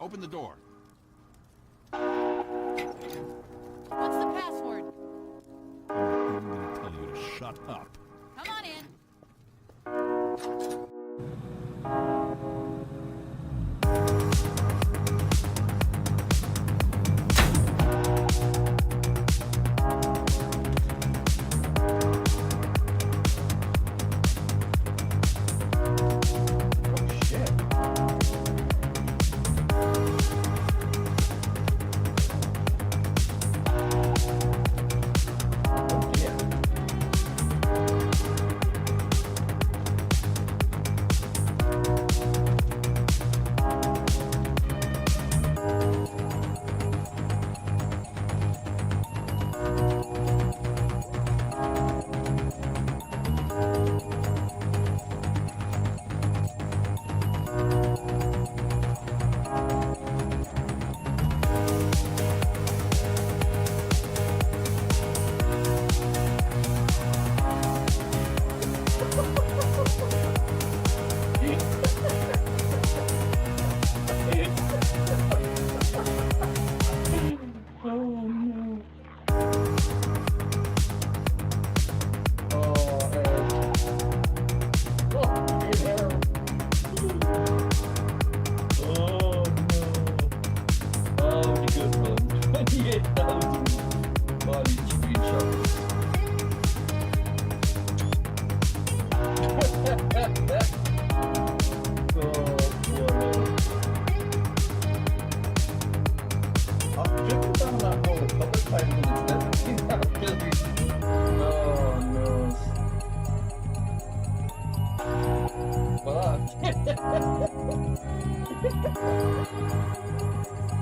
Open the door. What's the password? I'm gonna tell you to shut up. Come on in.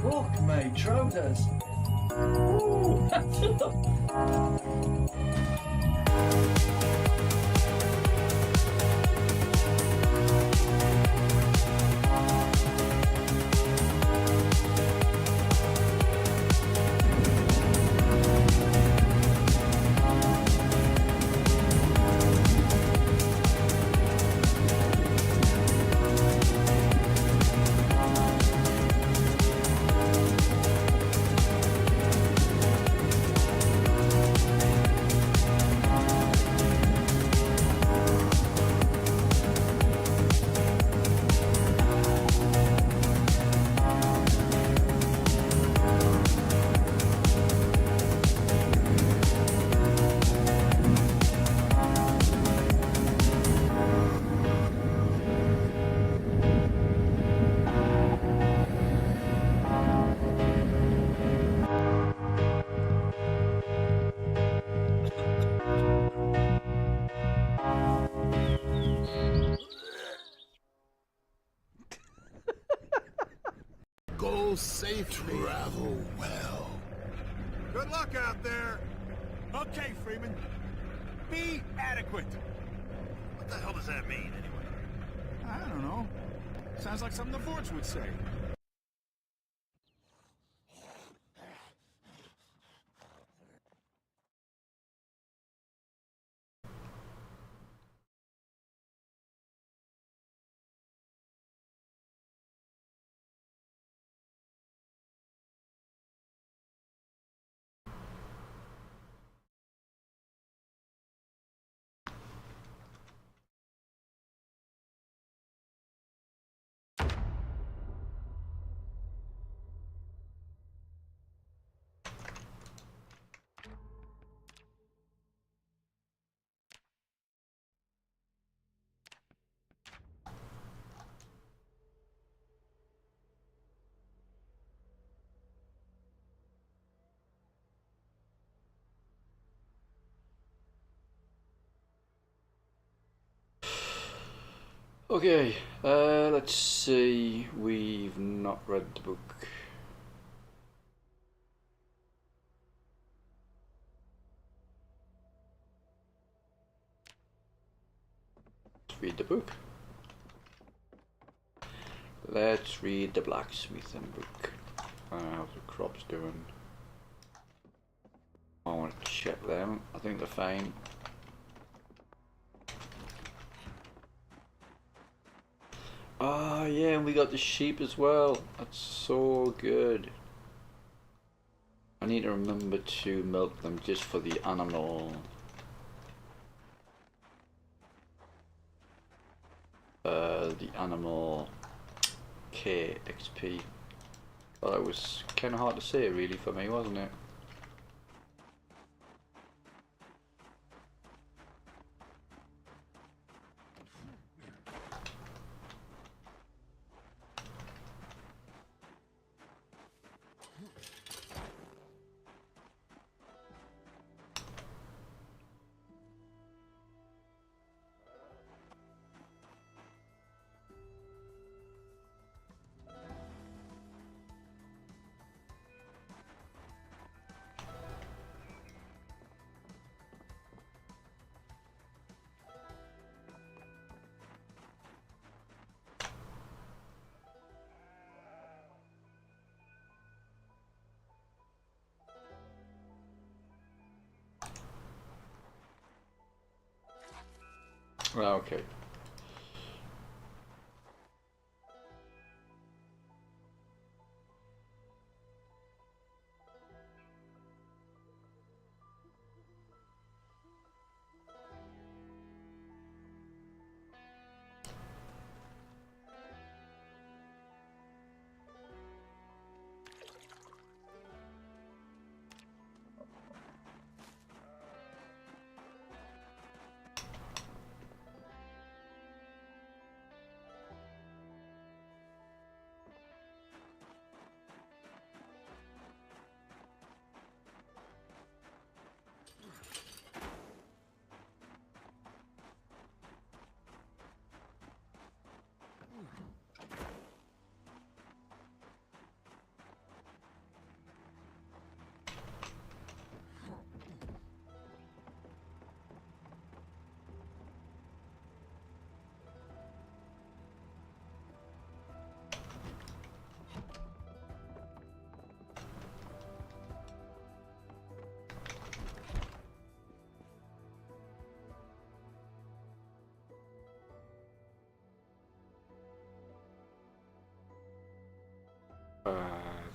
Look, mate, trousers. Ooh. Go safely. Travel well. Good luck out there. Okay, Freeman. Be adequate. What the hell does that mean, anyway? I don't know. Sounds like something the Forge would say. Okay, let's see, we've not read the book. Let's read the book. Let's read the blacksmithing book. How's the crops doing? I want to check them, I think they're fine. Ah, yeah, and we got the sheep as well. That's so good. I need to remember to milk them just for the animal. The animal KXP. Well, that was kind of hard to say, really, for me, wasn't it? Well, okay.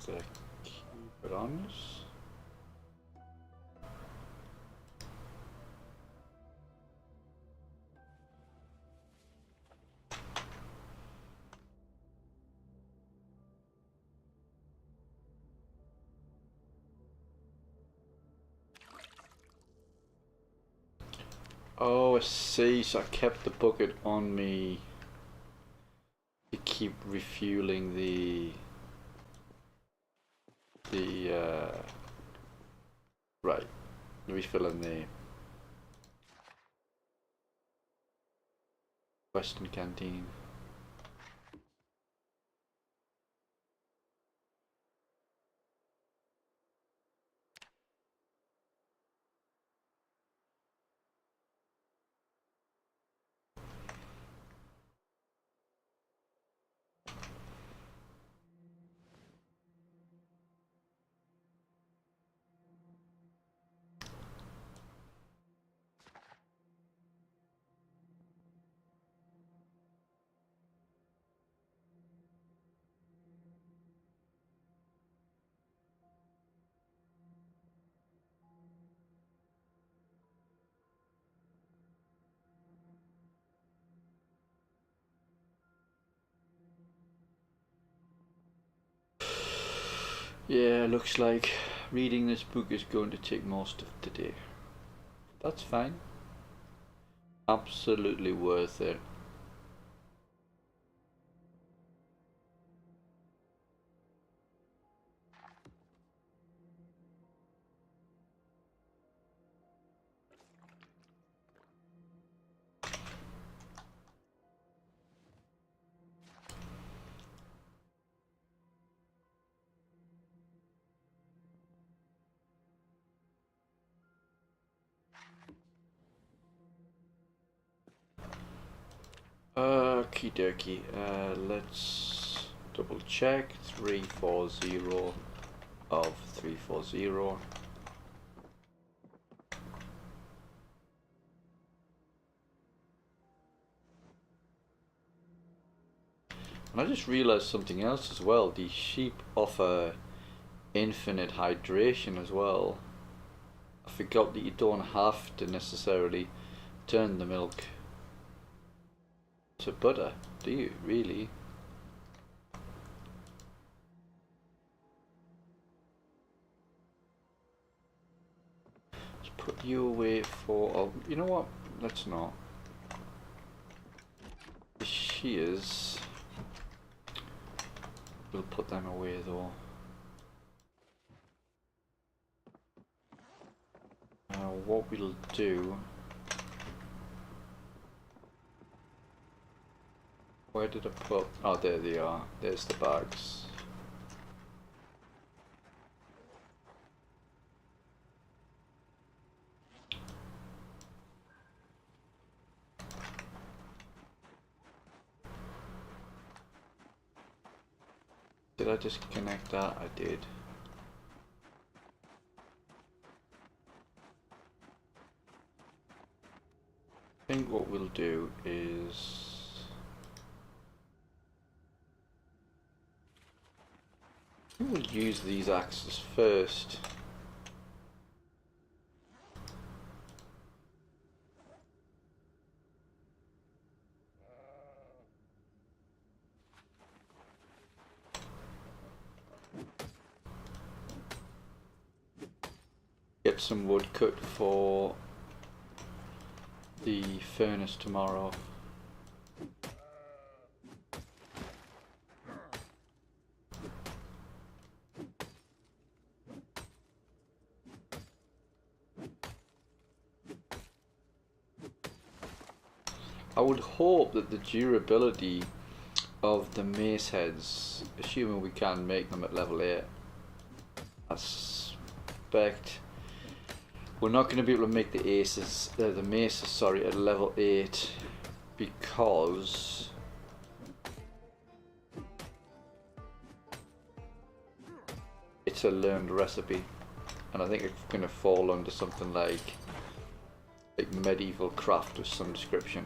To keep it on us. Oh, I see. So I kept the bucket on me to keep refueling the right, refilling the Western canteen. Yeah, looks like reading this book is going to take most of today. That's fine. Absolutely worth it. Okie dokie. Let's double check. 340 of 340. And I just realised something else as well. These sheep offer infinite hydration as well. I forgot that you don't have to necessarily turn the milk to butter, do you, really? Let's put you away for, oh, you know what, let's not. The shears, we'll put them away though. Now what we'll do, where did I put, oh there they are, there's the bags. Did I just connect that? I did. I think what we'll do is we'll use these axes first. Get some wood cut for the furnace tomorrow. I would hope that the durability of the mace heads, assuming we can make them at level 8, I suspect we're not going to be able to make the aces, the maces, sorry, at level 8 because it's a learned recipe, and I think it's going to fall under something like medieval craft of some description.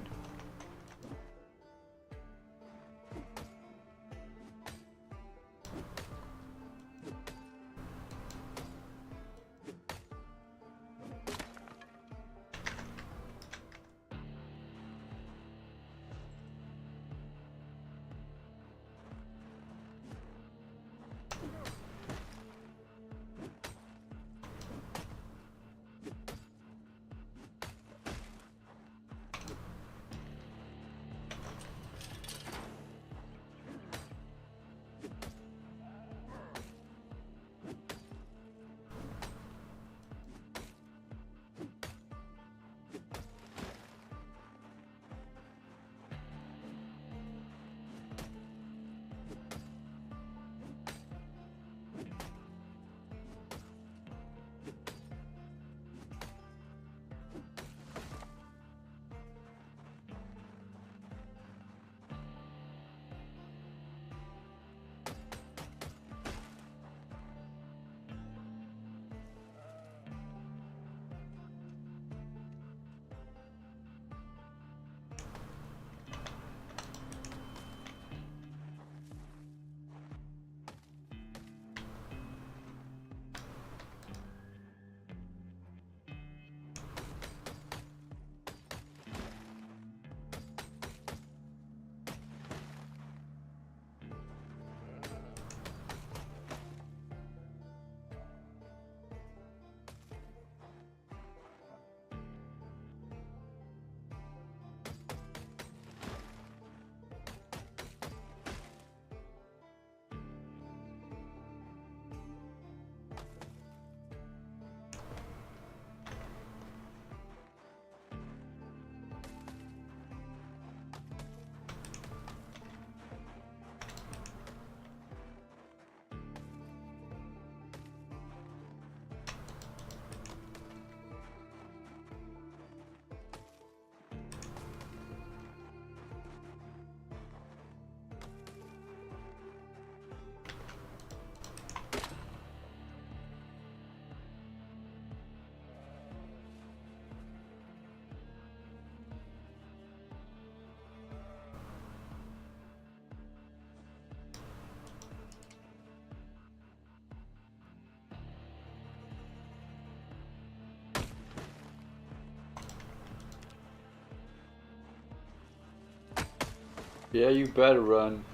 Yeah, you better run.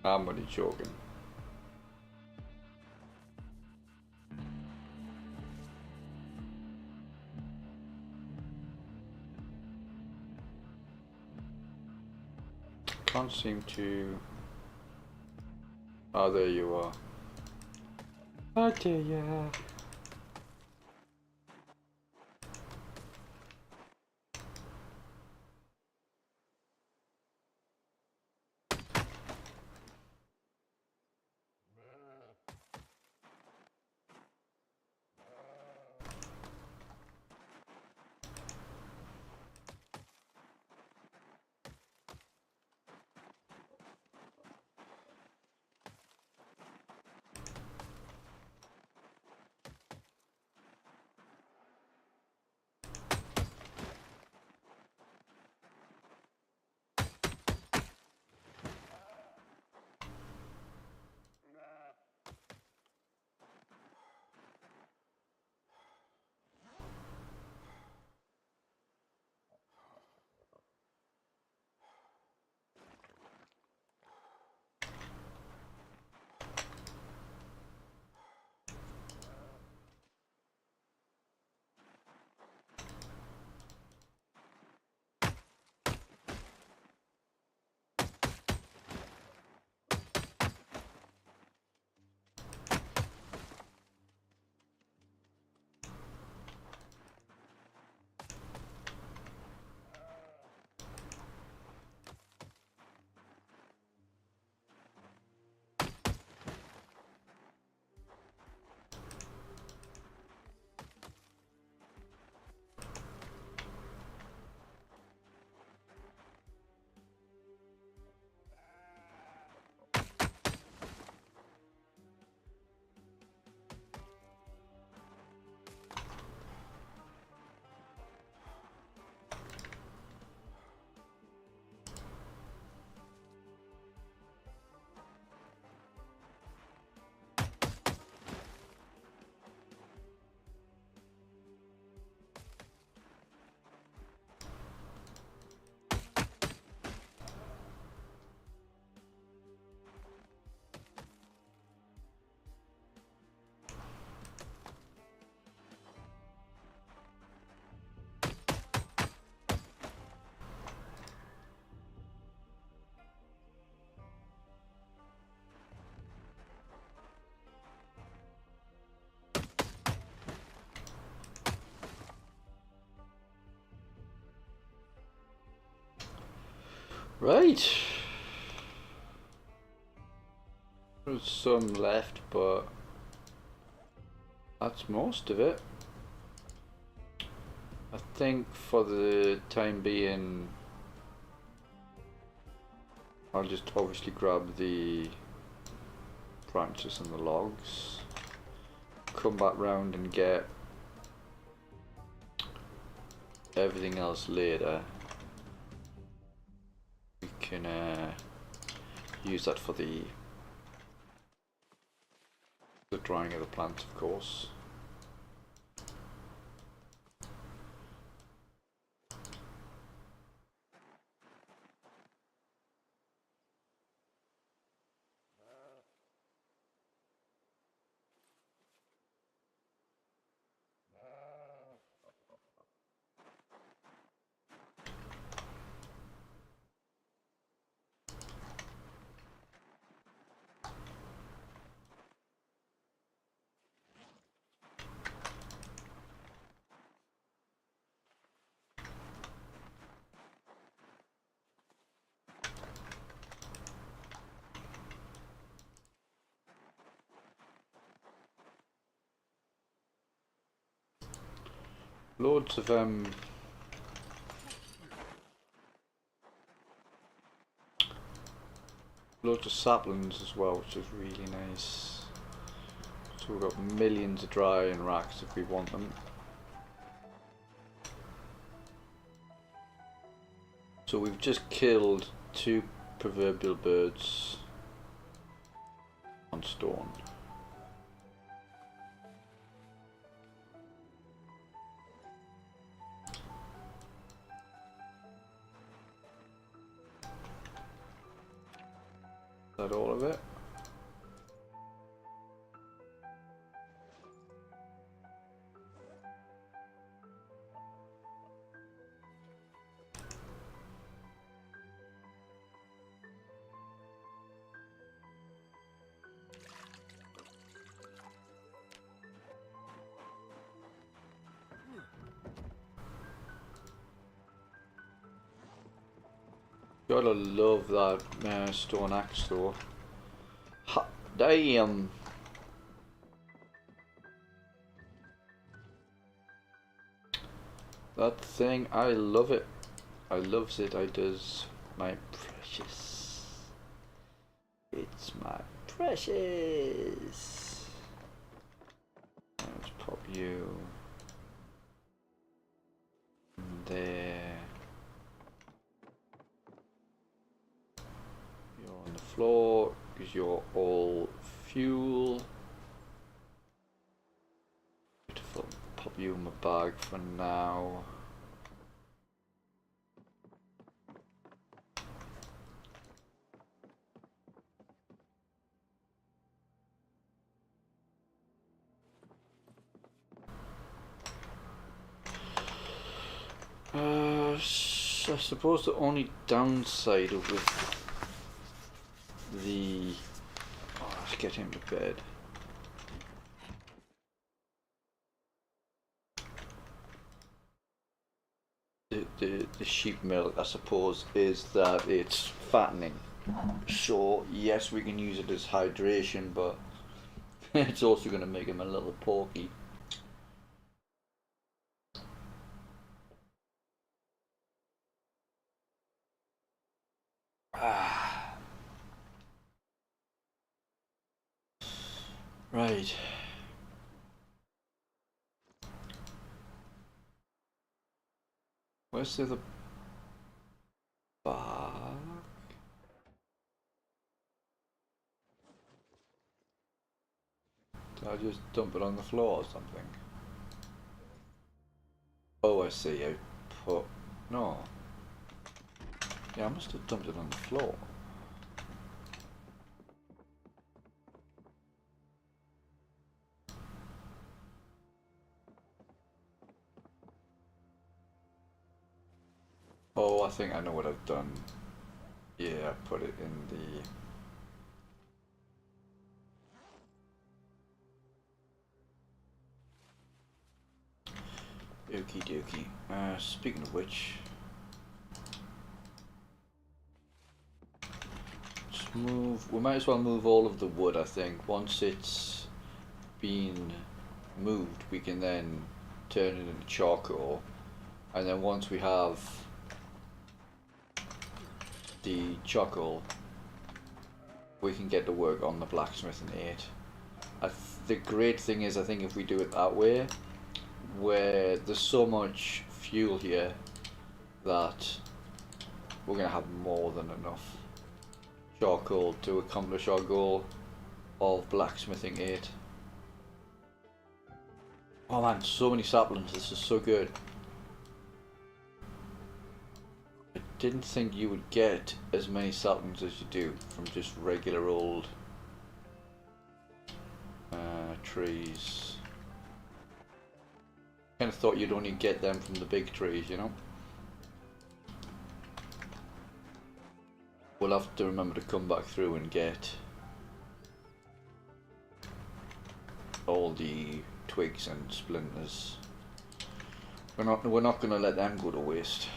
I'm only joking. Can't seem to. Oh, there you are. Oh, there you are. Right. There's some left, but that's most of it. I think for the time being, I'll just obviously grab the branches and the logs, come back round and get everything else later. We can use that for the drying of the plants, of course. Loads of saplings as well, which is really nice. So we've got millions of drying racks if we want them. So we've just killed 2 proverbial birds on stone. that all of it? Gotta love that stone axe though. Ha, damn! That thing, I love it. I loves it, I does. My precious. It's my precious. Let's pop you there. On the floor because you're all fuel. Beautiful. Pop you in my bag for now. I suppose the only downside with the let's get him to bed. The sheep milk, I suppose, is that it's fattening. So yes, we can use it as hydration, but it's also going to make him a little porky. Right. Where's the other bag? Did I just dump it on the floor or something? Oh, I see. I put... No. Yeah, I must have dumped it on the floor. Oh, I think I know what I've done. Yeah, I put it in the... Okie dokie. Speaking of which... Let's move... We might as well move all of the wood, I think. Once it's been moved, we can then turn it into charcoal. And then once we have the charcoal, we can get to work on the blacksmithing 8. The great thing is, I think if we do it that way, where there's so much fuel here that we're going to have more than enough charcoal to accomplish our goal of blacksmithing 8. Oh man, so many saplings, this is so good. I didn't think you would get as many saplings as you do from just regular old trees. Kind of thought you'd only get them from the big trees, you know. We'll have to remember to come back through and get all the twigs and splinters. We're not going to let them go to waste.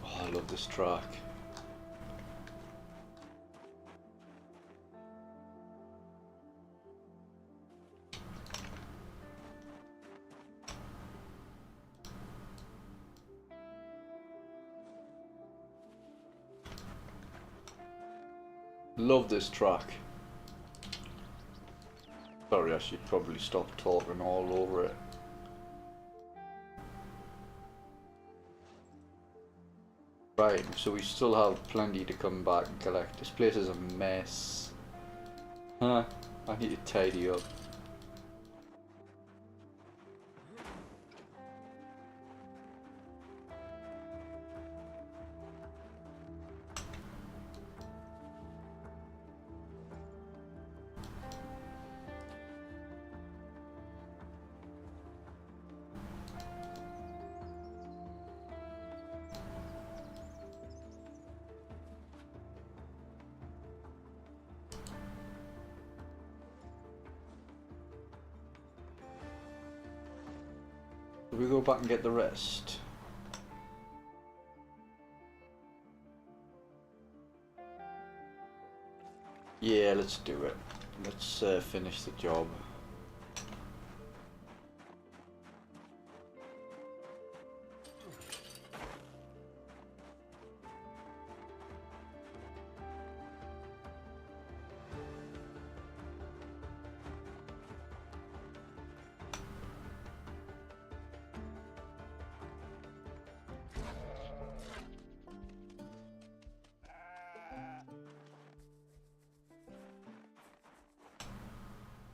Oh, I love this track. Love this track. Sorry, I should probably stop talking all over it. Right, so we still have plenty to come back and collect. This place is a mess. Huh, I need to tidy up. we go back and get the rest? Yeah, let's do it. Let's finish the job.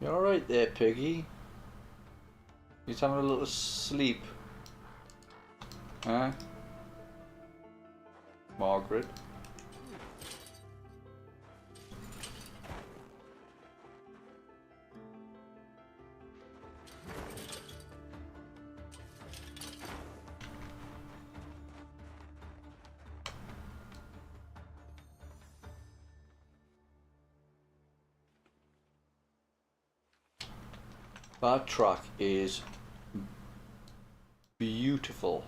You alright there, Piggy? He's having a little sleep. Huh? Margaret? That track is beautiful.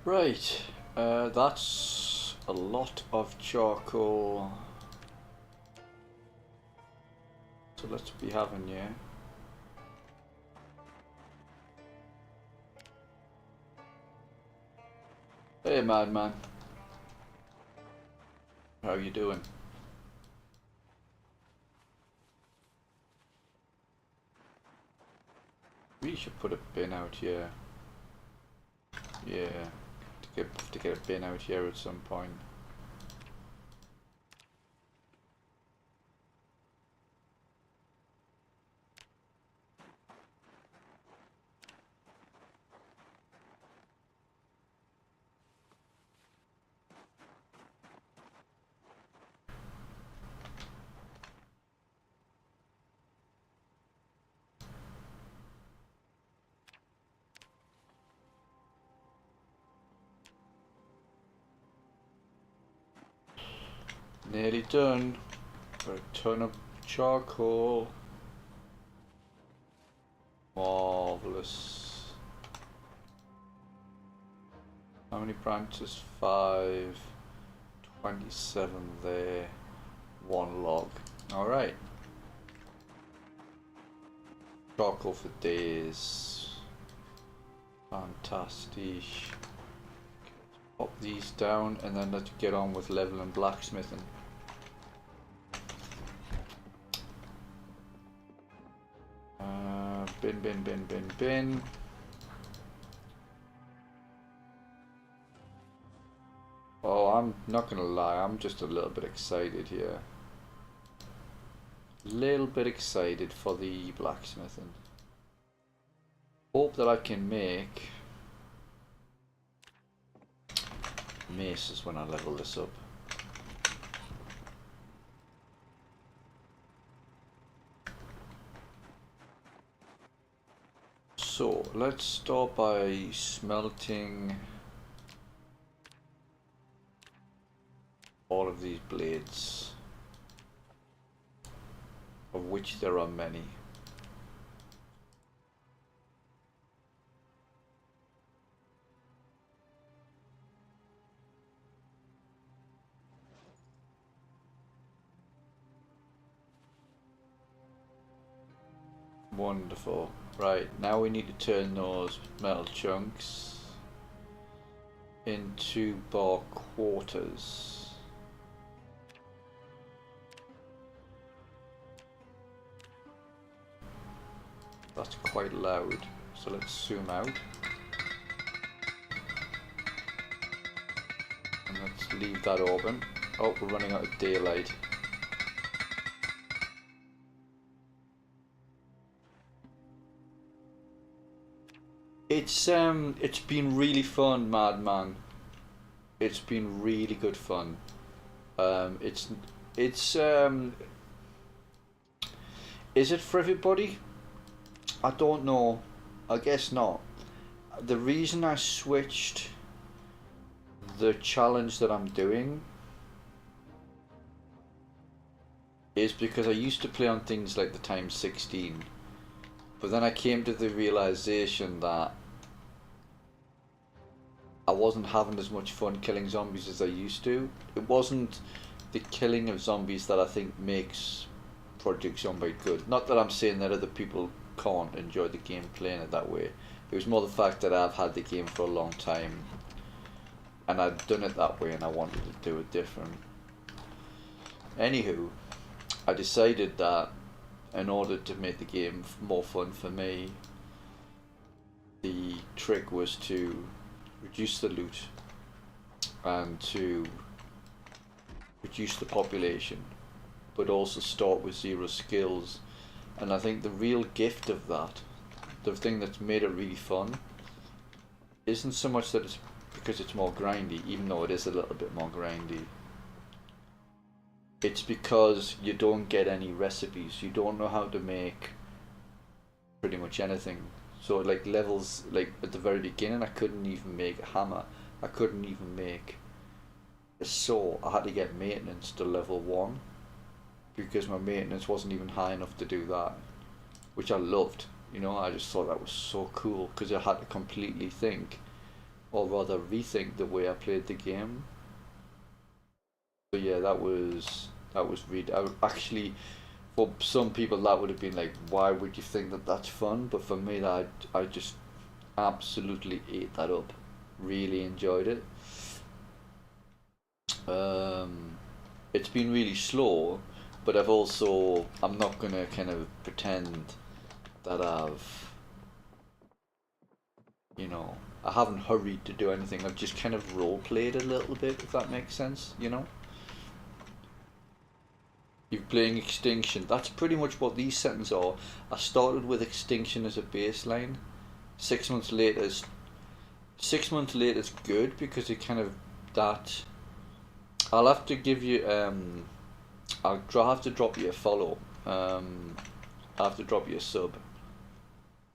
Right, that's a lot of charcoal. So let's be having, yeah. Hey, madman. How you doing? We should put a bin out here. Yeah. To get a bin out here at some point. Nearly done. Got a ton of charcoal. Marvelous. How many branches? 5. 27 there. 1 log. Alright. Charcoal for days. Fantastic. Pop these down and then let's get on with leveling blacksmithing. Bin. Oh, I'm not gonna lie, I'm just a little bit excited here. Little bit excited for the blacksmithing. Hope that I can make mace is when I level this up. So let's start by smelting all of these blades, of which there are many. Wonderful. Right, now we need to turn those metal chunks into bar quarters. That's quite loud, so let's zoom out. And let's leave that open. Oh, we're running out of daylight. It's been really fun, Madman. It's been really good fun. It's is it for everybody? I don't know. I guess not. The reason I switched the challenge that I'm doing is because I used to play on things like the times 16, but then I came to the realization that I wasn't having as much fun killing zombies as I used to. It wasn't the killing of zombies that I think makes Project Zomboid good. Not that I'm saying that other people can't enjoy the game playing it that way. It was more the fact that I've had the game for a long time and I'd done it that way and I wanted to do it different. Anywho, I decided that in order to make the game more fun for me, the trick was to reduce the loot and to reduce the population, but also start with 0 skills. And I think the real gift of that, the thing that's made it really fun, isn't so much that it's because it's more grindy, even though it is a little bit more grindy. It's because you don't get any recipes. You don't know how to make pretty much anything. So like levels, like at the very beginning I couldn't even make a hammer. I couldn't even make a saw. I had to get maintenance to level 1 because my maintenance wasn't even high enough to do that, which I loved. You know, I just thought that was so cool because I had to completely think, or rather rethink, the way I played the game. So yeah, that was really, actually, for some people that would have been like, why would you think that that's fun? But for me, that I just absolutely ate that up. Really enjoyed it. It's been really slow, but I'm not gonna kind of pretend that I haven't hurried to do anything. I've just kind of role played a little bit, if that makes sense, you know? You're playing Extinction. That's pretty much what these settings are. I started with Extinction as a baseline. 6 months later is good because it kind of that. I'll have to give you I'll have to drop you a follow. I'll have to drop you a sub.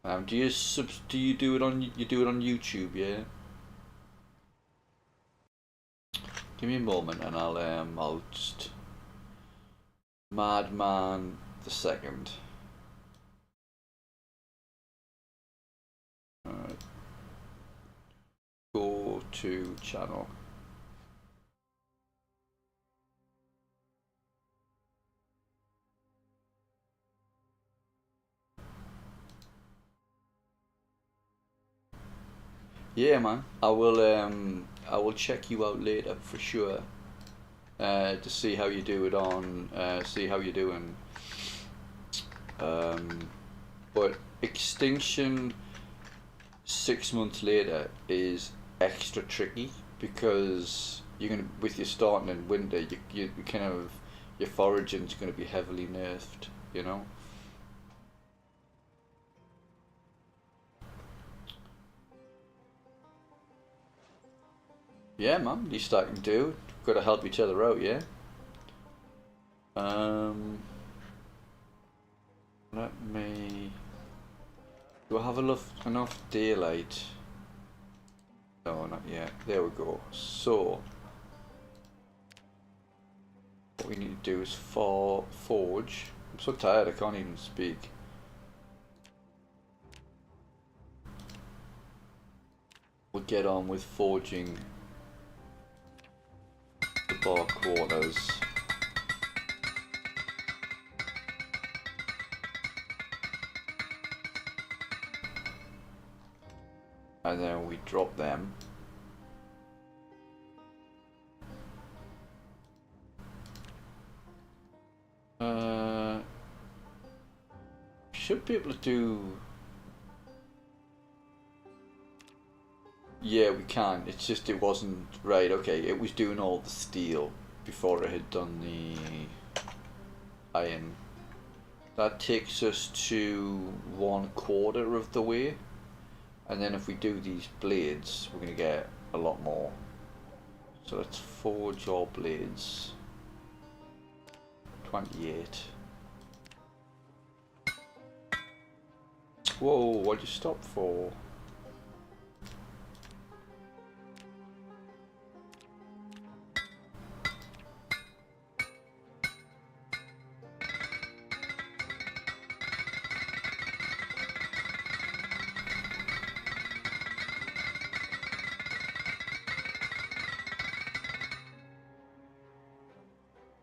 Do you do it on YouTube? Yeah. Give me a moment and I'll just Madman the second. Alright. Go to channel. Yeah, man. I will check you out later for sure. To see how you do it on, see how you're doing. But Extinction 6 months later is extra tricky because you're gonna, with your starting in winter, you kind of, your foraging's gonna be heavily nerfed, you know. Yeah, man, least I can do. Got to help each other out, yeah. Let me. Do I have enough daylight? No, not yet. There we go. So, what we need to do is forge. I'm so tired, I can't even speak. We'll get on with forging the bar quarters. And then we drop them. Should be able to do. Yeah, we can. It's just it wasn't right. Okay, it was doing all the steel before it had done the iron. That takes us to 1/4 of the way. And then if we do these blades, we're going to get a lot more. So let's forge our blades. 28. Whoa, what'd you stop for?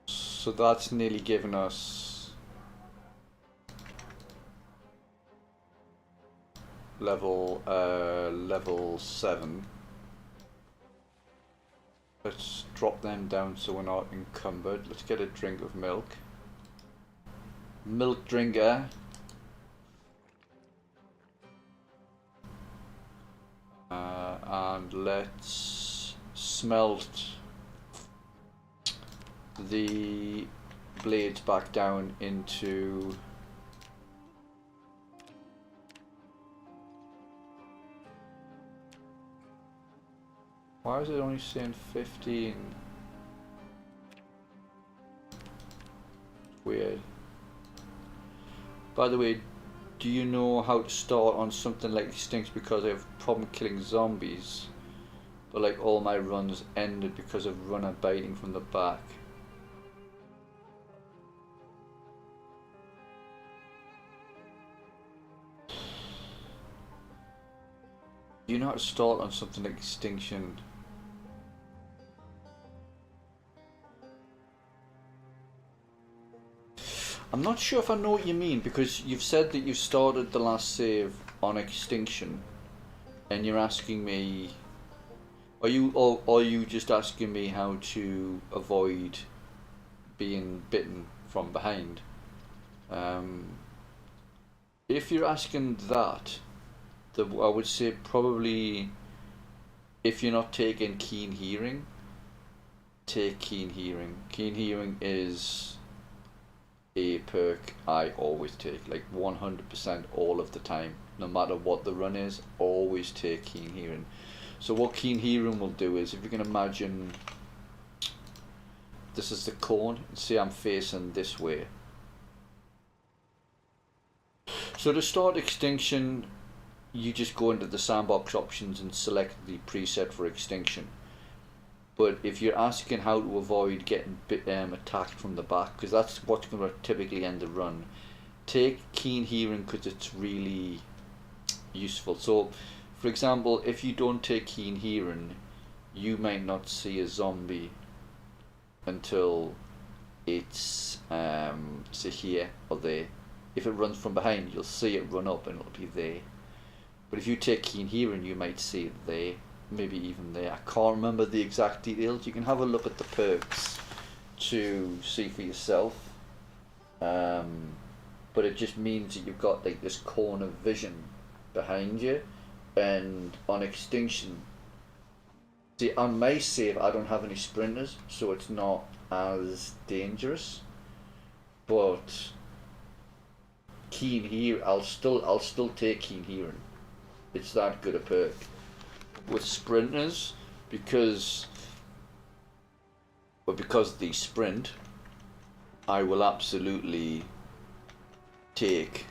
So that's nearly given us level 7. Let's drop them down so we're not encumbered. Let's get a drink of milk. Milk drinker. And let's smelt the blades back down into why is it only saying 15? Weird. By the way, do you know how to start on something like extinction? Because I have a problem killing zombies, but like all my runs ended because of runner biting from the back. Do you know how to start on something like extinction? I'm not sure if I know what you mean, because you've said that you started the last save on extinction, and you're asking me, are you just asking me how to avoid being bitten from behind? If you're asking that, I would say probably if you're not taking keen hearing, take keen hearing. Keen hearing is a perk I always take, like 100% all of the time, no matter what the run is. Always take keen hearing. So what keen hearing will do is, if you can imagine this is the cone, see I'm facing this way. So to start extinction, you just go into the sandbox options and select the preset for extinction. But if you're asking how to avoid getting attacked from the back, because that's what's going to typically end the run, take keen hearing because it's really useful. So for example, if you don't take keen hearing, you might not see a zombie until it's say here or there. If it runs from behind, you'll see it run up and it'll be there. But if you take keen hearing, you might see it there, maybe even there. I can't remember the exact details. You can have a look at the perks to see for yourself. But it just means that you've got like this corner vision behind you. And on extinction, see, on my save I don't have any sprinters, so it's not as dangerous. But keen hear, I'll still take keen hearing. It's that good a perk. With sprinters, because of the sprint, I will absolutely take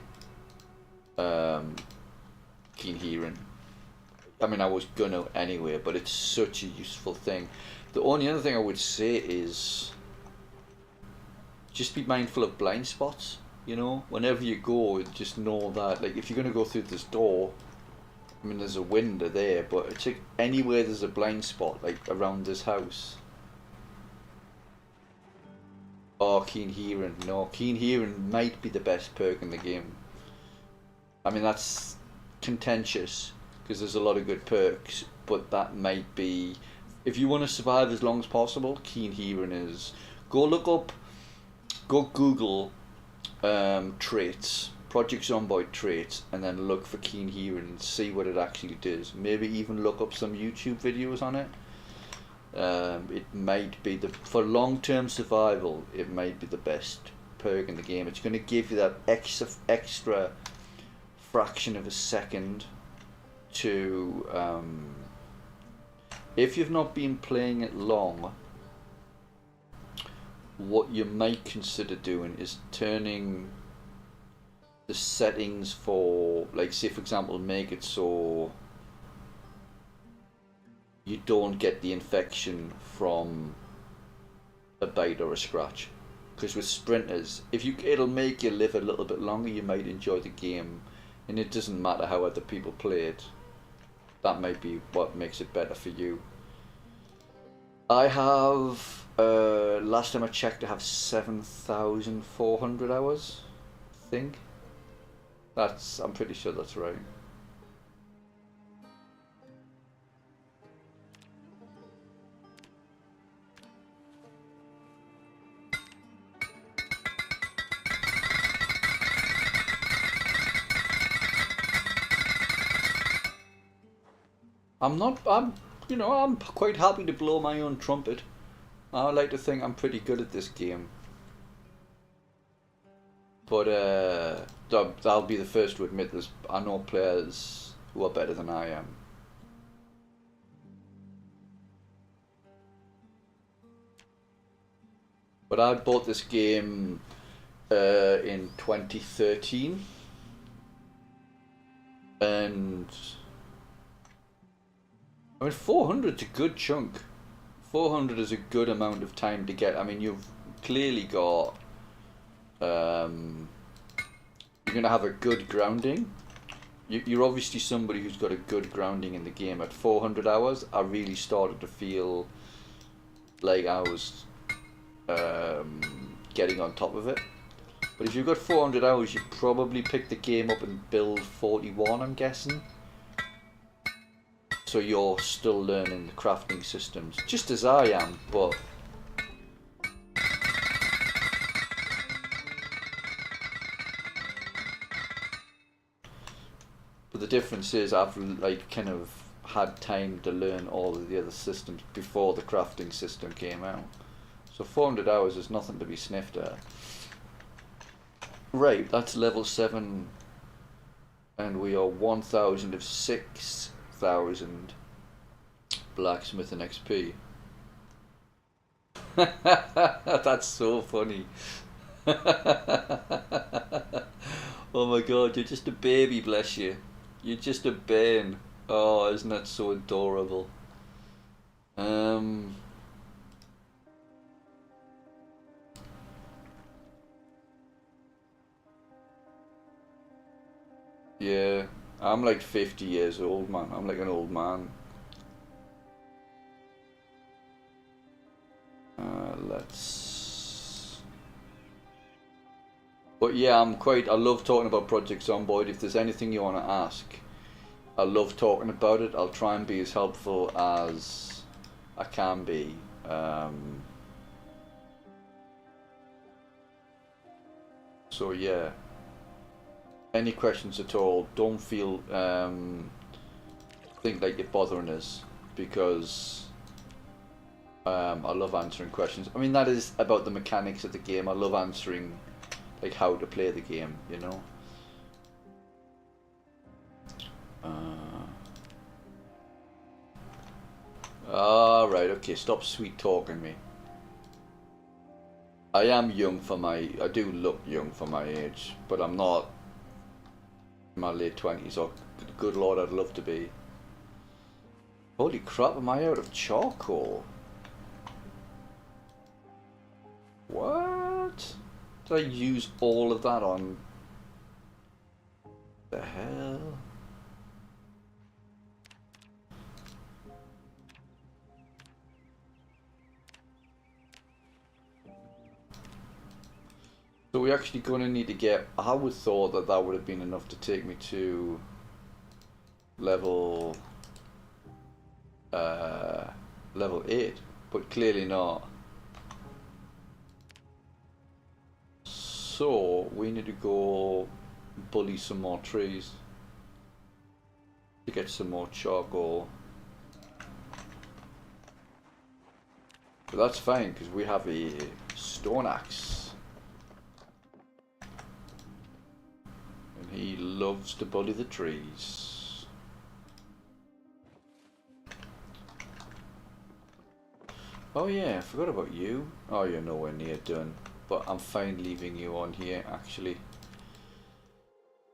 keen hearing. I mean, I was gonna anyway, but it's such a useful thing. The only other thing I would say is just be mindful of blind spots. You know, whenever you go, just know that, like, if you're gonna go through this door, I mean, there's a window there, but it's like anywhere there's a blind spot, like around this house. Oh, keen hearing. No, keen hearing might be the best perk in the game. I mean, that's contentious because there's a lot of good perks, but that might be, if you want to survive as long as possible, keen hearing is. Go Google traits, Project Zomboid traits, and then look for keen hearing and see what it actually does. Maybe even look up some YouTube videos on it. It might be for long-term survival, it might be the best perk in the game. It's going to give you that extra fraction of a second to, if you've not been playing it long, what you might consider doing is turning the settings for, like, say for example, make it so you don't get the infection from a bite or a scratch. Because with sprinters, it'll make you live a little bit longer, you might enjoy the game, and it doesn't matter how other people play it. That might be what makes it better for you. I have, last time I checked, I have 7,400 hours, I think. I'm pretty sure that's right. I'm quite happy to blow my own trumpet. I like to think I'm pretty good at this game. But I'll be the first to admit I know players who are better than I am. But I bought this game in 2013, and I mean, 400's a good chunk. 400 is a good amount of time to get. I mean, you've clearly got, you're going to have a good grounding. You're obviously somebody who's got a good grounding in the game. At 400 hours, I really started to feel like I was getting on top of it. But if you've got 400 hours, you probably pick the game up and build 41, I'm guessing. So you're still learning the crafting systems, just as I am, but the difference is I've like kind of had time to learn all of the other systems before the crafting system came out. So 400 hours is nothing to be sniffed at. Right, that's level 7, and we are 1,000 of 6,000 blacksmithing XP. That's so funny. Oh my god, you're just a baby, bless you. You're just a bairn. Oh, isn't that so adorable? Yeah, I'm like 50 years old, man. I'm like an old man. But yeah, I love talking about Project Zomboid. If there's anything you want to ask, I love talking about it. I'll try and be as helpful as I can be. So yeah, any questions at all, don't feel think like you're bothering us, because I love answering questions. I mean, that is about the mechanics of the game. I love answering like how to play the game, you know. Ah, right, okay, stop sweet talking me. I am young for my, I do look young for my age, but I'm not in my late 20s, or good lord, I'd love to be. Holy crap, am I out of charcoal? What? Did I use all of that on? The hell? So we're actually going to need to get, I would have thought that that would have been enough to take me to level 8, but clearly not. So we need to go bully some more trees to get some more charcoal. But that's fine because we have a stone axe. And he loves to bully the trees. Oh yeah, I forgot about you. Oh, you're nowhere near done. But I'm fine leaving you on here, actually.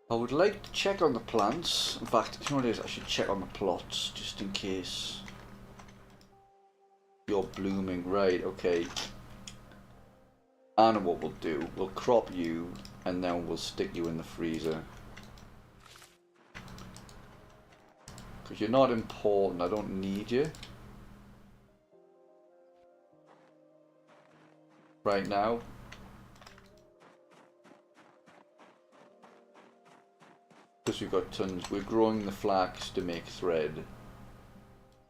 I would like to check on the plants. In fact, you know what it is? I should check on the plots, just in case. You're blooming. Right, okay. I know what we'll do. We'll crop you, and then we'll stick you in the freezer. Because you're not important, I don't need you. Right now. Because we've got tons. We're growing the flax to make thread.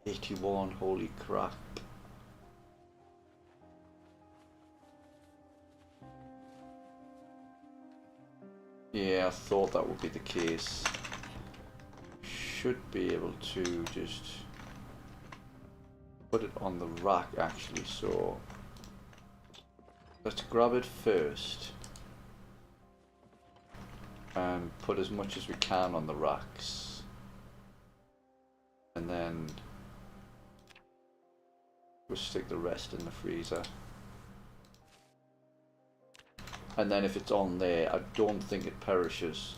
81, holy crap. Yeah, I thought that would be the case. Should be able to just put it on the rack actually, so let's grab it first and put as much as we can on the racks, and then we'll stick the rest in the freezer. And then if it's on there, I don't think it perishes,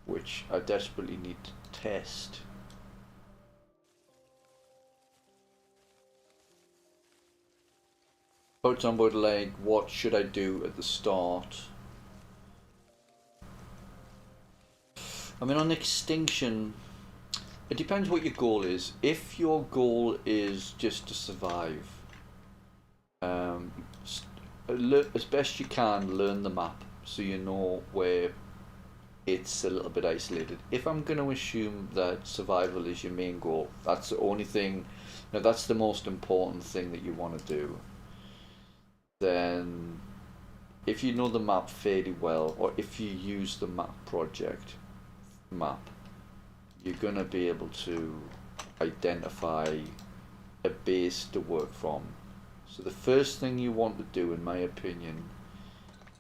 which I desperately need to test. About Zomboid leg, what should I do at the start? I mean, on extinction, it depends what your goal is. If your goal is just to survive, as best you can, learn the map so you know where it's a little bit isolated. If I'm going to assume that survival is your main goal, that's the only thing, that's the most important thing that you want to do, then if you know the map fairly well, or if you use the map, you're going to be able to identify a base to work from. So the first thing you want to do, in my opinion,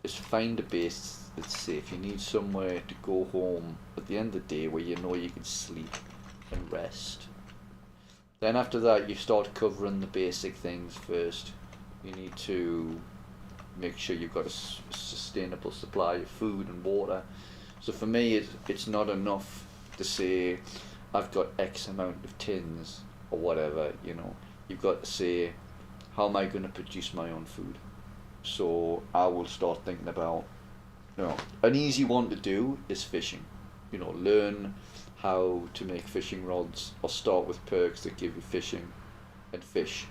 is find a base that's safe. You need somewhere to go home at the end of the day where you know you can sleep and rest. Then after that, you start covering the basic things first. You need to make sure you've got a sustainable supply of food and water. So for me, it's not enough to say I've got X amount of tins or whatever, You've got to say, how am I going to produce my own food? So I will start thinking about, an easy one to do is fishing. Learn how to make fishing rods, or start with perks that give you fishing and fish.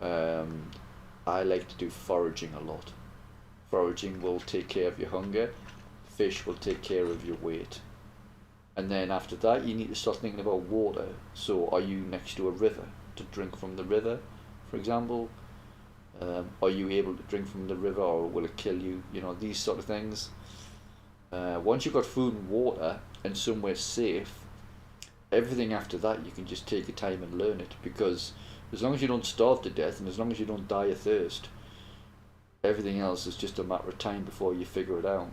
I like to do foraging a lot. Foraging will take care of your hunger. Fish will take care of your weight. And then after that, you need to start thinking about water. So are you next to a river to drink from the river, for example? Are you able to drink from the river, or will it kill you? These sort of things. Once you've got food and water and somewhere safe, everything after that you can just take your time and learn it, because as long as you don't starve to death and as long as you don't die of thirst, everything else is just a matter of time before you figure it out.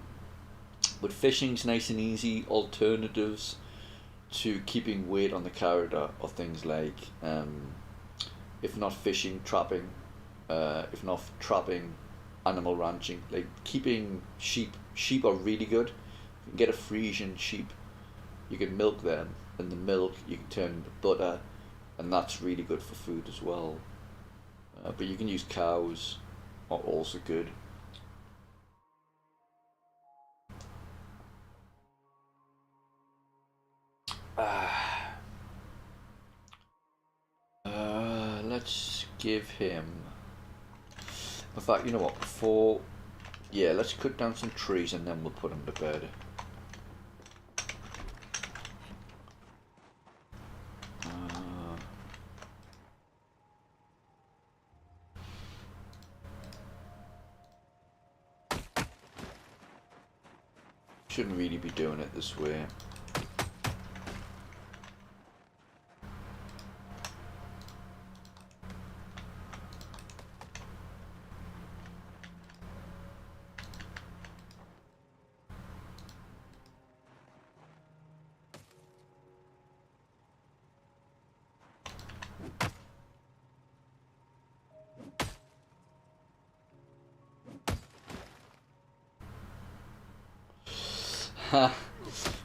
But fishing's nice and easy. Alternatives to keeping weight on the character are things like if not fishing, trapping, if not trapping, animal ranching. Like keeping sheep. Sheep are really good. You can get a Frisian sheep, you can milk them, and the milk you can turn into butter, and that's really good for food as well. But you can use cows, are also good. Let's give him. In fact, you know what? Yeah, let's cut down some trees and then we'll put him to bed. Shouldn't really be doing it this way.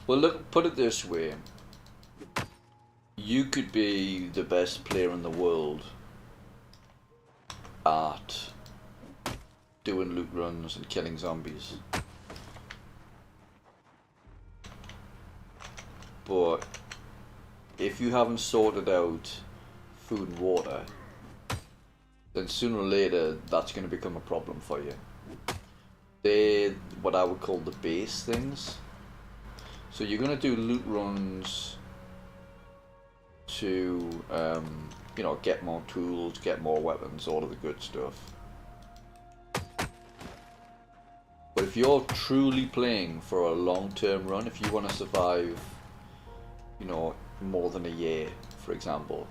Well, look, put it this way. You could be the best player in the world at doing loot runs and killing zombies. But if you haven't sorted out food and water, then sooner or later that's going to become a problem for you. They're what I would call the base things. So you're going to do loot runs to, you know, get more tools, get more weapons, all of the good stuff. But if you're truly playing for a long-term run, if you want to survive, you know, more than a year, for example,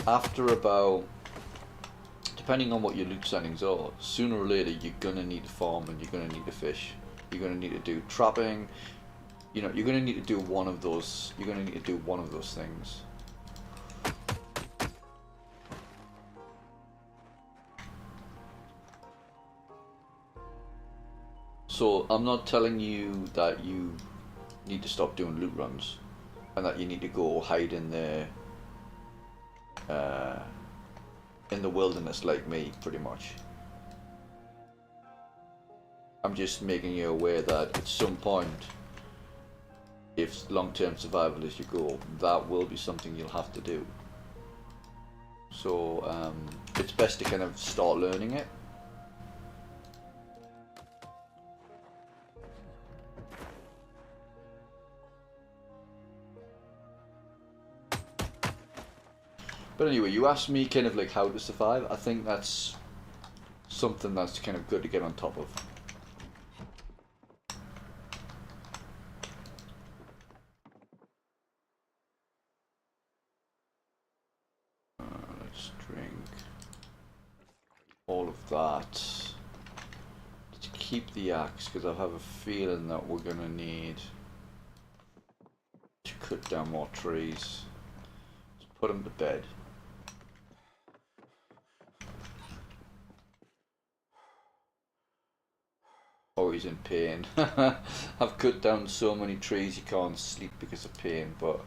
after about, depending on what your loot settings are, sooner or later you're going to need to farm and you're going to need to fish. You're going to need to do trapping. You know, you're going to need to do one of those. You're going to need to do one of those things. So I'm not telling you that you need to stop doing loot runs and that you need to go hide in the wilderness like me, pretty much. I'm just making you aware that at some point, if long-term survival is your goal, that will be something you'll have to do. So it's best to kind of start learning it. But anyway, you asked me kind of like how to survive. I think that's something that's kind of good to get on top of. Let's drink all of that to keep the axe, because I have a feeling that we're gonna need to cut down more trees. Let's put them to bed. Oh, he's in pain. I've cut down so many trees he can't sleep because of pain, but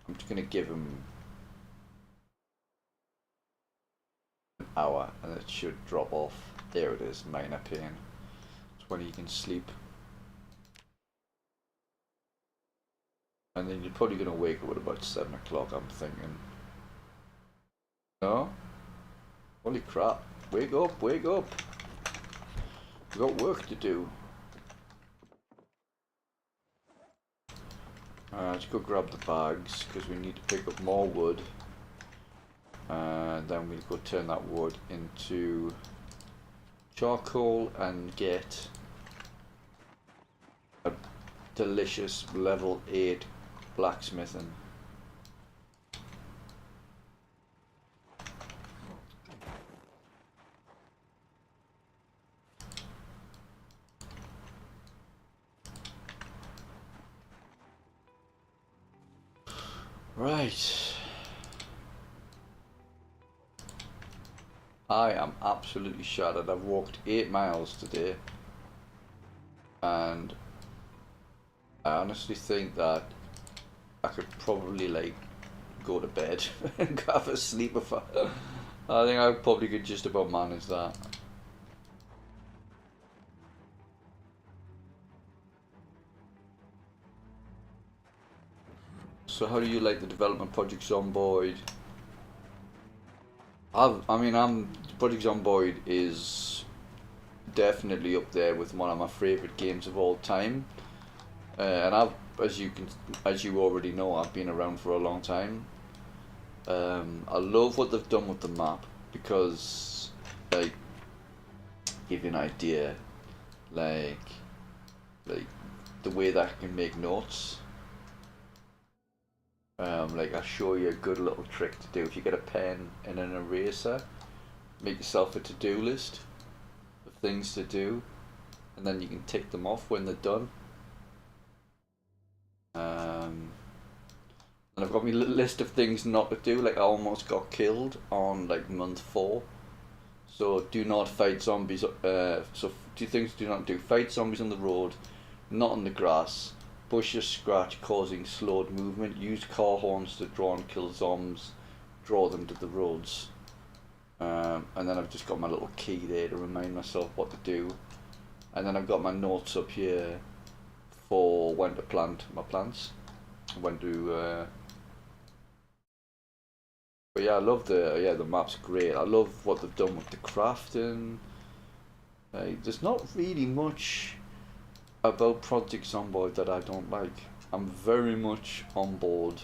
I'm just gonna give him an hour and it should drop off. There it is, minor pain. It's when he can sleep. And then you're probably gonna wake up at about 7 o'clock, I'm thinking. No? Holy crap. Wake up, wake up. We've got work to do. Let's go grab the bags because we need to pick up more wood. And then we'll go turn that wood into charcoal and get a delicious level 8 blacksmithing. Right. I am absolutely shattered. I've walked 8 miles today, and I honestly think that I could probably like go to bed and have a sleep if I think I probably could just about manage that. So how do you like the development project Zomboid? Project Zomboid is definitely up there with one of my favourite games of all time. And as you already know, I've been around for a long time. I love what they've done with the map because, like, give you an idea, like the way that I can make notes. Like I'll show you a good little trick to do. If you get a pen and an eraser, make yourself a to-do list of things to do, and then you can tick them off when they're done. And I've got my little list of things not to do. Like I almost got killed on like month 4. So do not fight zombies. So 2 things do not do: fight zombies on the road, not on the grass. Bush or scratch causing slowed movement. Use car horns to draw and kill zombies. Draw them to the roads. And then I've just got my little key there to remind myself what to do. And then I've got my notes up here for when to plant my plants. When to. But yeah, I love the map's great. I love what they've done with the crafting. There's not really much about Project Zomboid that I don't like. I'm very much on board.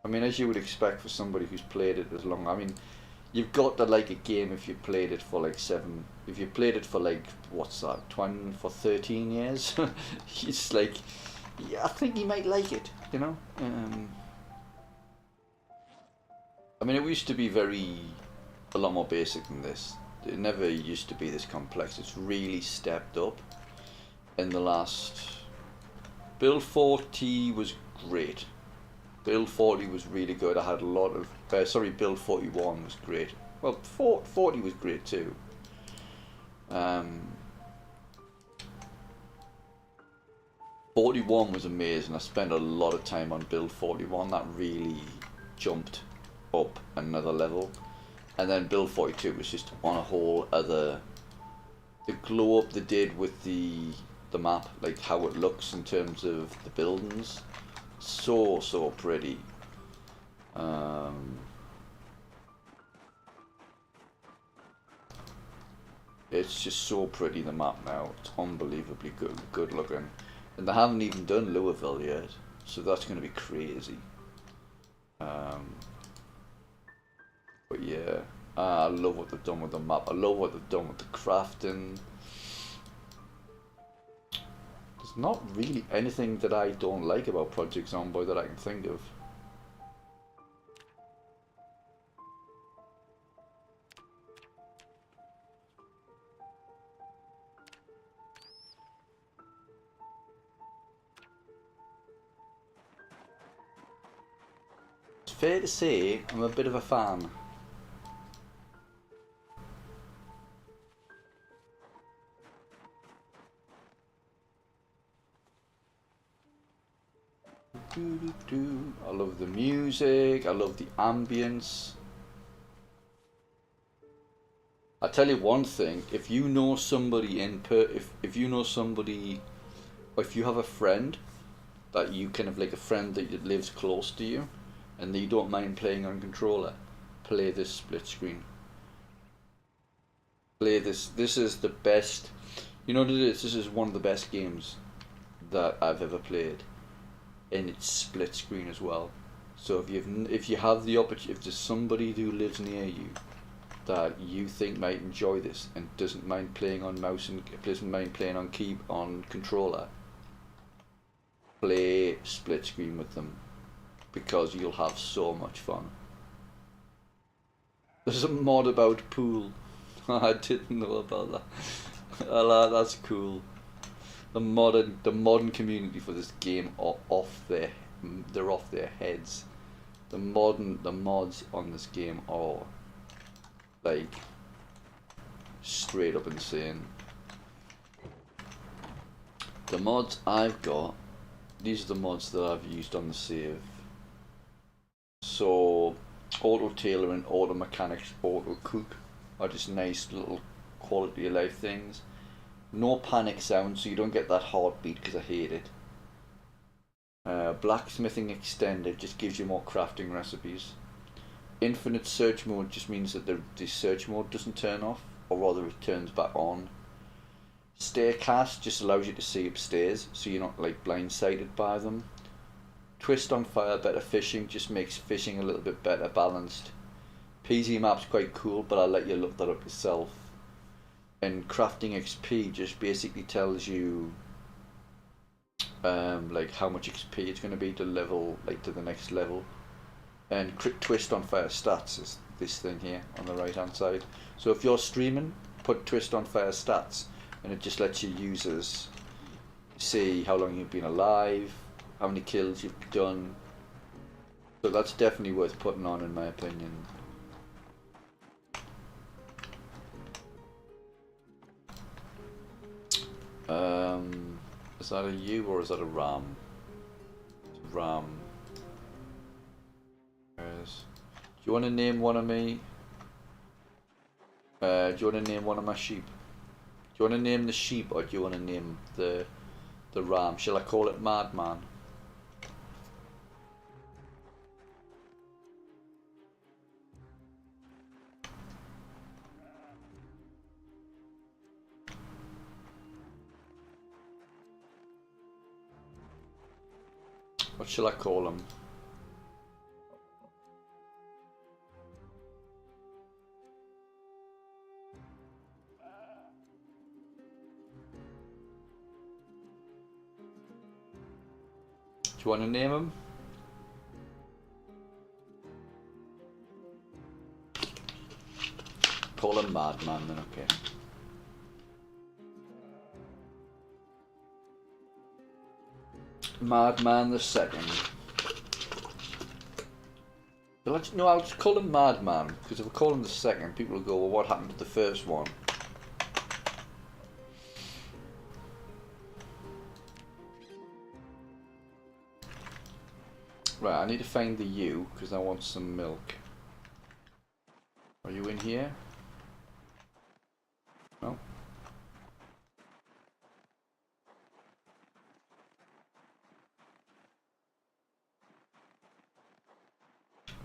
I mean, as you would expect for somebody who's played it as long. I mean, you've got to like a game if you played it for like if you played it for like, what's that, 13 years. It's like, yeah, I think you might like it, you know. I mean, it used to be a lot more basic than this. It never used to be this complex. It's really stepped up in the last. Build 40 was great. Build 40 was really good. I had a lot of. Build 41 was great. Well, 40 was great too. 41 was amazing. I spent a lot of time on build 41. That really jumped up another level. And then build 42 was just on a whole other. The glow up they did with the map, like how it looks in terms of the buildings, so pretty. It's just so pretty, the map now. It's unbelievably good looking, and they haven't even done Louisville yet, so that's going to be crazy. But yeah, I love what they've done with the map. I love what they've done with the crafting. There's not really anything that I don't like about Project Zomboid that I can think of. It's fair to say I'm a bit of a fan. I love the music, I love the ambience. I tell you one thing, if you know somebody if you know somebody, or if you have a friend that you kind of like a friend that lives close to you and that you don't mind playing on controller, play this split screen. Play this. This is the best. You know what it is? This is one of the best games that I've ever played. And it's split screen as well. So if you have the opportunity, if there's somebody who lives near you that you think might enjoy this and doesn't mind playing on mouse and doesn't mind playing on controller, play split screen with them, because you'll have so much fun. There's a mod about pool. I didn't know about that. That's cool. The modern community for this game are they're off their heads. The mods on this game are like straight up insane. The mods I've got, these are the mods that I've used on the save. So auto tailoring, auto mechanics, auto cook are just nice little quality of life things. No panic sound, so you don't get that heartbeat because I hate it. Blacksmithing extended just gives you more crafting recipes. Infinite search mode just means that the search mode doesn't turn off, or rather it turns back on. Staircast just allows you to see upstairs, so you're not like blindsided by them. Twist on fire, better fishing, just makes fishing a little bit better balanced. PZ map's quite cool, but I'll let you look that up yourself. And crafting XP just basically tells you like how much XP it's going to be to level, like to the next level. And twist on fire stats is this thing here on the right hand side. So if you're streaming, put twist on fire stats, and it just lets your users see how long you've been alive, how many kills you've done. So that's definitely worth putting on, in my opinion. Is that a U or is that a ram? It's a ram. Do you want to name one of me? Do you want to name one of my sheep? Do you want to name the sheep, or do you want to name the ram? Shall I call it Madman? What shall I call him? Do you want to name him? Call him Madman then, okay. Madman the second. No, I'll just call him Madman, because if I call him the second, people will go, well, what happened to the first one? Right, I need to find the U, because I want some milk. Are you in here? No?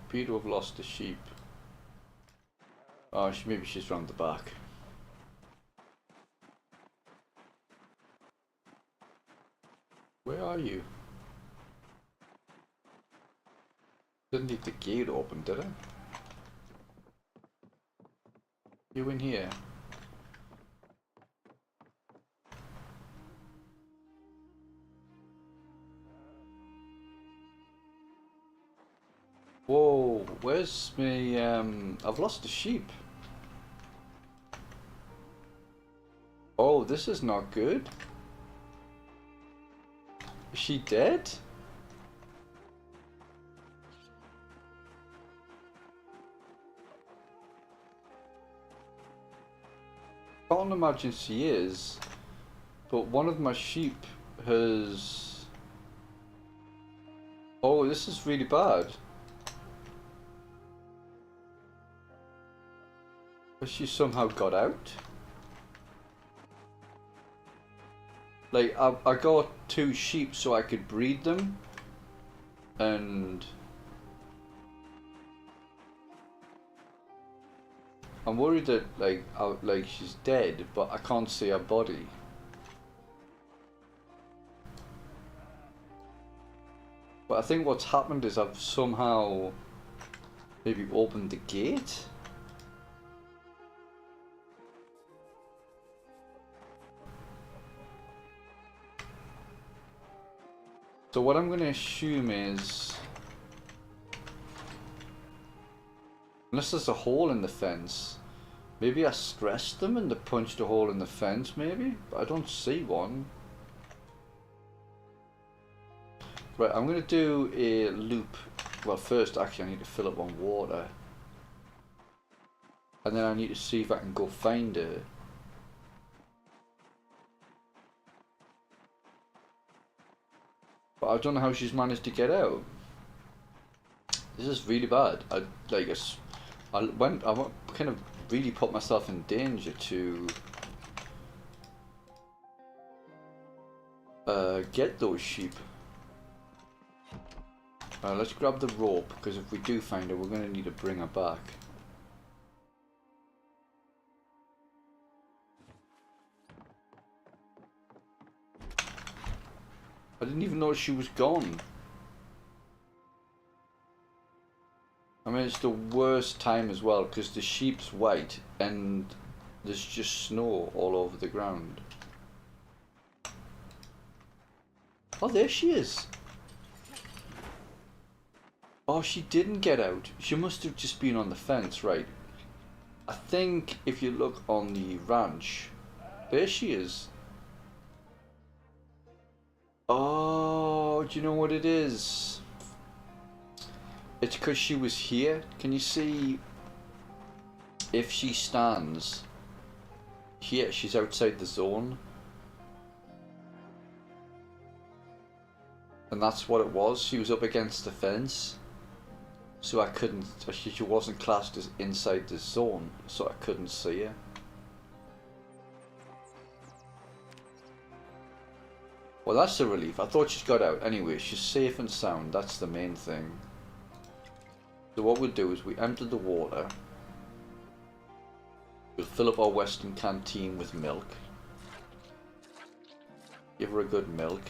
Appear to have lost the sheep. Oh, maybe she's round the back. Where are you? Didn't leave the gate open, did I? You in here? Whoa, where's me? I've lost a sheep. Oh, this is not good. Is she dead? Can't imagine she is, but one of my sheep has... Oh, this is really bad. Has she somehow got out? Like, I got 2 sheep so I could breed them, and I'm worried that like she's dead, but I can't see her body. But I think what's happened is I've somehow maybe opened the gate. So what I'm going to assume is, unless there's a hole in the fence, maybe I stressed them and they punched a hole in the fence maybe, but I don't see one. Right, I'm going to do a loop. Well, first actually I need to fill up on water. And then I need to see if I can go find her. But I don't know how she's managed to get out. This is really bad. I kind of really put myself in danger to get those sheep. Let's grab the rope, because if we do find her, we're going to need to bring her back. I didn't even know she was gone. I mean, it's the worst time as well, because the sheep's white and there's just snow all over the ground. Oh, there she is. Oh, she didn't get out. She must have just been on the fence, right? I think if you look on the ranch, there she is. Oh, do you know what it is? It's because she was here. Can you see if she stands here, she's outside the zone. And that's what it was. She was up against the fence. So I couldn't, she wasn't classed as inside the zone, so I couldn't see her. Well, that's a relief. I thought she's got out. Anyway, she's safe and sound. That's the main thing. So what we'll do is we empty the water. We'll fill up our Western canteen with milk. Give her a good milk.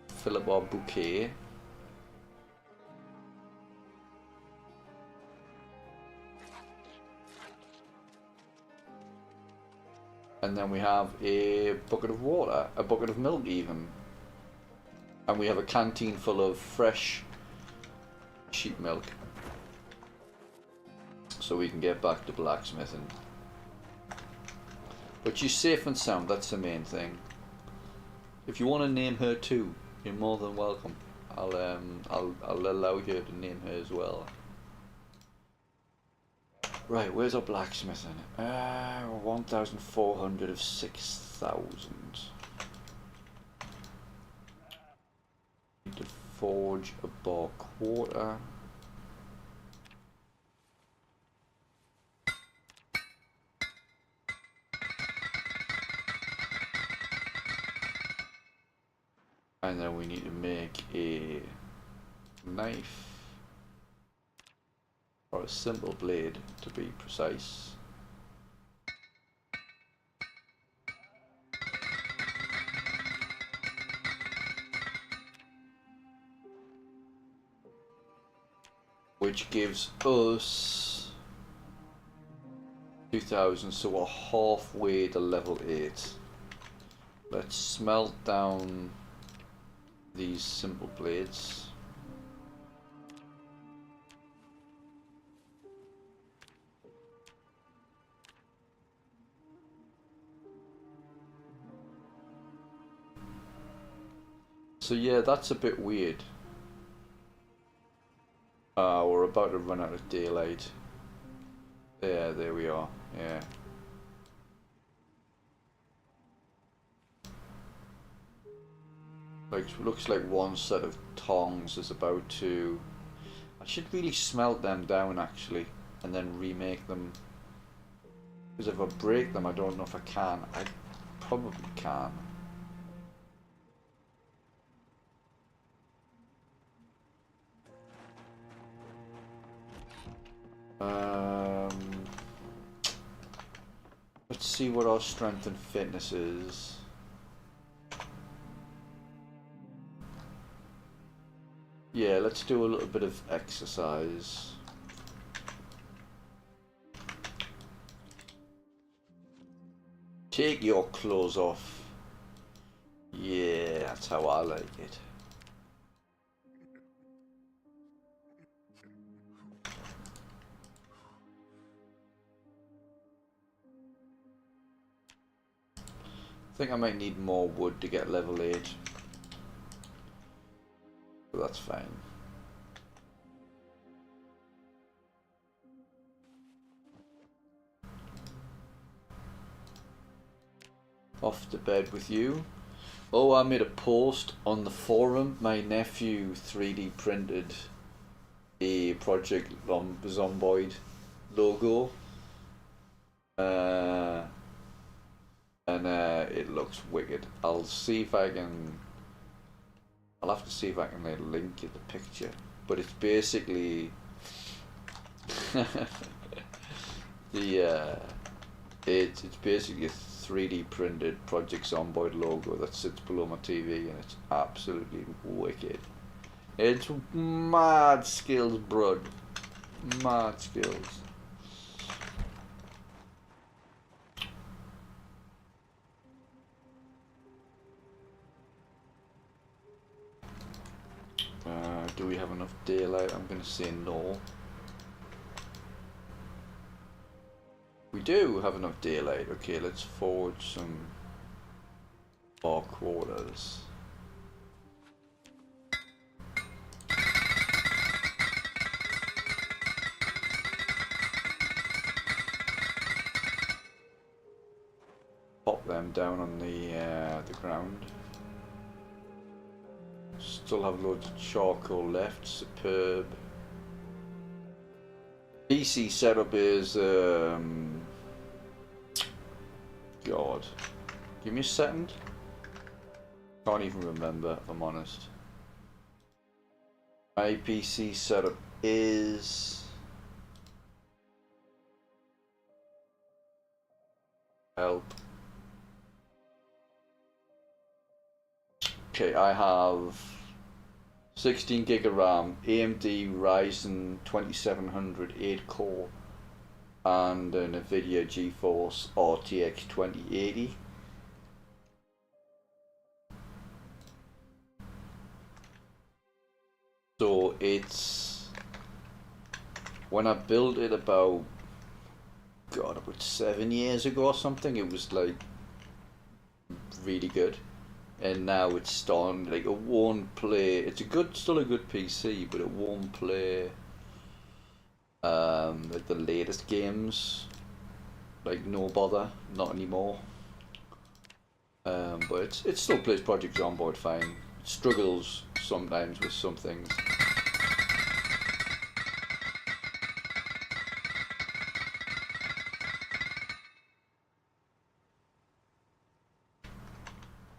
Fill up our bouquet. And then we have a bucket of water, a bucket of milk even. And we have a canteen full of fresh sheep milk. So we can get back to blacksmithing. But she's safe and sound, that's the main thing. If you want to name her too, you're more than welcome. I'll allow you to name her as well. Right, where's our blacksmithing? 1,400 of 6,000. Need to forge a bar quarter. And then we need to make a knife. Or a simple blade, to be precise. Which gives us 2,000, so we're halfway to level 8. Let's smelt down these simple blades. So yeah, that's a bit weird. We're about to run out of daylight. Yeah, there we are. Yeah. Looks like one set of tongs is about to... I should really smelt them down actually, and then remake them. Because if I break them, I don't know if I can. I probably can. Let's see what our strength and fitness is. Yeah, let's do a little bit of exercise. Take your clothes off. Yeah, that's how I like it. I think I might need more wood to get level 8. But that's fine. off to bed with you. Oh, I made a post on the forum. My nephew 3D printed a Project Zomboid logo. And it looks wicked. I'll see if I can. I'll have to see if I can like, link you the picture. But it's basically it's basically a 3D printed Project Zomboid logo that sits below my TV, and it's absolutely wicked. It's mad skills, bruh. Mad skills. Do we have enough daylight? I'm gonna say no. We do have enough daylight. Okay, let's forge some more quarters. Pop them down on the ground. Still have loads of charcoal left. Superb. PC setup is God. Give me a second. Can't even remember if I'm honest. My PC setup is help. Okay, I have 16 gig of RAM, AMD Ryzen 2700 8 core, and a NVIDIA GeForce RTX 2080. So it's, when I built it about 7 years ago or something, it was like really good. And now it's starting, like, it won't play, it's still a good PC, but it won't play like the latest games, like no bother, not anymore. But it still plays Project Zomboid fine. It struggles sometimes with some things.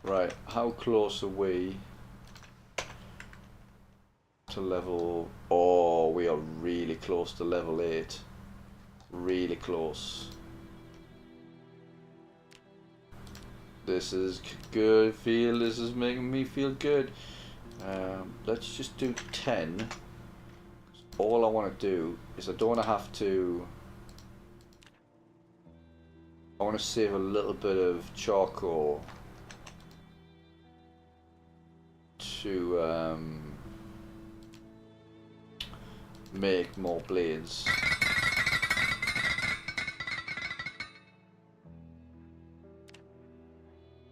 Right, how close are we to level... Oh, we are really close to level 8. Really close. This is good. This is making me feel good. Let's just do 10. All I want to do is I don't want to have to... I want to save a little bit of charcoal to make more blades.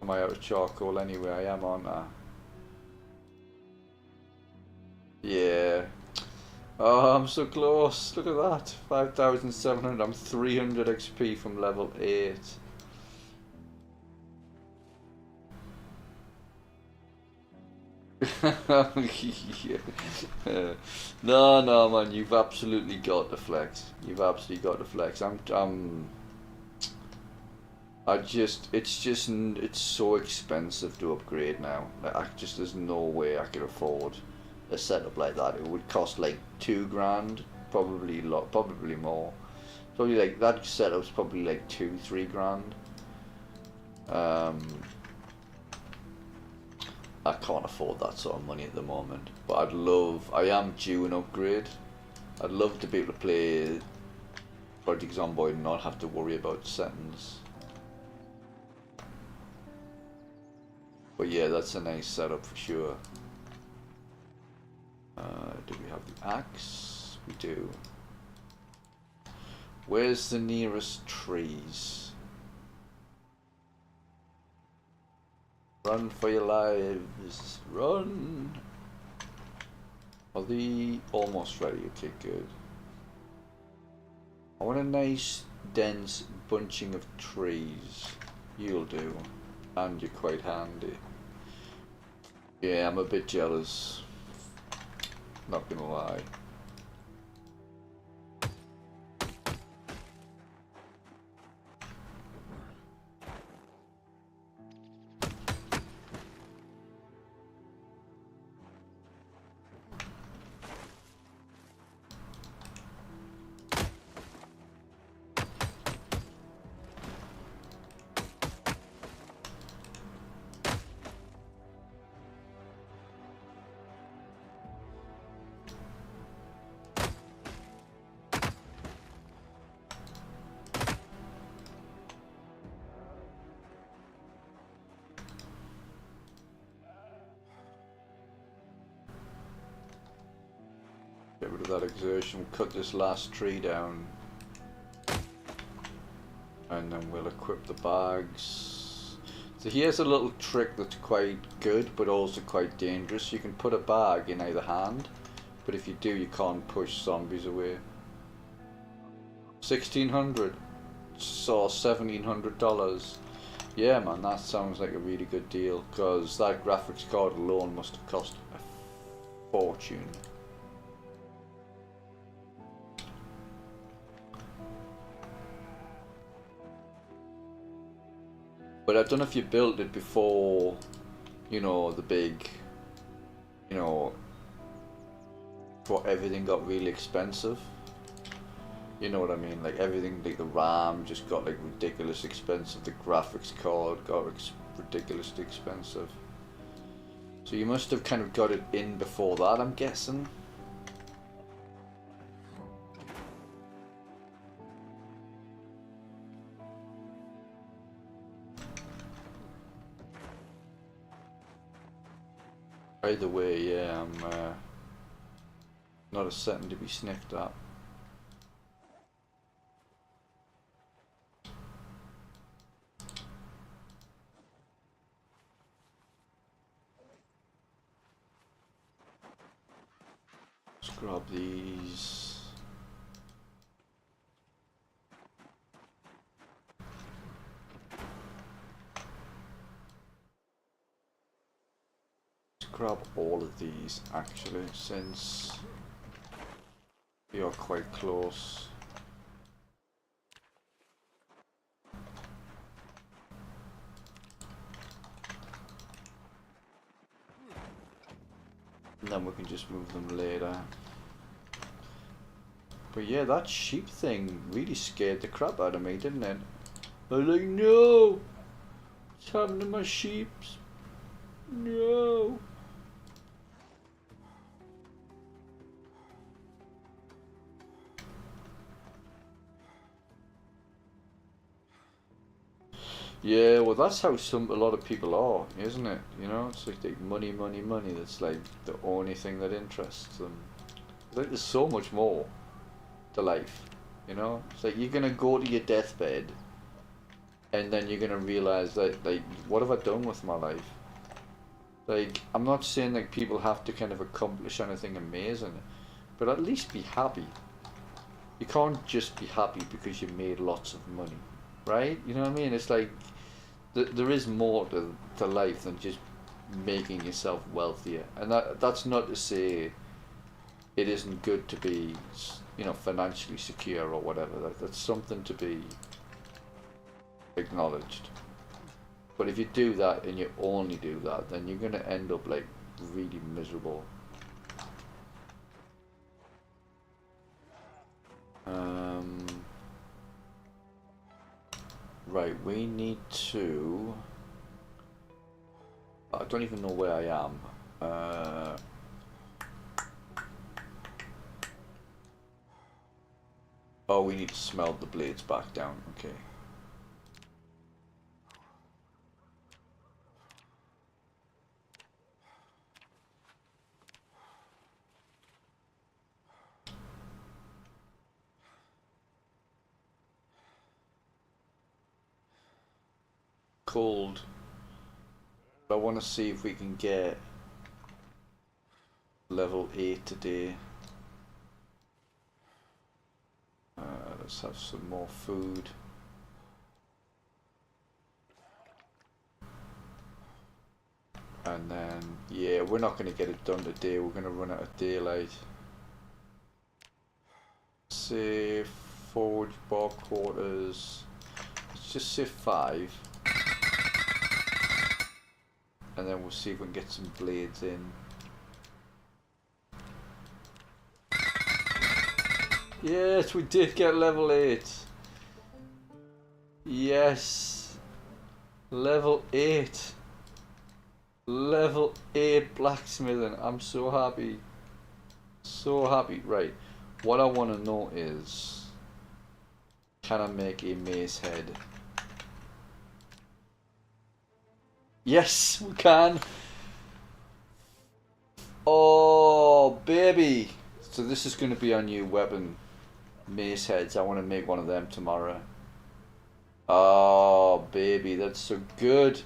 Am I out of charcoal anyway? I am, aren't I? Yeah. Oh, I'm so close. Look at that. 5,700. I'm 300 XP from level 8. No, man, you've absolutely got the flex. You've absolutely got the flex. It's so expensive to upgrade now. Like, there's no way I could afford a setup like that. It would cost like $2,000, probably more. Probably like that setup's probably like $2-3 grand. I can't afford that sort of money at the moment, but I am due an upgrade. I'd love to be able to play Project Zomboid and not have to worry about settings. But yeah, that's a nice setup for sure. Do we have the axe? We do. Where's the nearest trees? Run for your lives, run! Are they almost ready? Okay, good. I want a nice, dense bunching of trees. You'll do. and you're quite handy. Yeah, I'm a bit jealous. Not gonna lie. Get rid of that exertion, we'll cut this last tree down and then we'll equip the bags. So here's a little trick that's quite good but also quite dangerous. You can put a bag in either hand, but if you do you can't push zombies away. 1600, so $1,700. Yeah man, that sounds like a really good deal, because that graphics card alone must have cost a fortune. But I don't know if you built it before, you know, the big, you know, before everything got really expensive. You know what I mean? Like everything, like the RAM just got like ridiculous expensive. The graphics card got ridiculously expensive. So you must have kind of got it in before that, I'm guessing. Either way, yeah, I'm not a setting to be sniffed at. Let's grab these. Grab all of these actually, since we are quite close. And then we can just move them later. But yeah, that sheep thing really scared the crap out of me, didn't it? I was like, no! What's happening to my sheeps? No! Yeah, well that's how a lot of people are, isn't it? You know, it's like money, money, money. That's like the only thing that interests them. It's like there's so much more to life, you know? It's like you're gonna go to your deathbed and then you're gonna realise that, like, what have I done with my life? Like, I'm not saying like people have to kind of accomplish anything amazing, but at least be happy. You can't just be happy because you made lots of money, right? You know what I mean? It's like there is more to life than just making yourself wealthier, and that's not to say it isn't good to be, you know, financially secure or whatever. That's something to be acknowledged. But if you do that and you only do that, then you're gonna end up like really miserable. Right, we need to... I don't even know where I am. Oh, we need to smelt the blades back down, okay. Cold. I want to see if we can get level 8 today. Let's have some more food. And then, yeah, we're not going to get it done today. We're going to run out of daylight. Say forge bar quarters. Let's just say 5. And then we'll see if we can get some blades in. Yes, we did get level 8. Yes. Level 8. Level 8 blacksmithing. I'm so happy. So happy. Right. What I want to know is, can I make a mace head? Yes, we can. Oh, baby. So this is going to be our new weapon. Mace heads. I want to make one of them tomorrow. Oh, baby. That's so good.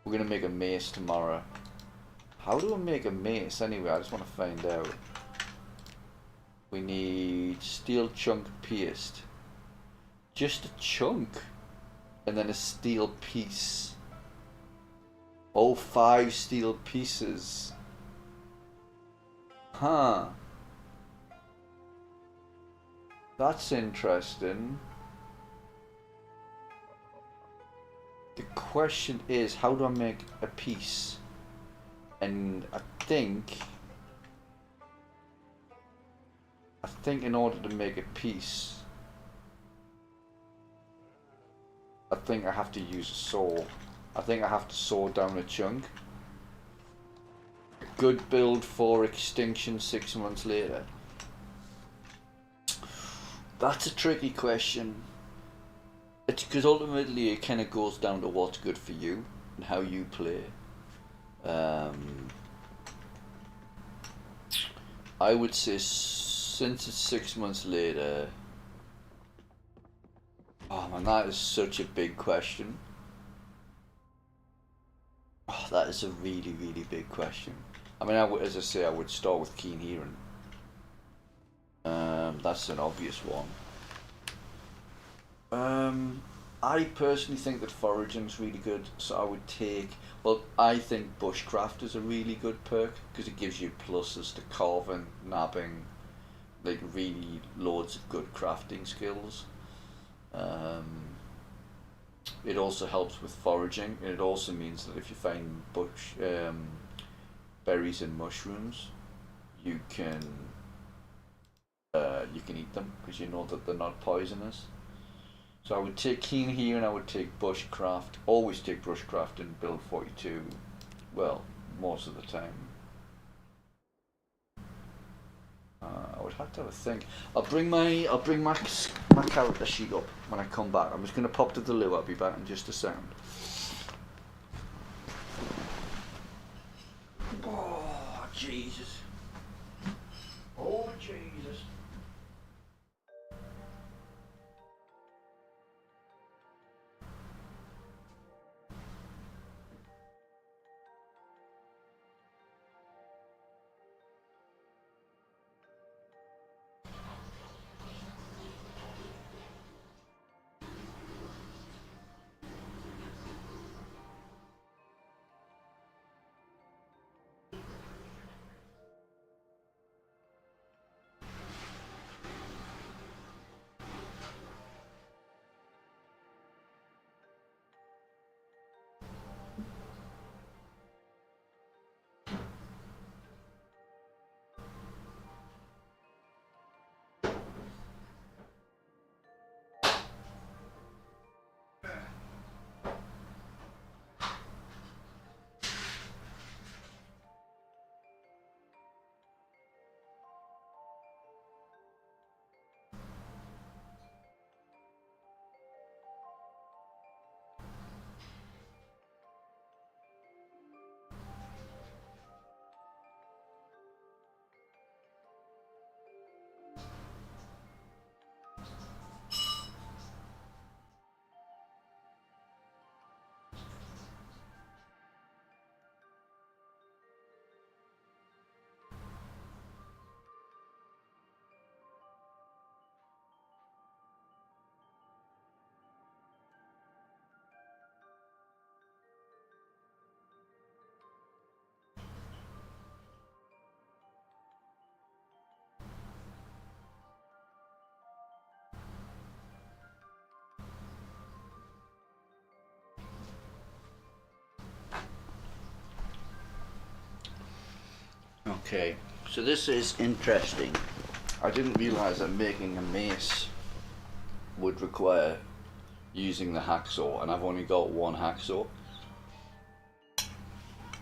We're going to make a mace tomorrow. How do I make a mace anyway? I just want to find out. We need steel chunk pierced. Just a chunk. And then a steel piece. Oh, 5 steel pieces. Huh. That's interesting. The question is, how do I make a piece? And I think in order to make a piece, I think I have to use a saw. I think I have to saw down a chunk. A good build for extinction 6 months later. That's a tricky question. It's because ultimately it kind of goes down to what's good for you and how you play. I would say since it's 6 months later. Oh man, that is such a big question. Oh, that is a really, really big question. I mean, as I say, I would start with keen hearing. That's an obvious one. I personally think that foraging's really good, so I would take. Well, I think bushcraft is a really good perk because it gives you pluses to carving, nabbing, like really loads of good crafting skills. It also helps with foraging, and it also means that if you find berries and mushrooms, you can eat them because you know that they're not poisonous. So I would take keen here, and I would take bushcraft. Always take bushcraft in build 42. Well, most of the time. I would have to have a think. I'll bring my character sheet up when I come back. I'm just going to pop to the loo. I'll be back in just a second. Oh Jesus! Oh Jesus! Okay, so this is interesting. I didn't realise that making a mace would require using the hacksaw, and I've only got one hacksaw.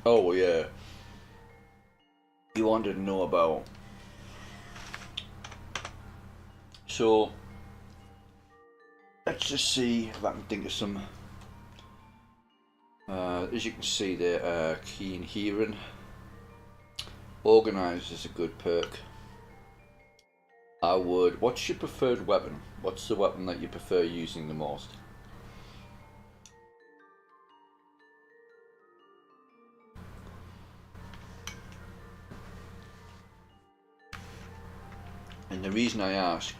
Oh yeah, you wanted to know about. So let's just see if I can think of some. As you can see there, keen hearing. Organised is a good perk. I would. What's your preferred weapon? What's the weapon that you prefer using the most? And the reason I ask,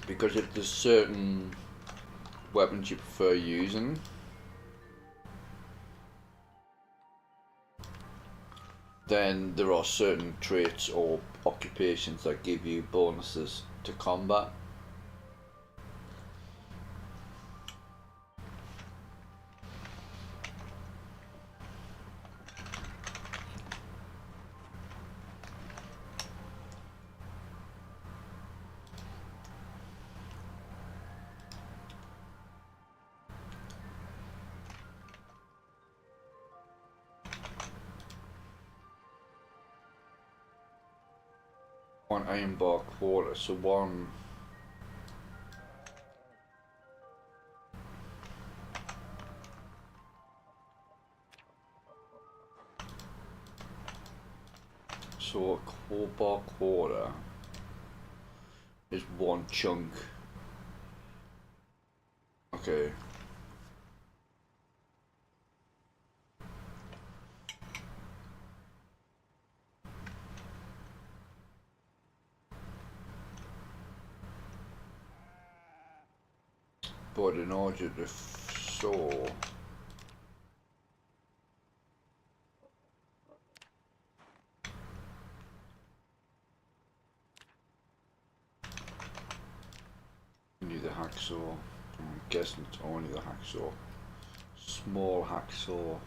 because if there's certain weapons you prefer using, then there are certain traits or occupations that give you bonuses to combat. One iron bar quarter, so one. So a coal bar quarter is one chunk. Okay. But in order to saw, you need the hacksaw. I'm guessing it's only the hacksaw. Small hacksaw.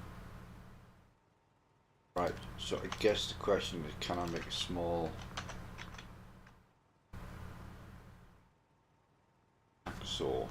Right, so I guess the question is, can I make a small hacksaw?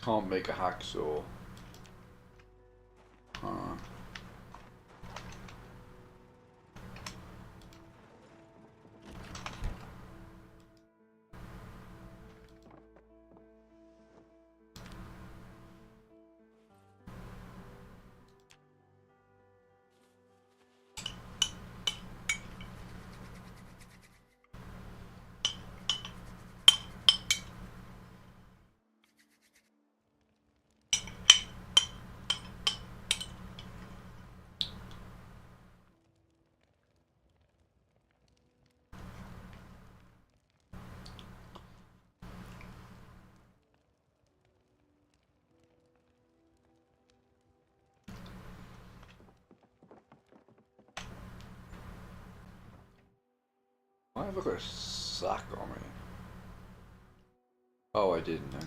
Can't make a hacksaw. Why have I got a sack on me? Oh, I didn't, okay.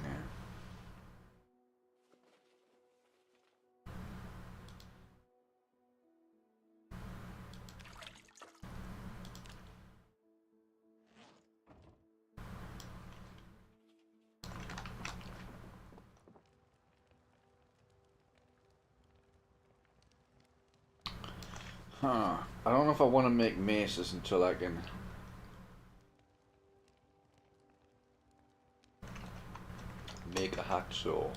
Huh. I don't know if I want to make maces until I can make a hacksaw.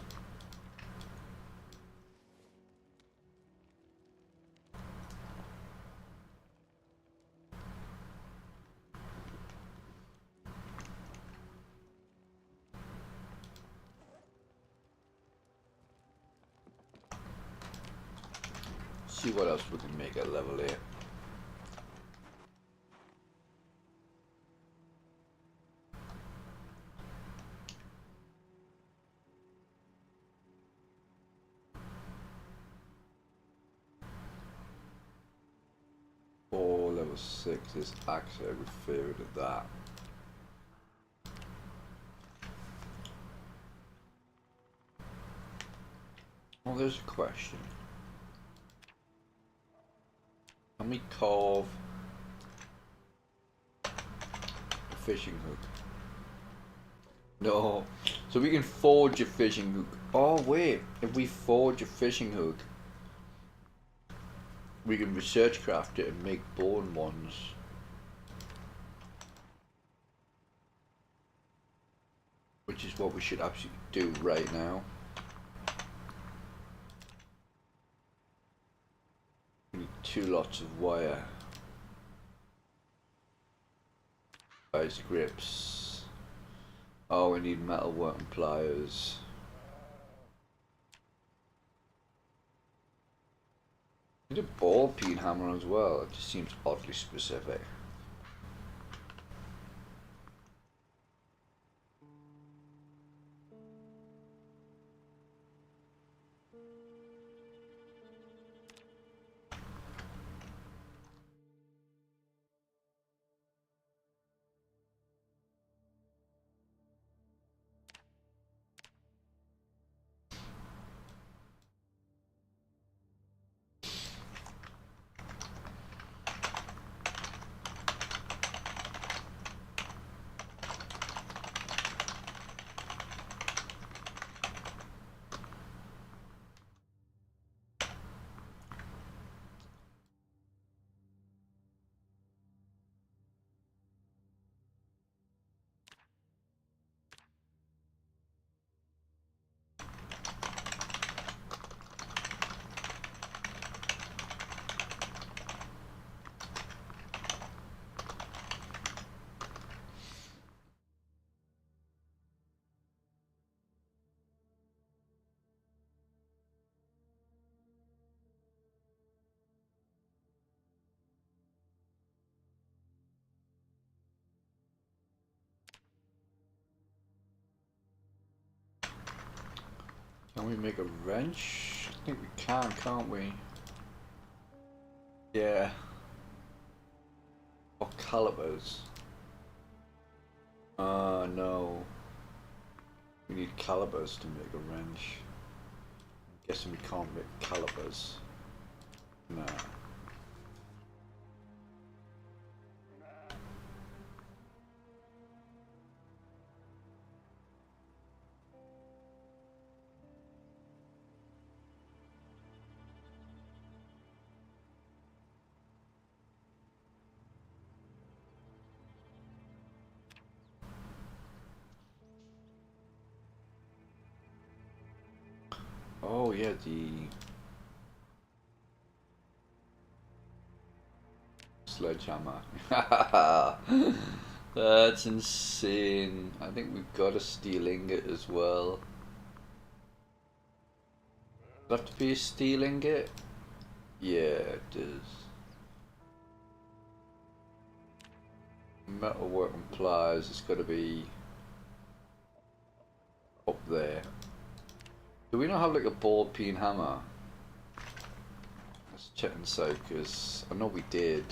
See what else we can make at level 8. 6 is actually, I would favour it at that. Well, there's a question. Can we carve a fishing hook? No. So we can forge a fishing hook. Oh wait, if we forge a fishing hook, we can research craft it and make bone ones. Which is what we should absolutely do right now. We need 2 lots of wire. Vice grips. Oh, we need metal work and pliers. We need a ball peen hammer as well. It just seems oddly specific. Can we make a wrench? I think we can, can't we? Yeah. Or calipers. No. We need calipers to make a wrench. I'm guessing we can't make calipers. No. Oh yeah, the sledgehammer. That's insane. I think we've got a steel ingot as well. Does it have to be a steel ingot? Yeah, it does. Metal work and pliers, it's got to be up there. Do we not have like a ball peen hammer? Let's check and say, because I know we did.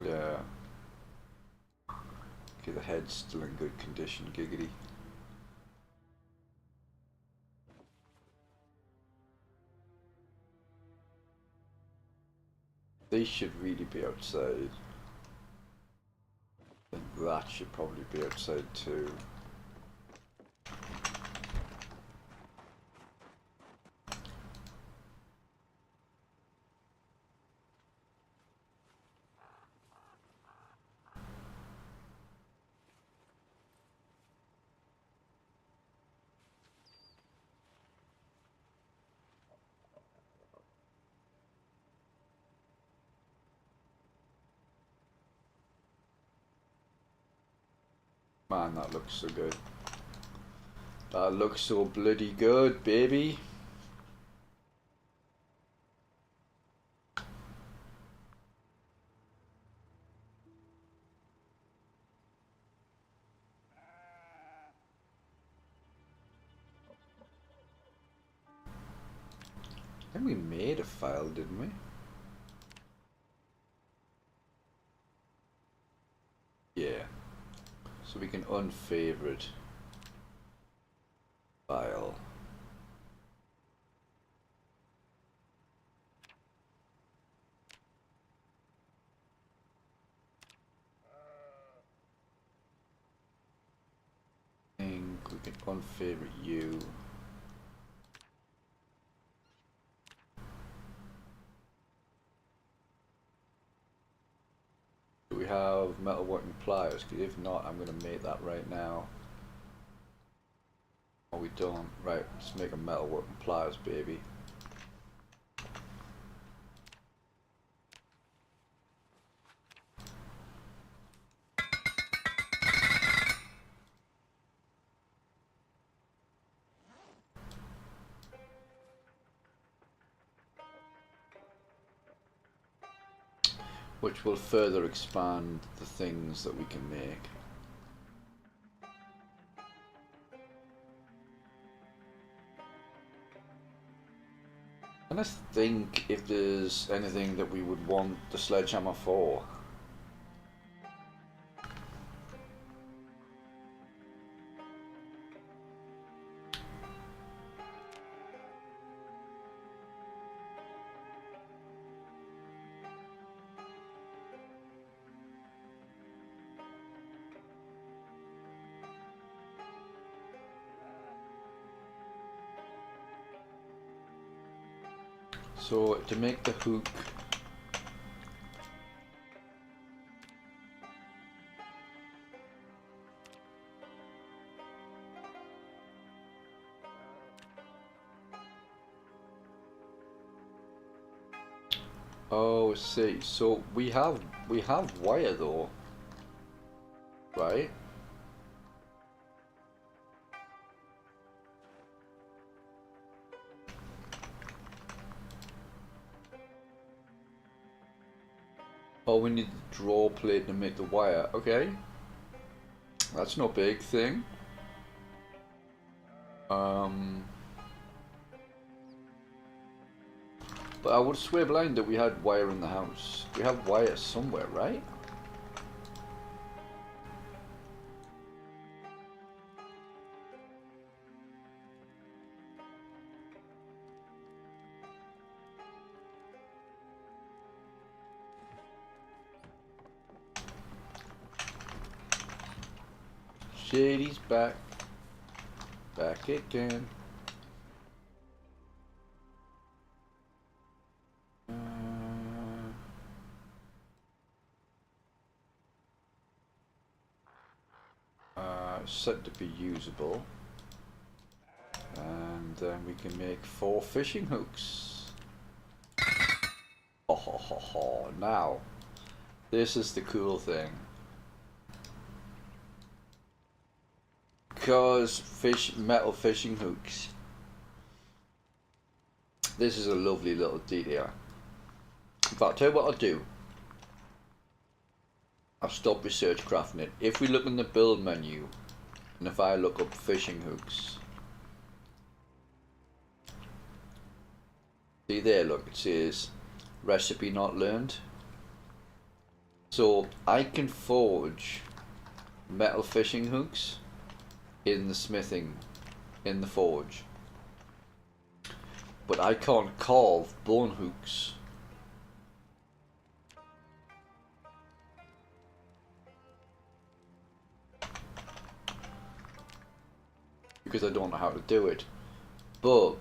Yeah. Okay, the head's still in good condition, giggity. They should really be outside. I think that should probably be outside too. Man, that looks so good. That looks so bloody good, baby. I think we made a file, didn't we? Yeah. So we can unfavorite file. I think we can unfavorite you. Do we have metalworking pliers? Because if not, I'm going to make that right now. Oh, we don't. Right, let's make a metalworking pliers, baby. Which will further expand the things that we can make. And let's think if there's anything that we would want the sledgehammer for. So to make the hook, oh, see, so we have wire though, right? Oh, we need the draw plate to make the wire. Okay, that's no big thing. But I would swear blind that we had wire in the house. We have wire somewhere, right? Shady's back. Back again. Set to be usable. And then we can make 4 fishing hooks. Ho ho ho ho. Now, this is the cool thing. Because metal fishing hooks. This is a lovely little detail. In fact, I'll tell you what I'll do. I'll stop research crafting it. If we look in the build menu, and if I look up fishing hooks, see there, look, it says recipe not learned. So I can forge metal fishing hooks in the smithing, in the forge, but I can't carve bone hooks. Because I don't know how to do it. But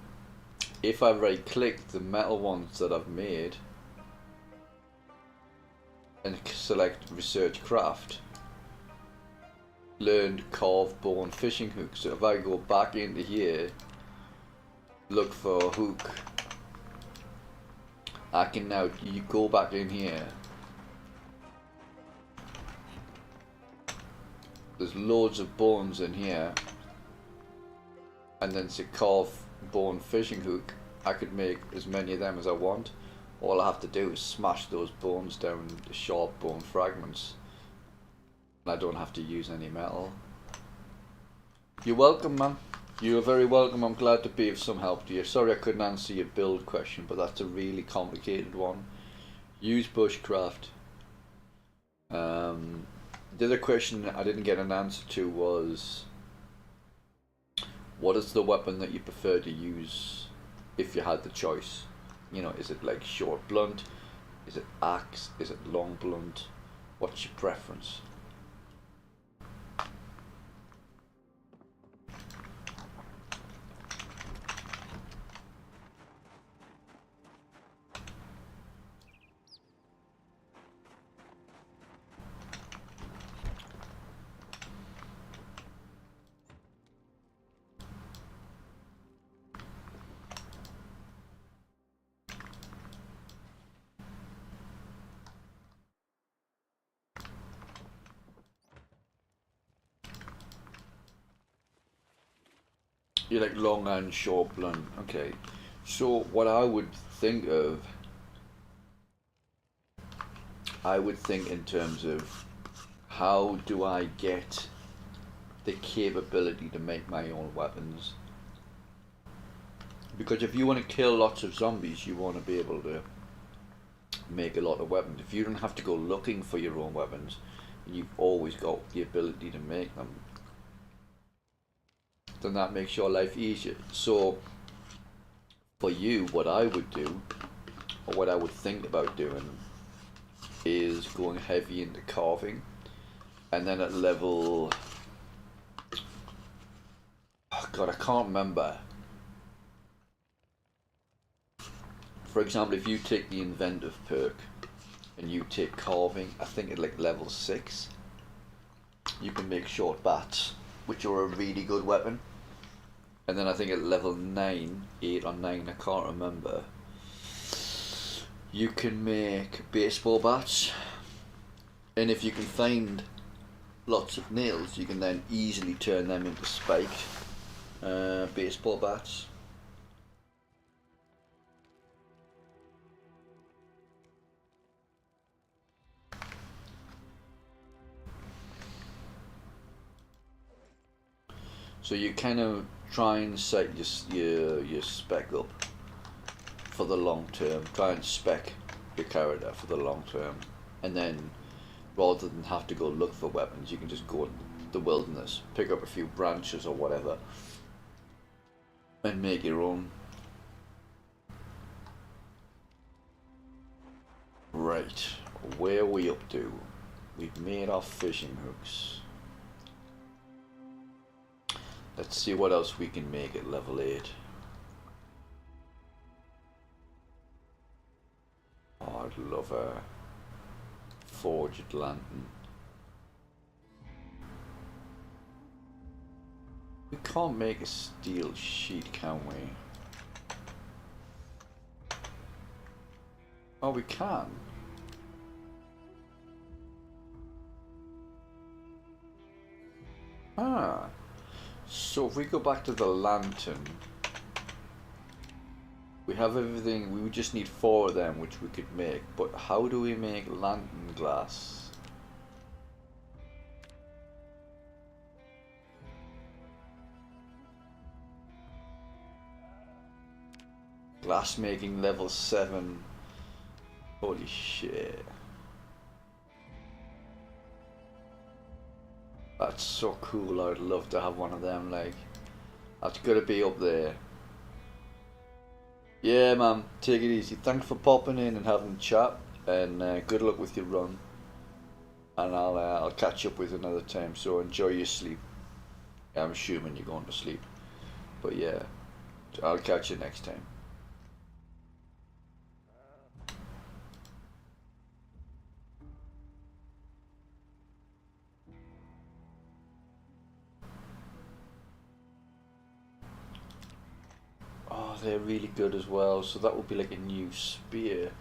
if I right click the metal ones that I've made and select research craft, learn carve bone fishing hook. So if I go back into here, look for a hook, I can now go back in here. There's loads of bones in here. And then to carve bone fishing hook, I could make as many of them as I want. All I have to do is smash those bones down into sharp bone fragments. And I don't have to use any metal. You're welcome, man. You're very welcome. I'm glad to be of some help to you. Sorry I couldn't answer your build question, but that's a really complicated one. Use bushcraft. The other question I didn't get an answer to was, what is the weapon that you prefer to use if you had the choice? You know, is it like short blunt? Is it axe? Is it long blunt? What's your preference? You like long and short blunt. Okay. So what I would think in terms of how do I get the capability to make my own weapons? Because if you want to kill lots of zombies, you want to be able to make a lot of weapons. If you don't have to go looking for your own weapons, you've always got the ability to make them, then that makes your life easier. So for you, what I would do, or what I would think about doing, is going heavy into carving, and then at level, oh god, I can't remember. For example, if you take the inventive perk and you take carving, I think at like level 6 you can make short bats, which are a really good weapon. And then I think at level 9, 8 or 9, I can't remember, you can make baseball bats. And if you can find lots of nails, you can then easily turn them into spiked baseball bats. So you kind of try and set your spec up for the long term. Try and spec your character for the long term, and then rather than have to go look for weapons, you can just go in the wilderness, pick up a few branches or whatever, and make your own. Right, where are we up to? We've made our fishing hooks. Let's see what else we can make at level 8. Oh, I'd love a forged lantern. We can't make a steel sheet, can we? Oh, we can. Ah. So if we go back to the lantern, we have everything. We would just need 4 of them, which we could make. But how do we make lantern glass? Glass making level 7. Holy shit. That's so cool. I'd love to have one of them. Like, that's gotta be up there. Yeah, man. Take it easy. Thanks for popping in and having a chat. And good luck with your run. And I'll catch up with you another time. So enjoy your sleep. I'm assuming you're going to sleep. But yeah, I'll catch you next time. Oh, they're really good as well. So that would be like a new spear.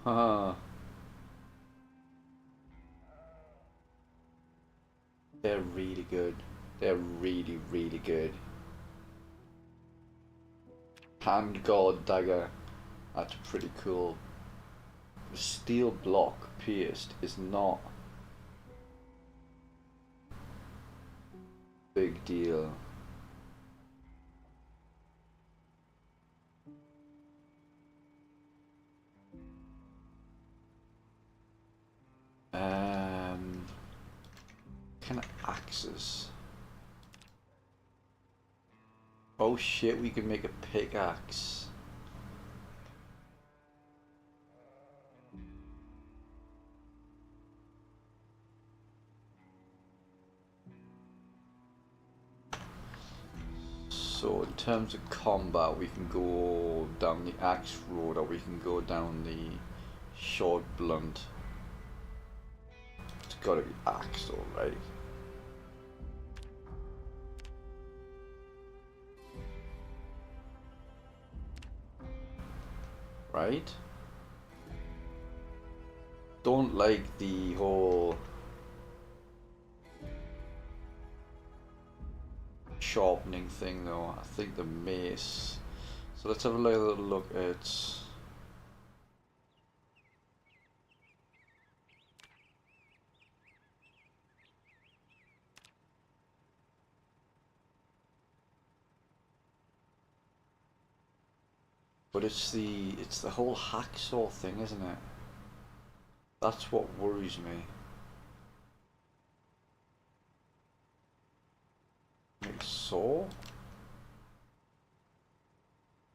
Huh. They're really good. They're really, really good. Hand guard dagger. That's pretty cool. The steel block pierced is not Big deal. Kind of axes. Oh shit, we can make a pickaxe. So in terms of combat, we can go down the axe road or we can go down the short blunt. It's gotta be axe, alright. Right? Don't like the whole sharpening thing though. I think the mace. So let's have a little look at but it's the whole hacksaw thing, isn't it? That's what worries me. Make a saw?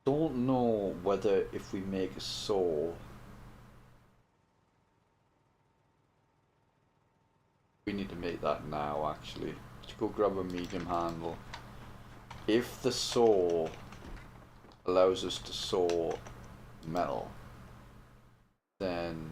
Don't know whether if we make a saw we need to make that now actually. Let's go grab a medium handle. If the saw allows us to saw metal, then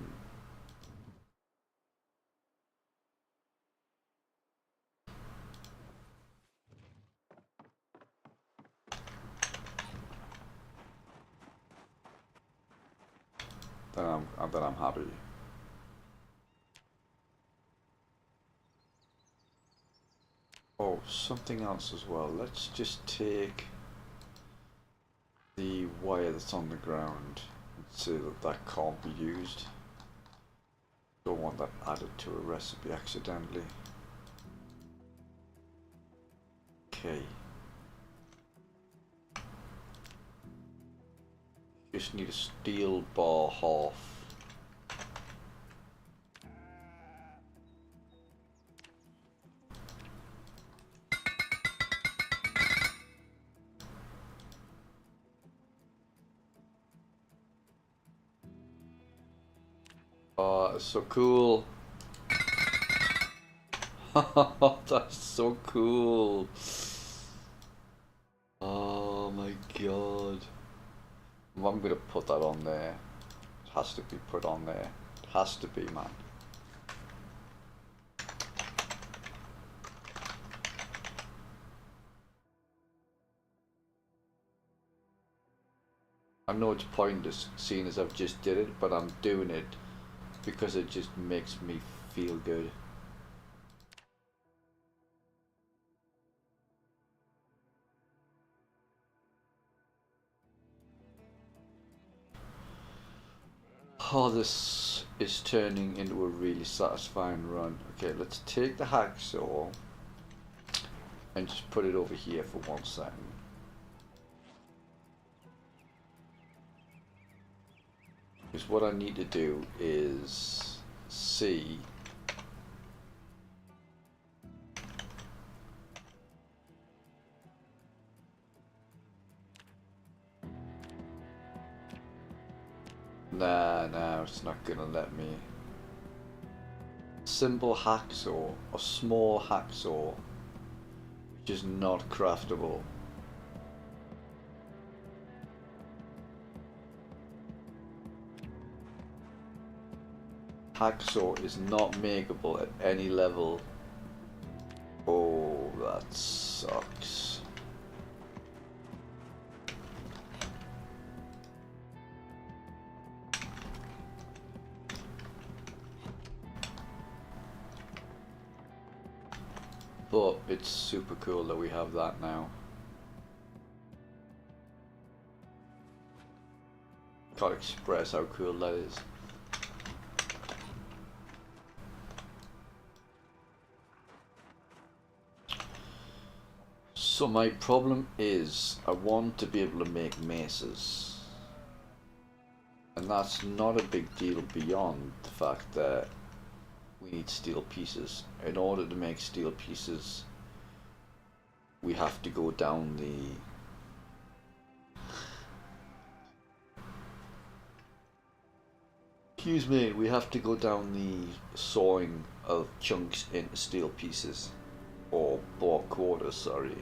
I'm happy. Oh, something else as well. Let's just take the wire that's on the ground and say that can't be used. Don't want that added to a recipe accidentally. Okay. Just need a steel bar half. Oh, that's so cool. That's so cool. Oh my god. I'm gonna put that on there. It has to be put on there. It has to be, man. I know it's pointless seeing as I've just did it, but I'm doing it because it just makes me feel good. Oh, this is turning into a really satisfying run. Okay, let's take the hacksaw and just put it over here for 1 second. Because what I need to do is see Nah, it's not gonna let me. Simple hacksaw, or small hacksaw, which is not craftable. Hacksaw is not makeable at any level. Oh, that sucks. But it's super cool that we have that now. Can't express how cool that is. So my problem is I want to be able to make maces, and that's not a big deal beyond the fact that we need steel pieces. In order to make steel pieces, we have to go down the we have to go down the sawing of chunks into steel pieces, or bar quarters, sorry.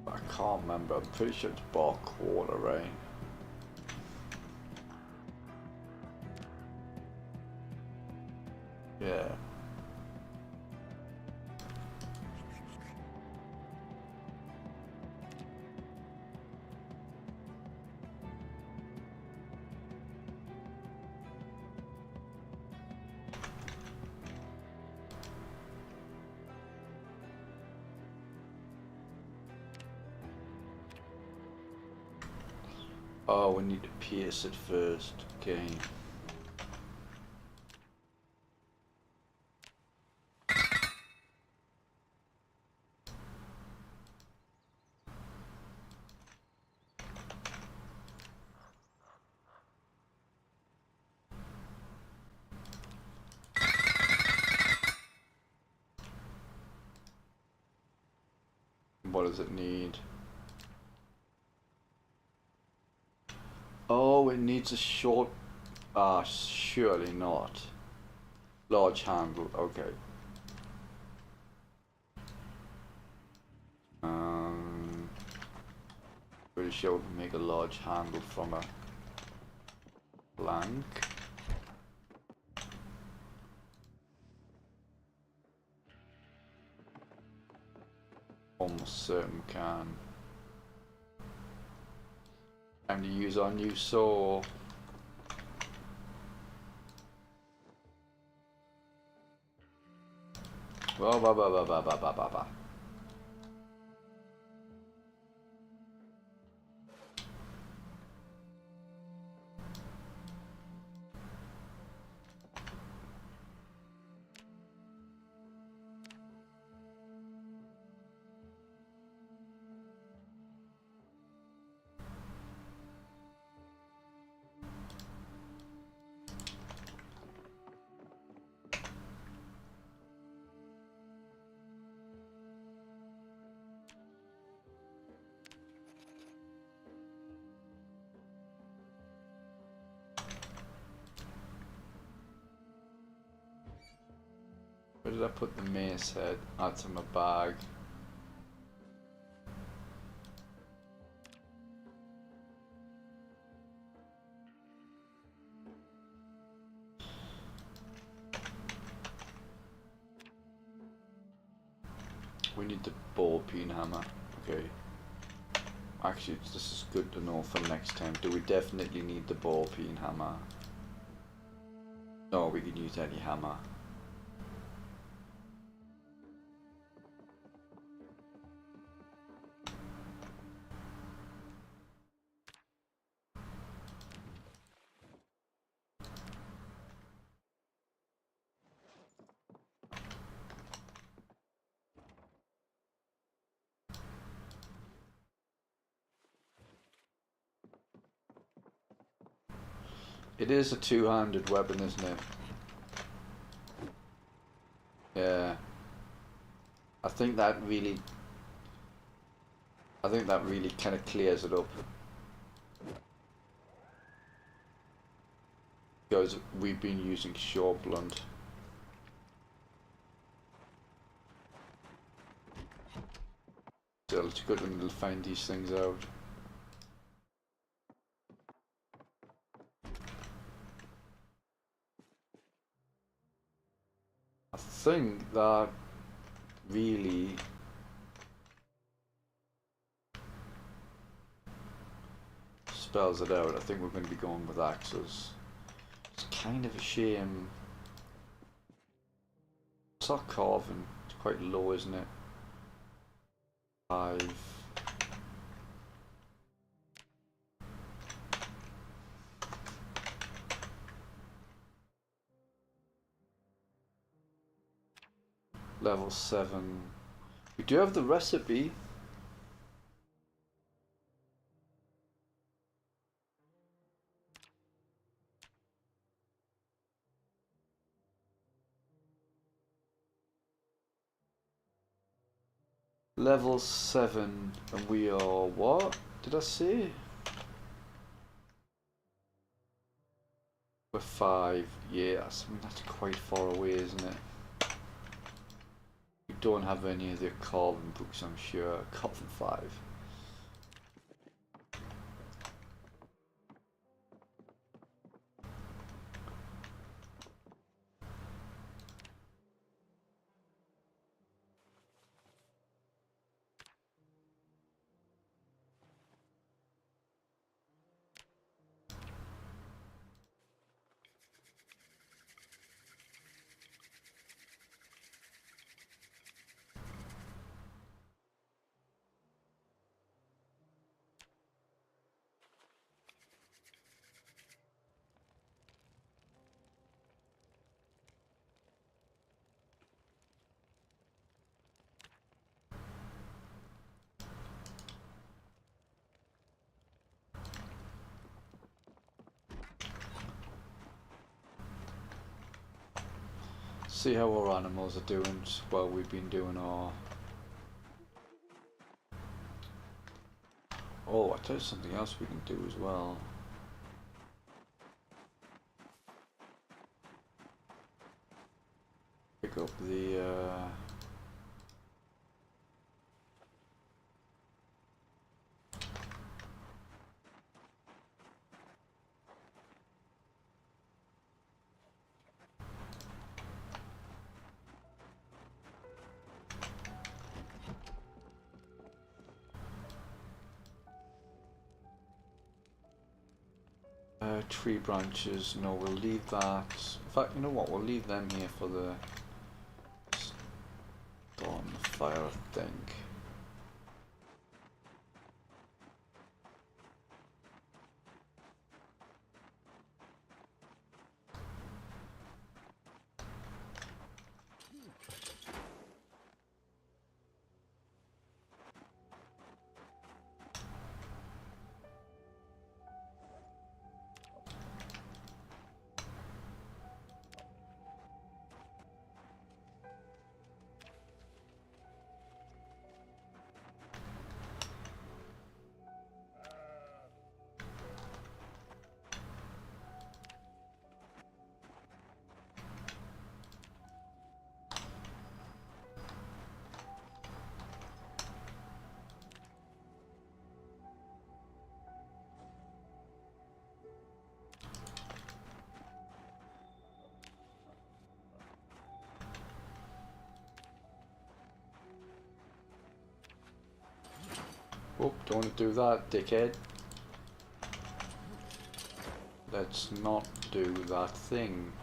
I can't remember, I'm pretty sure it's bar quarter, right? Yeah. Oh, we need to pierce it first. Okay. What does it need? Oh, it needs a short... Ah, surely not. Large handle, okay. Pretty sure we can make a large handle from a plank. Almost certain can. Time to use our new saw. Bah, bah, bah, bah, bah, bah, bah, bah, bah. Where did I put the mace head? Oh, it's in my bag. We need the ball peen hammer. Okay. Actually, this is good to know for next time. Do we definitely need the ball peen hammer? No, we can use any hammer. It is a two-handed weapon, isn't it? Yeah. I think that really kind of clears it up. Because we've been using short blunt. So it's good when we'll find these things out. I think that really spells it out. I think we're going to be going with axes. It's kind of a shame. It's not carving. It's quite low, isn't it? 5. Level 7. We do have the recipe. Level 7, and we are what? Did I say? We're 5. Yeah, I mean, that's quite far away, isn't it? We don't have any of the carving books, I'm sure. Carving 5. See how our animals are doing while we've been doing our... Oh, I tell you something else we can do as well. Pick up the tree branches. No, we'll leave that. In fact, you know what? We'll leave them here for the bonfire, I think. Oh, don't want to do that, dickhead. Let's not do that thing.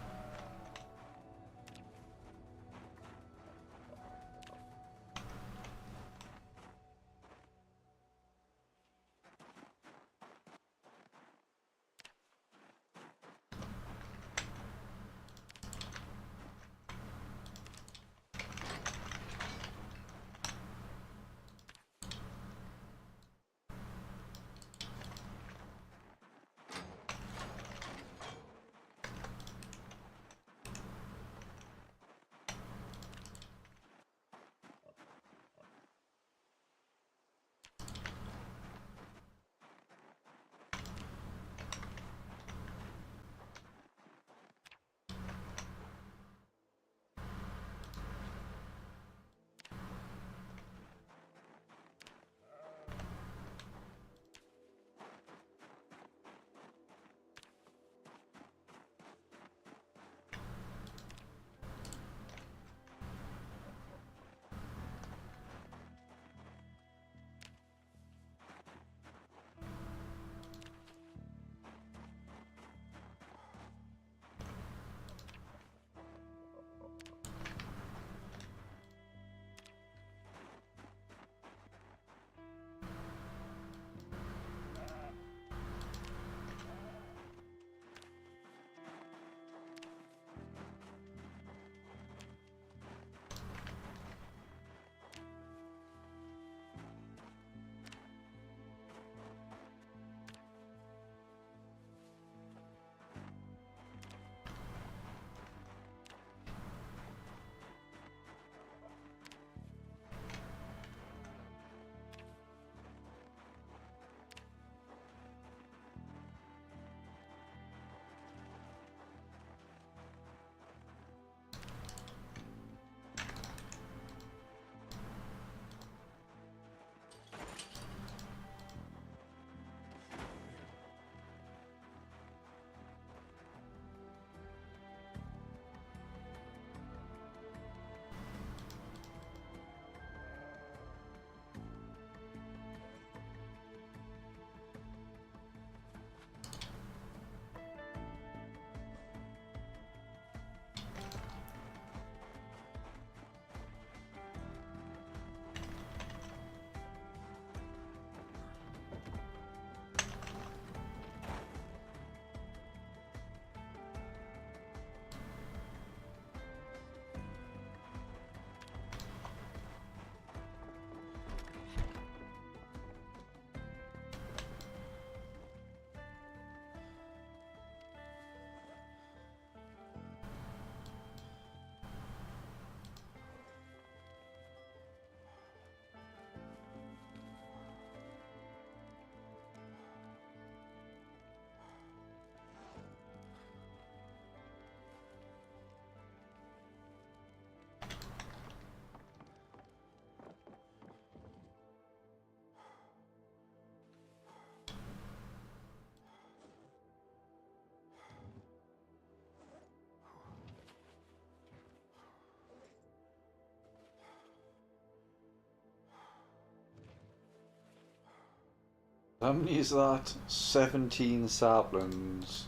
How many is that? 17 saplings.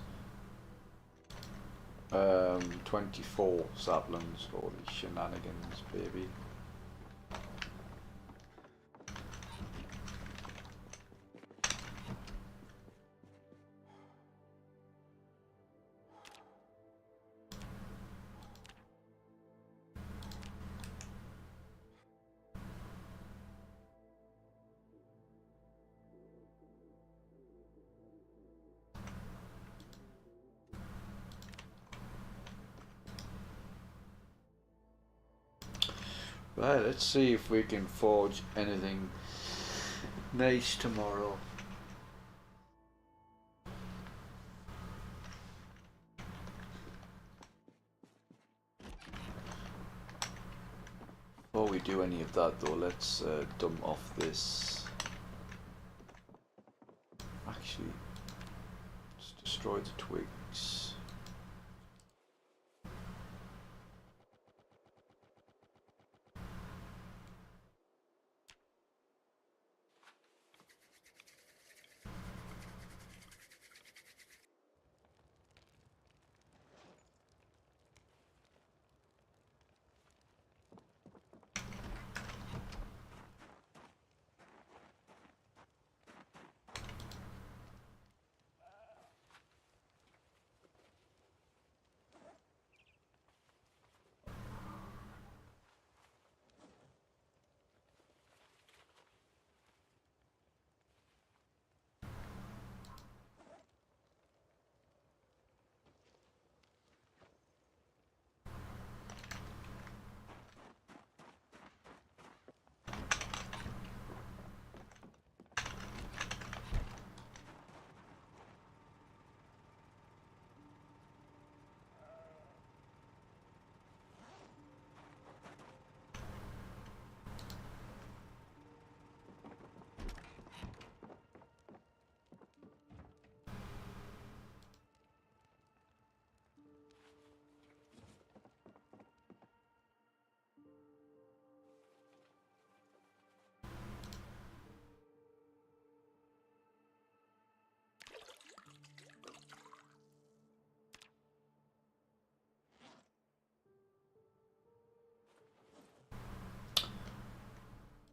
24 saplings. Holy shenanigans, baby. Right, let's see if we can forge anything nice tomorrow. Before we do any of that though, let's dump off this. Actually, let's destroy the twigs.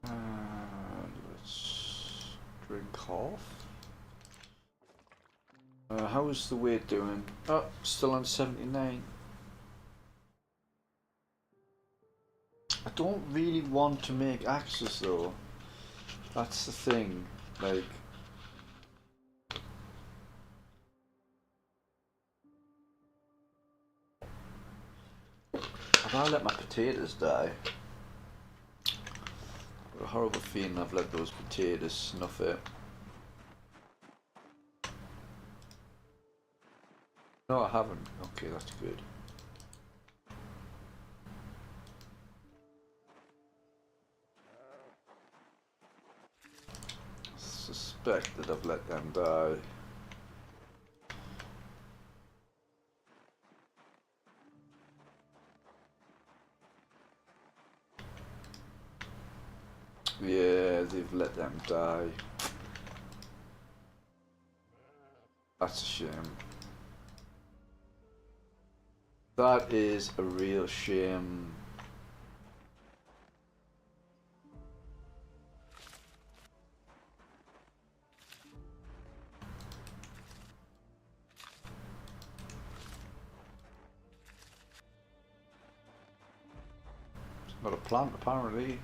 And let's drink off. How's the weight doing? Oh, still on 79. I don't really want to make axes though. That's the thing. Like, I've now let my potatoes die. Got a horrible feeling I've let those potatoes snuff it. No, I haven't. Okay, that's good. I suspect that I've let them die. Yeah, they've let them die. That's a shame. That is a real shame. It's not a plant apparently.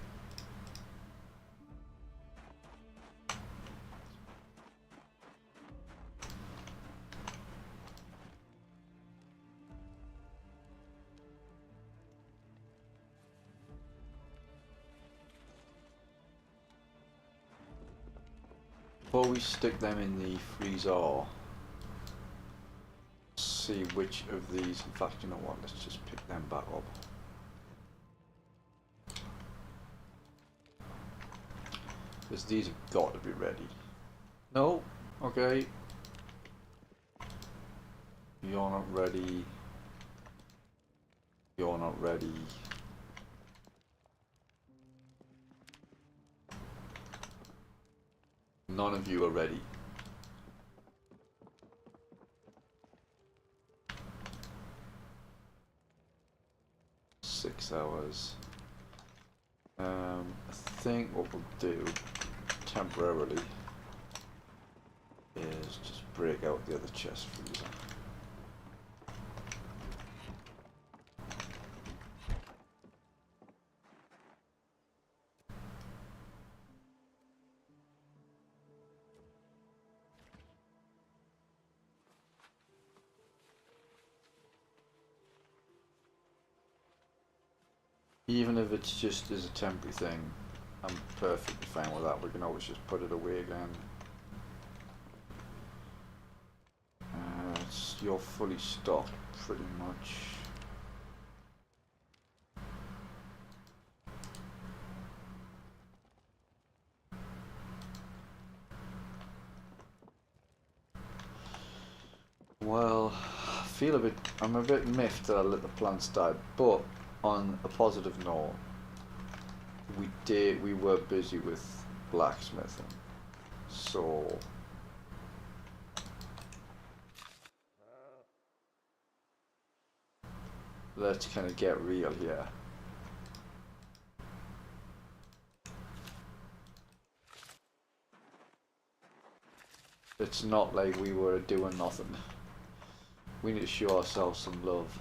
Before we stick them in the freezer, see which of these, in fact you know what, let's just pick them back up. Because these have got to be ready. No? Okay. You're not ready. You're not ready. None of you are ready. $6 hours. I think what we'll do temporarily is just break out the other chest freezer. Even if it's just as a temporary thing, I'm perfectly fine with that. We can always just put it away again. You're fully stocked, pretty much. Well, I'm a bit miffed that I let the plants die, but on a positive note, we were busy with blacksmithing, so let's kind of get real here. It's not like we were doing nothing. We need to show ourselves some love.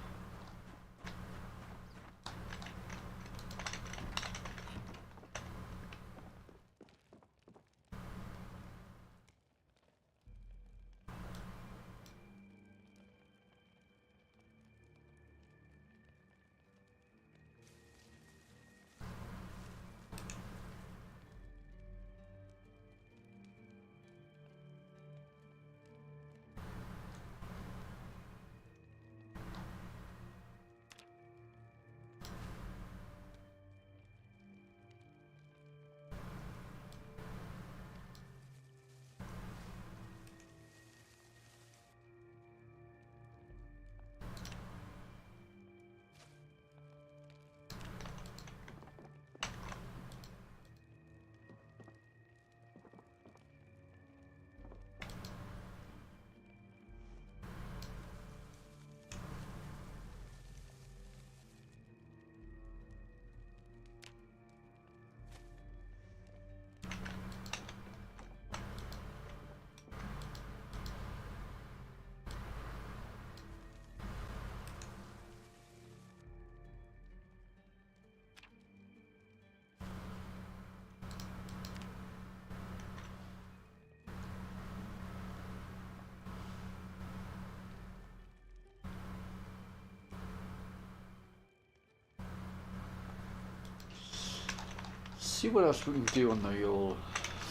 See what else we can do on the old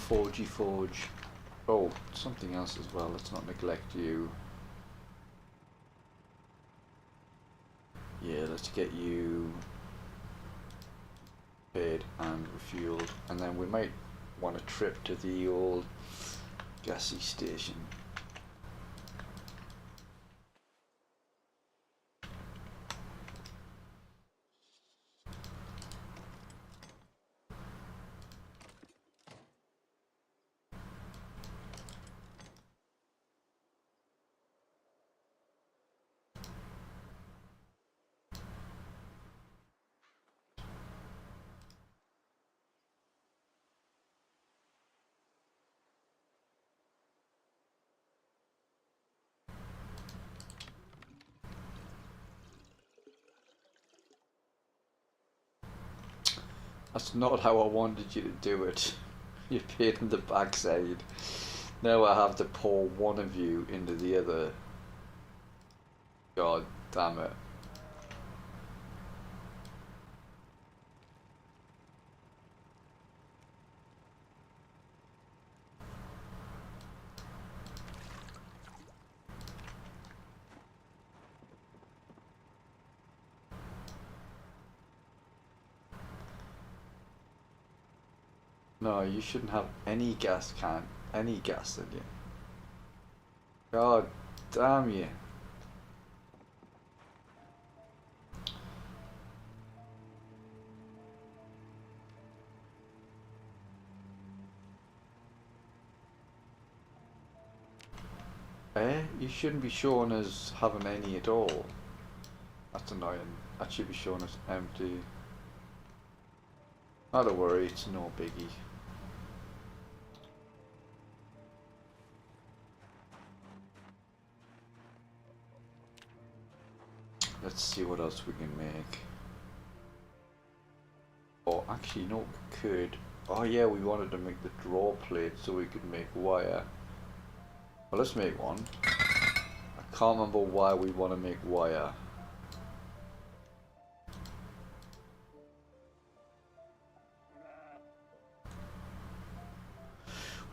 Forgy Forge. Oh, something else as well. Let's not neglect you. Yeah, let's get you paid and refueled, and then we might want a trip to the old gassy station. That's not how I wanted you to do it. You paid in the backside. Now I have to pour one of you into the other. God damn it. No, you shouldn't have any gas in you. God damn you. Eh? You shouldn't be showing us having any at all. That's annoying. That should be showing us empty. Not to worry, it's no biggie. Let's see what else we can make. Oh, actually, no, we could. Oh yeah, we wanted to make the draw plate so we could make wire. Well, let's make one. I can't remember why we want to make wire.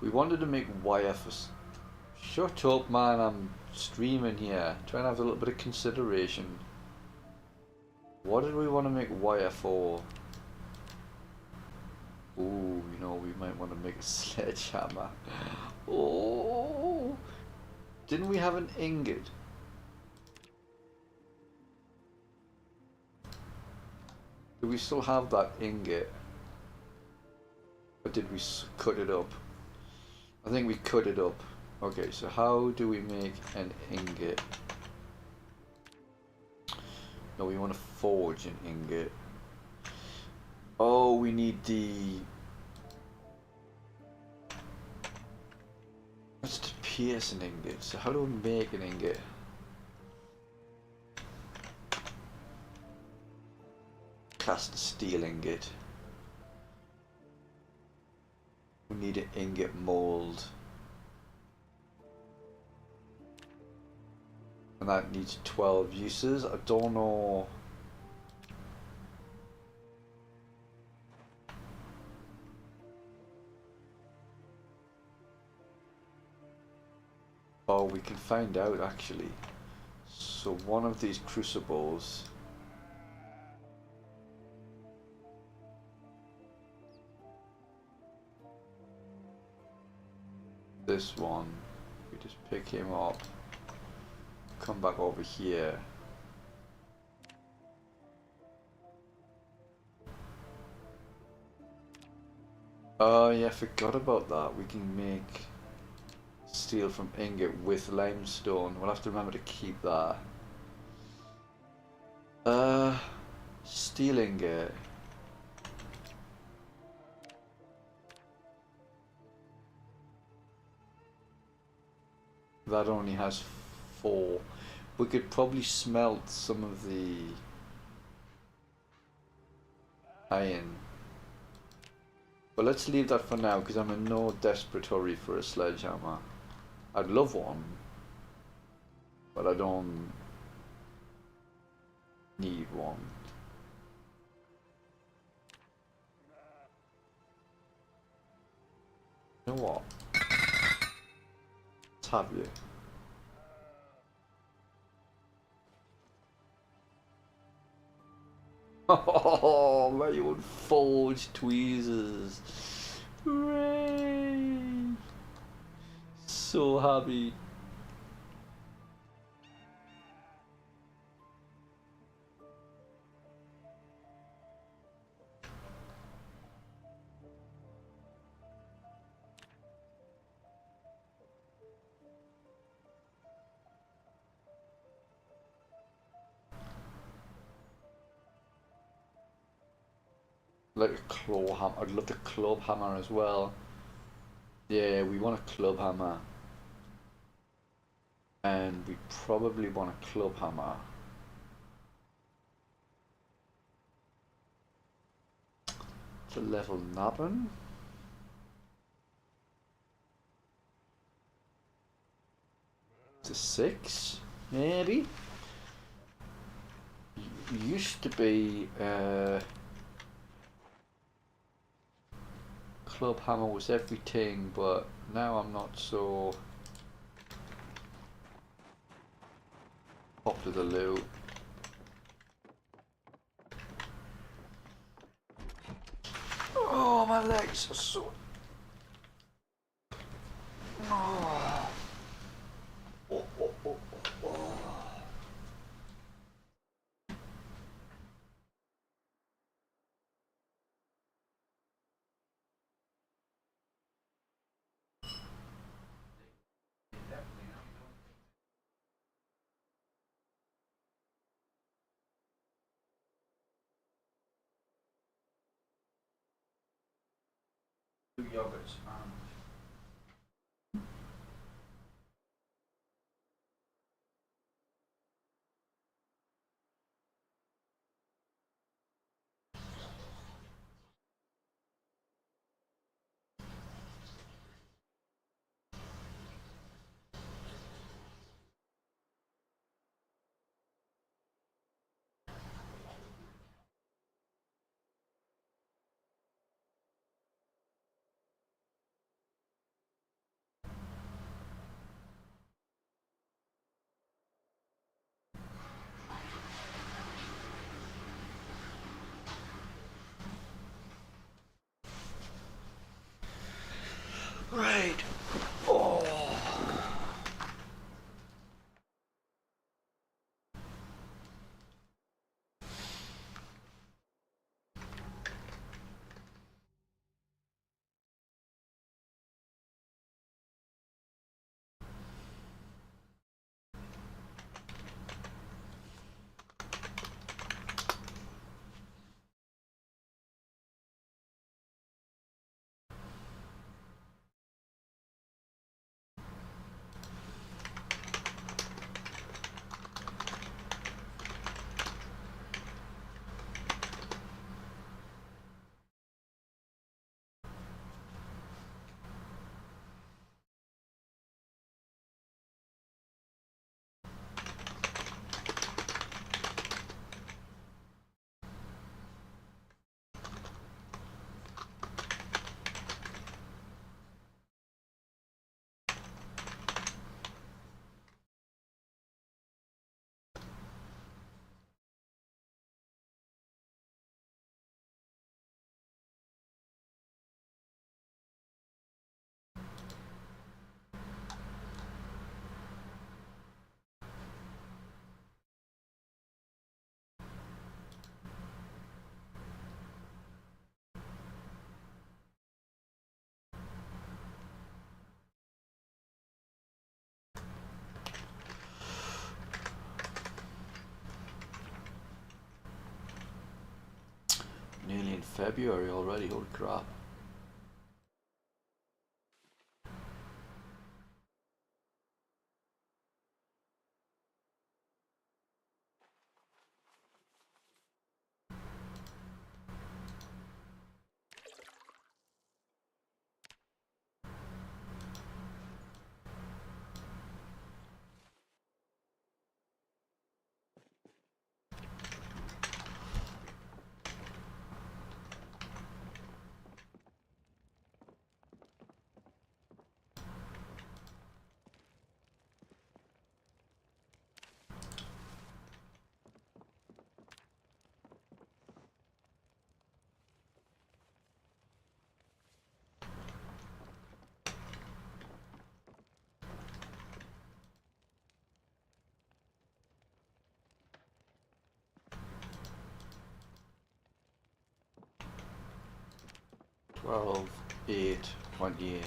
We wanted to make wire for... Shut up, man, I'm streaming here. Trying to have a little bit of consideration. What did we want to make wire for? Ooh, you know, we might want to make a sledgehammer. Oh, didn't we have an ingot? Do we still have that ingot? Or did we cut it up? I think we cut it up. Okay, so how do we make an ingot? No, we want to forge an ingot. Oh, we need the... What's to pierce an ingot? So how do we make an ingot? Cast a steel ingot. We need an ingot mold. And that needs 12 uses. I don't know. Oh, we can find out actually. So one of these crucibles this one, we just pick him up, come back over here. Oh yeah, I forgot about that. We can make steel from ingot with limestone. We'll have to remember to keep that. Steel ingot. That only has 4. We could probably smelt some of the iron. But let's leave that for now because I'm in no desperate hurry for a sledgehammer. I'd love one, but I don't need one. You know what? Let's have you. Oh, my old forged tweezers. Hooray! So happy. Like a claw hammer. I'd love the club hammer as well. Yeah, we want a club hammer. And we probably want a club hammer. To level nabbin. To 6, maybe. Used to be club hammer was everything, but now I'm not so pop to the loot. Oh, my legs are so... Oh. Oh, oh, oh, oh, oh. 2 yogurts and right. Oh. Nearly in February already, holy crap. Twelve, 8, 28.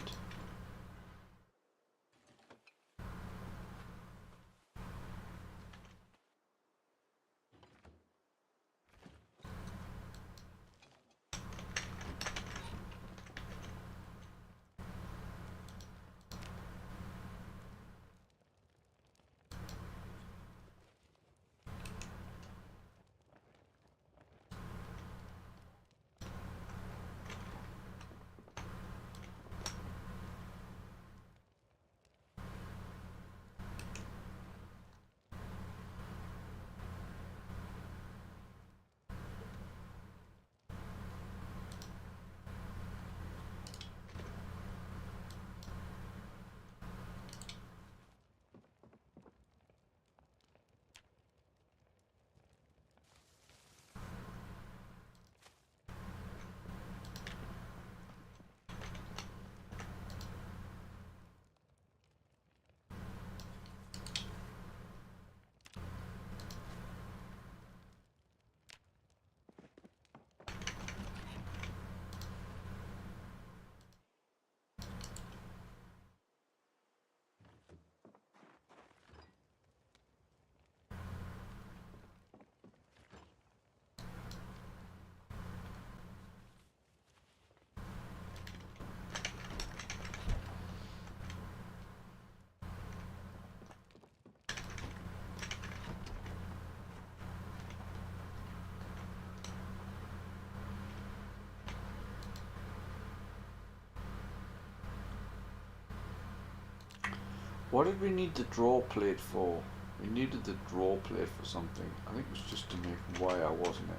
What did we need the draw plate for? We needed the draw plate for something. I think it was just to make wire, wasn't it?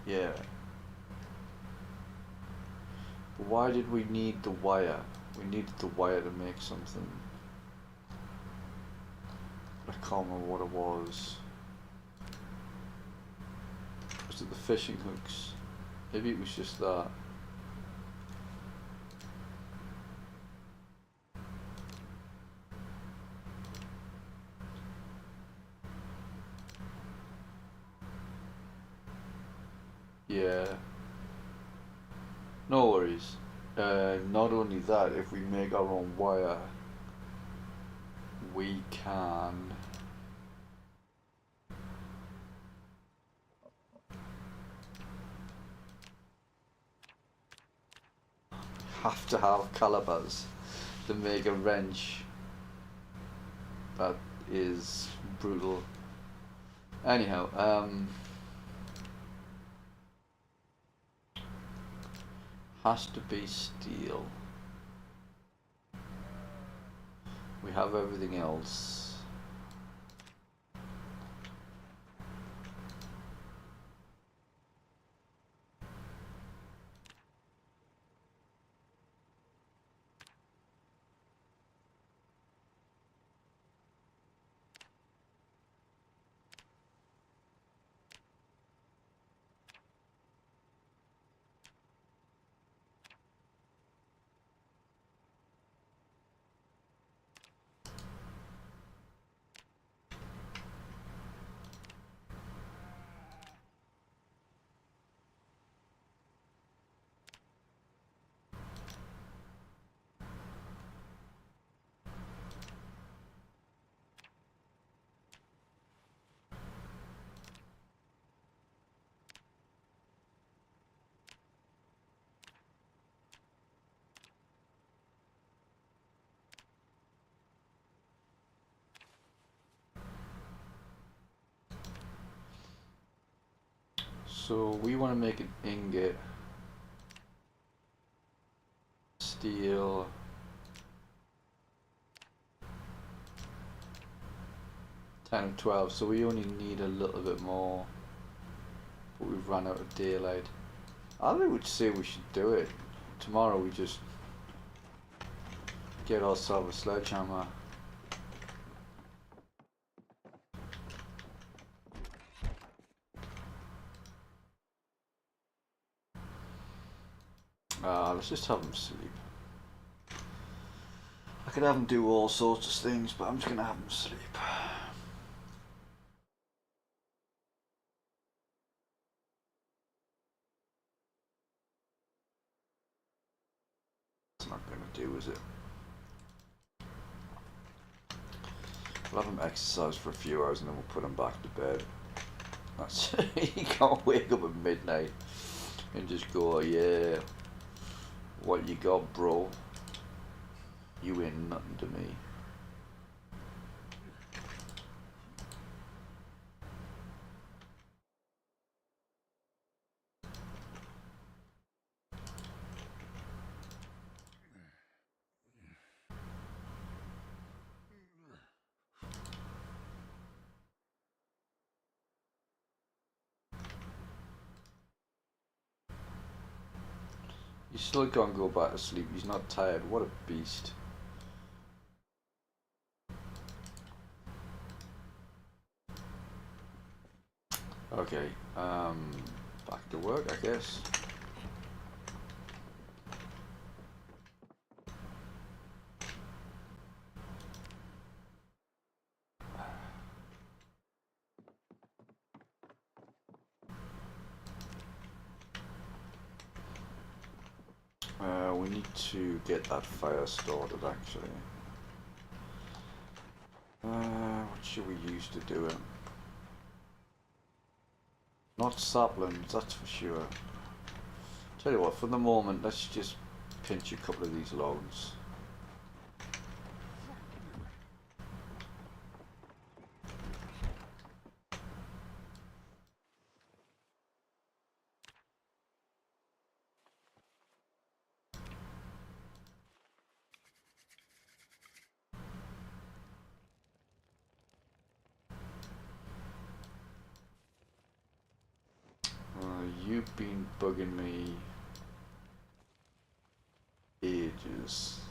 Yeah. But why did we need the wire? We needed the wire to make something. I can't remember what it was. Was it the fishing hooks? Maybe it was just that. Yeah. No worries. Not only that, if we make our own wire, we can have to have calipers to make a wrench. That is brutal. Anyhow, has to be steel. We have everything else. So we want to make an ingot, steel, ten and 12. So we only need a little bit more, but we've run out of daylight. I would say we should do it tomorrow. We just get ourselves a sledgehammer. Let's just have him sleep. I could have him do all sorts of things, but I'm just gonna have him sleep. It's not gonna do, is it? We'll have him exercise for a few hours and then we'll put him back to bed. That's he can't wake up at midnight and just go, yeah. What you got, bro? You ain't nothing to me. You still can't go back to sleep. He's not tired. What a beast. Okay, back to work, I guess. We need to get that fire started, actually. What should we use to do it? Not saplings, that's for sure. Tell you what, for the moment, let's just pinch a couple of these logs. you've been bugging me ages.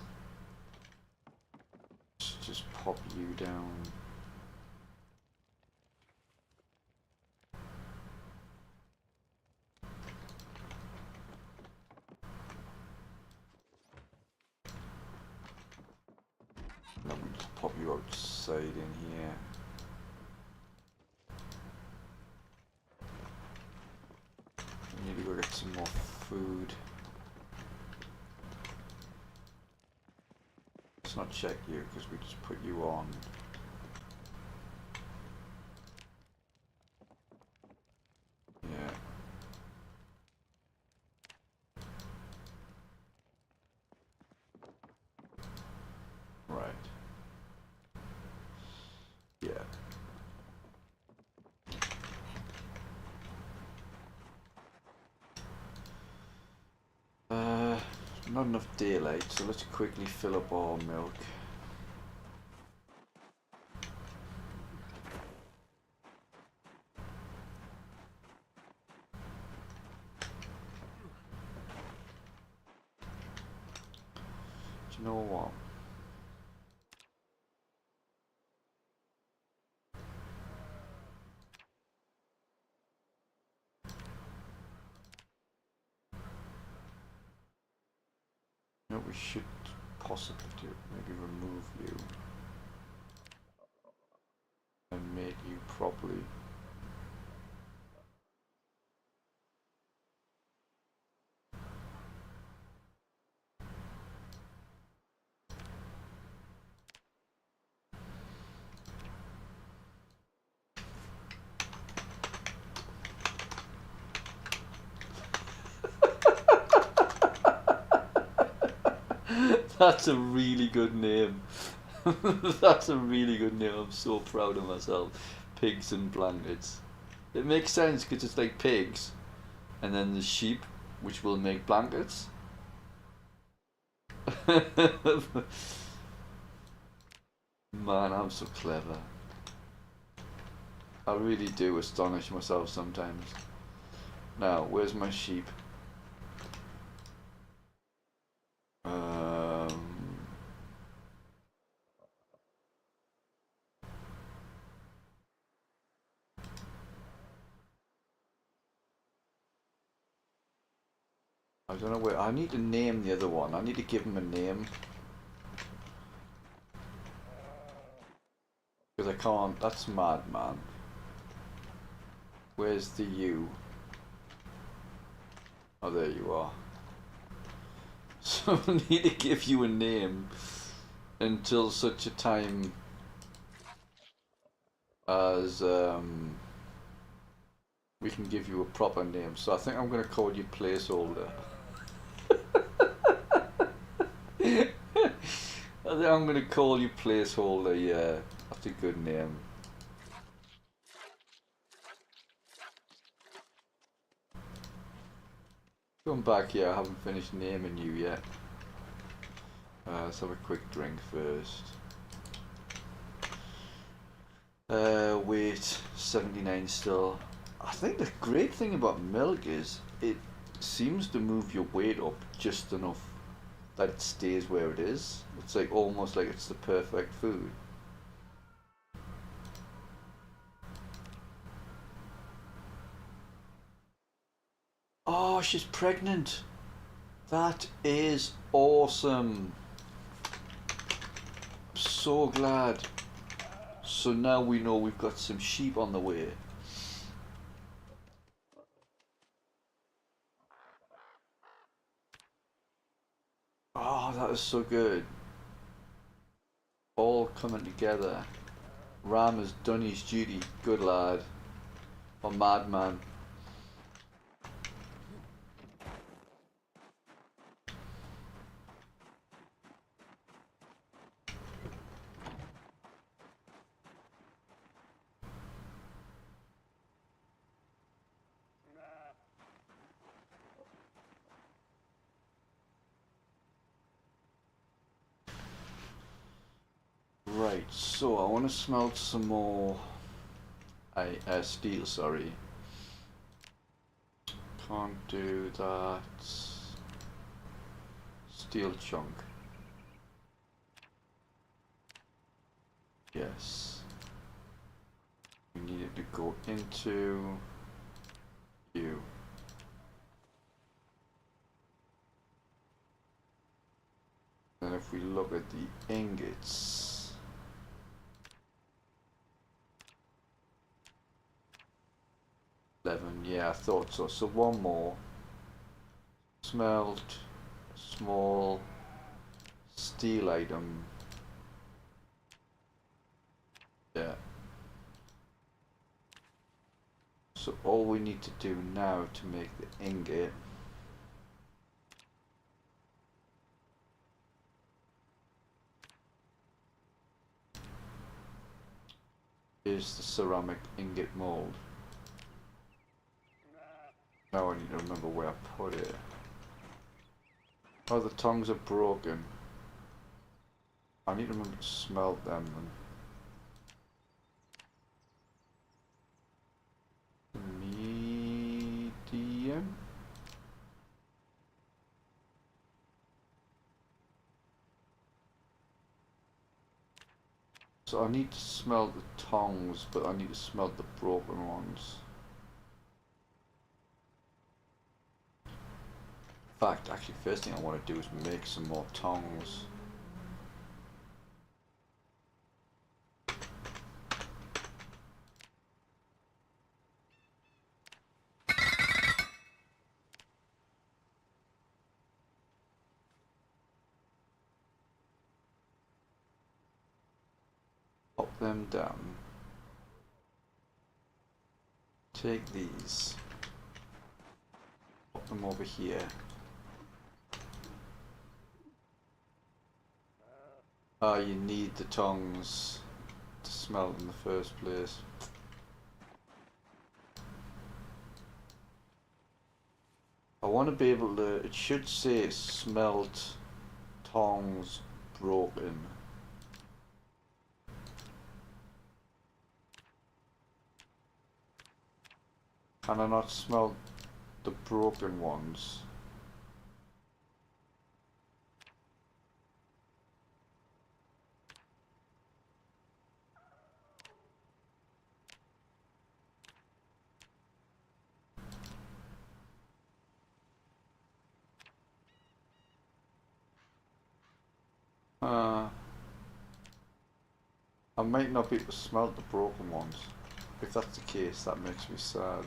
Let's just pop you down. Let me just pop you outside in here. I need to go get some more food. Let's not check you because we just put you on. Yeah. Right. Yeah. Not enough daylight, so let's quickly fill up our milk. Do you know what? No, we should possibly do. Maybe remove you and make you properly. That's a really good name. That's a really good name. I'm so proud of myself. Pigs and blankets. It makes sense because it's like pigs and then the sheep, which will make blankets. Man, I'm so clever. I really do astonish myself sometimes. Now, where's my sheep? I don't know where. I need to name the other one. I need to give him a name. Because I can't. That's Madman. Where's the you? Oh, there you are. So I need to give you a name until such a time as we can give you a proper name. So I think I'm going to call you Placeholder. I think I'm going to call you Placeholder, yeah. That's a good name. Come back here, I haven't finished naming you yet. Let's have a quick drink first. Weight 79 still. I think the great thing about milk is it seems to move your weight up just enough that it stays where it is. It's like almost like it's the perfect food. Oh, she's pregnant. That is awesome. So glad. So now we know we've got some sheep on the way. Oh, that is so good. All coming together. Ram has done his duty. Good lad. Or madman. Right, so I want to smelt some more steel, sorry. Can't do that. Steel chunk. Yes. We need it to go into you. And if we look at the ingots, yeah, I thought so. So one more. Smelt, small steel item. Yeah. So all we need to do now to make the ingot is the ceramic ingot mold. Now I need to remember where I put it. Oh, the tongs are broken. I need to remember to smelt them then. Medium? So I need to smelt the tongs, but I need to smelt the broken ones. In fact, actually, first thing I want to do is make some more tongs. Pop them down. Take these. Pop them over here. You need the tongs to smelt in the first place. I want to be able to, it should say smelt tongs broken. Can I not smelt the broken ones? I might not be able to smelt the broken ones. If that's the case, that makes me sad.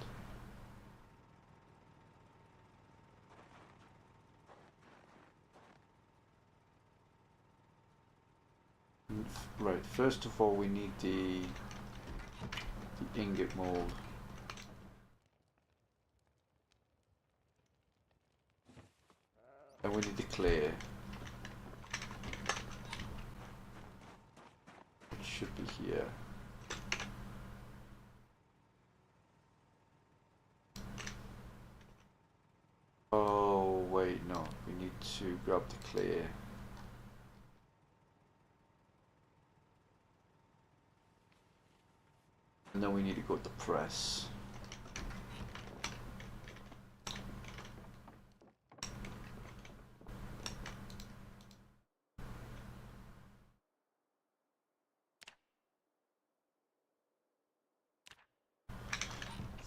Right, first of all we need the ingot mold. And we need the clay. It should be here. Oh wait, no, we need to grab the clay. And then we need to go to the press.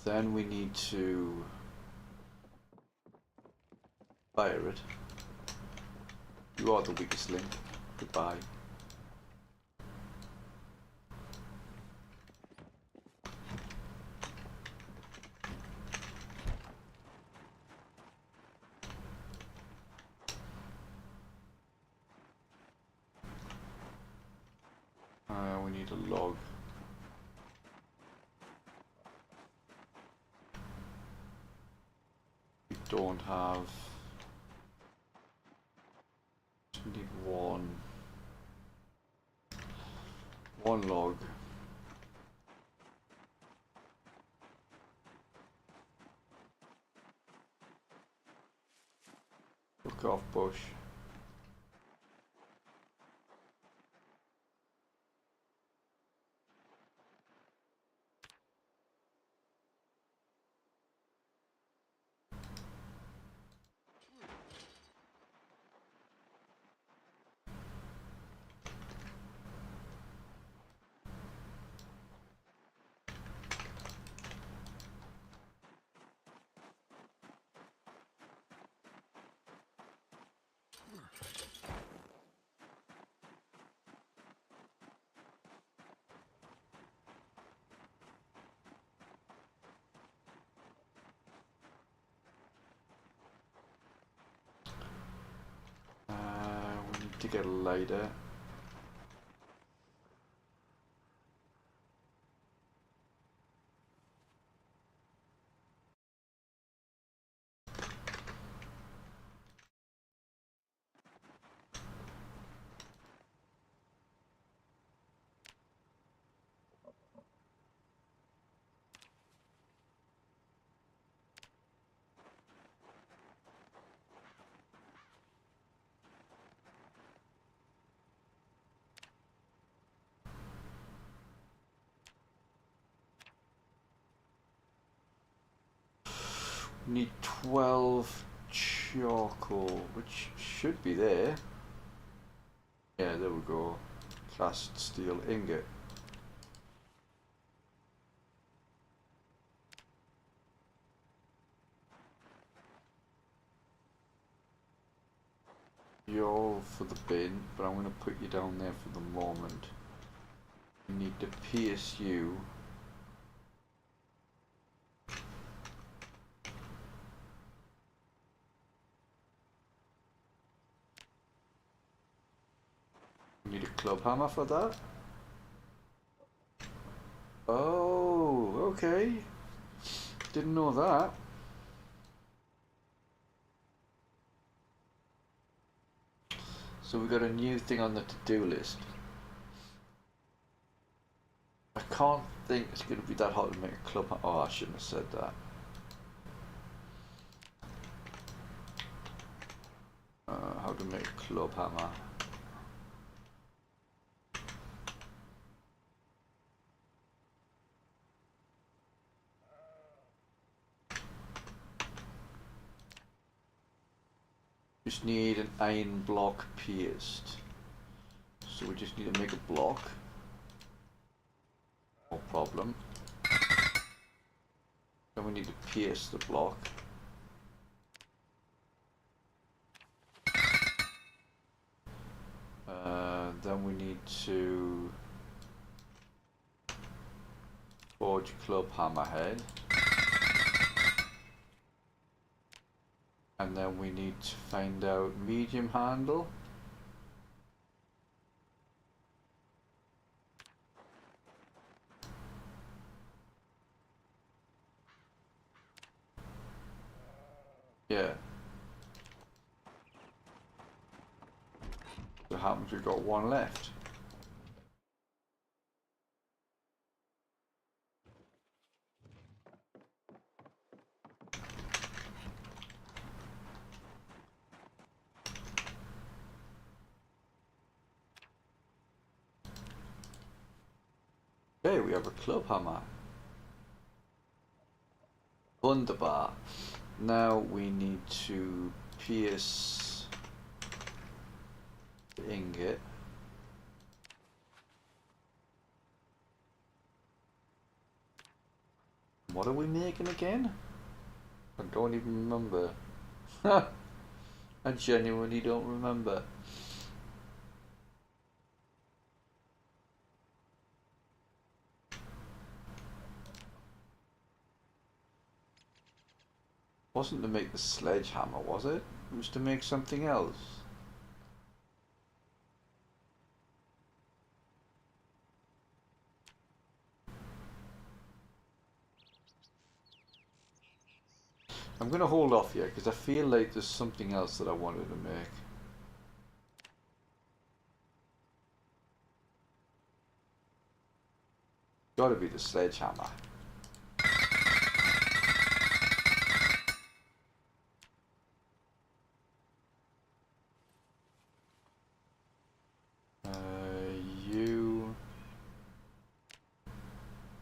Then we need to fire it. You are the weakest link. Goodbye. We need a log. We don't have. Just need one log. Look off bush. to get a lighter. Need 12 charcoal, which should be there. Yeah, there we go. Cast steel ingot. You're all for the bin, but I'm going to put you down there for the moment. You need to pierce you. Need a club hammer for that? Oh, okay. Didn't know that. So we got a new thing on the to-do list. I can't think it's going to be that hard to make a club hammer. Oh, I shouldn't have said that. How to make a club hammer. Just need an iron block pierced. So we just need to make a block. No problem. Then we need to pierce the block. Then we need to forge club hammerhead. And then we need to find out medium handle. Yeah. So happens we've got one left. Okay, we have a club hammer. Wunderbar. Now we need to pierce the ingot. What are we making again? I don't even remember. I genuinely don't remember. Wasn't to make the sledgehammer, was it? It was to make something else. I'm going to hold off here because I feel like there's something else that I wanted to make. Got to be the sledgehammer.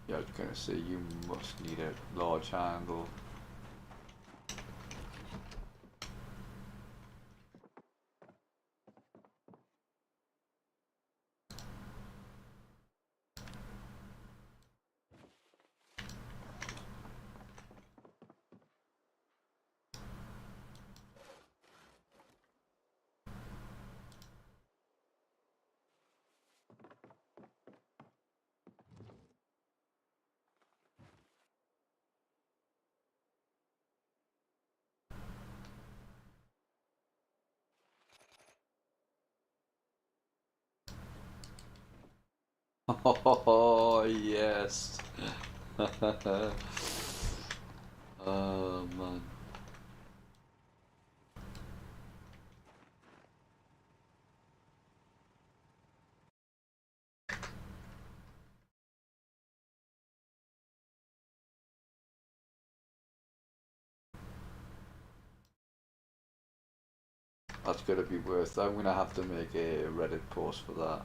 Yeah, I was going to say you must need a large handle. Oh, yes. Oh, man. That's gonna be worth. I'm gonna have to make a Reddit post for that.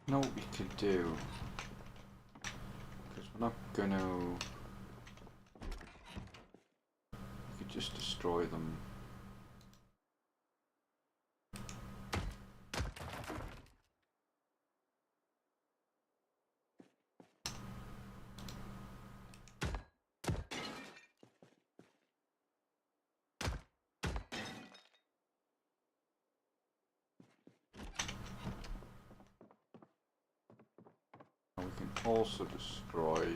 You know what we could do? Because we're not gonna. We could just destroy them. also destroy.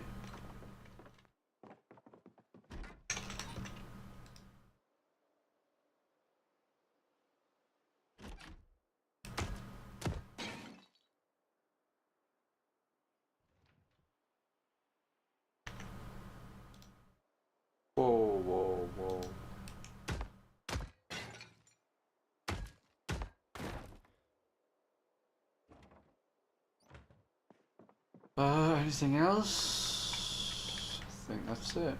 Whoa, whoa, whoa. Anything else? I think that's it.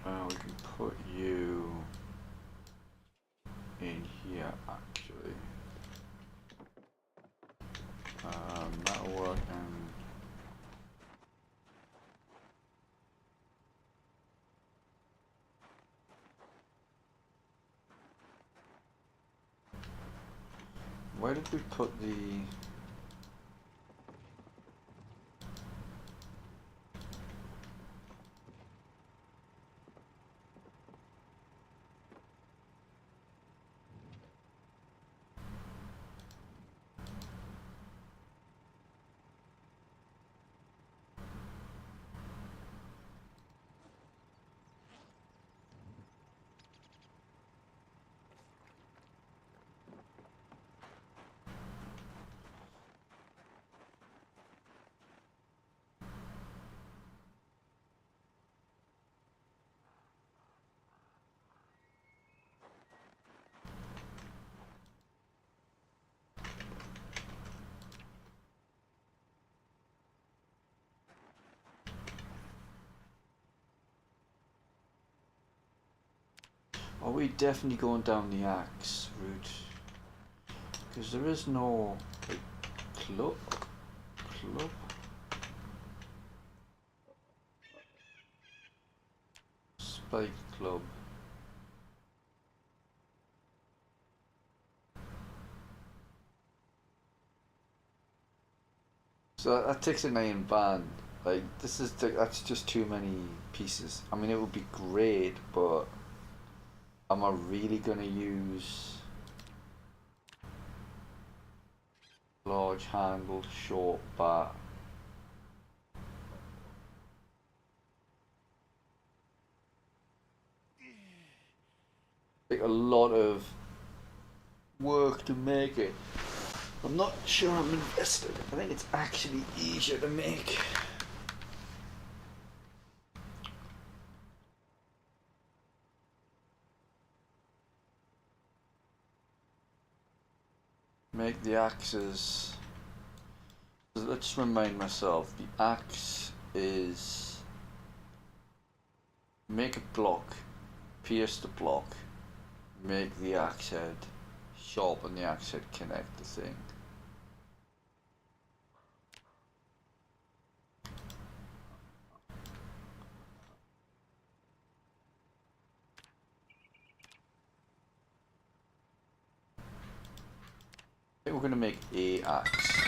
We can put you in here actually. That'll work and where did we put the are we definitely going down the axe route? Because there is no like, club. Spike club. So that takes an iron band. Like this is that's just too many pieces. I mean, it would be great, but am I really gonna use large handle, short bat? Take a lot of work to make it. I'm not sure I'm invested. I think it's actually easier to make. Make the axes. Let's remind myself, the axe is make a block, pierce the block, make the axe head, sharpen the axe head, connect the thing. I think we're going to make a axe.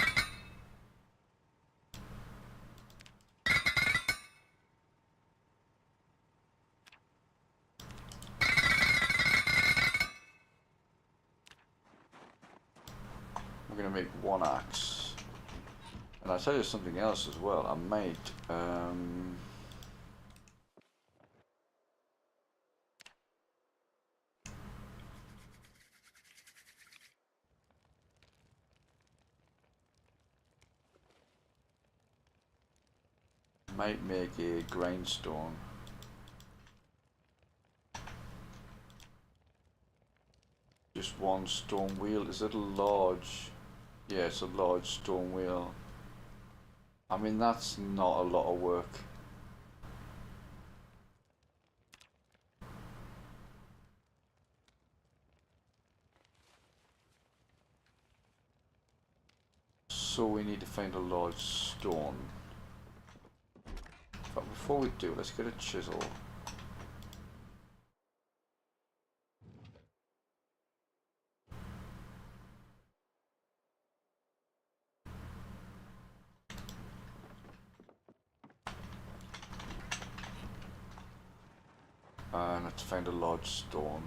We're going to make one axe. And I'll tell you something else as well. I might make a grindstone. Just one stone wheel. Is it a large? Yeah, it's a large stone wheel. I mean, that's not a lot of work. So we need to find a large stone. But before we do, let's get a chisel. Let's find a large stone.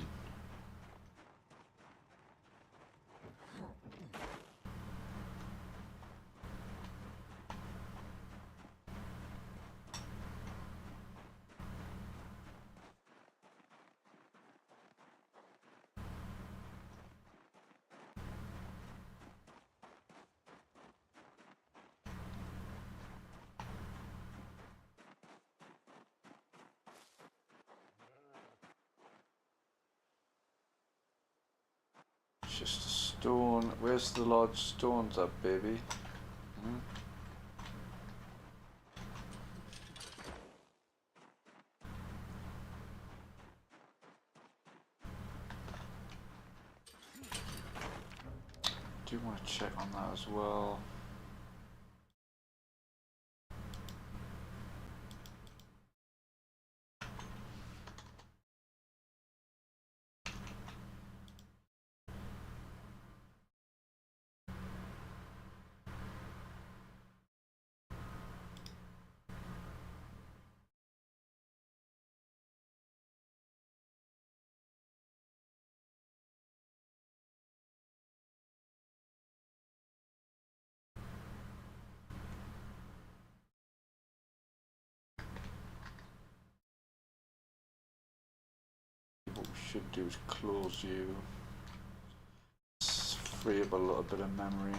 Just a stone. Where's the large stones at, baby? Hmm? Do want to check on that as well. What we should do is close you. Free up a little bit of memory.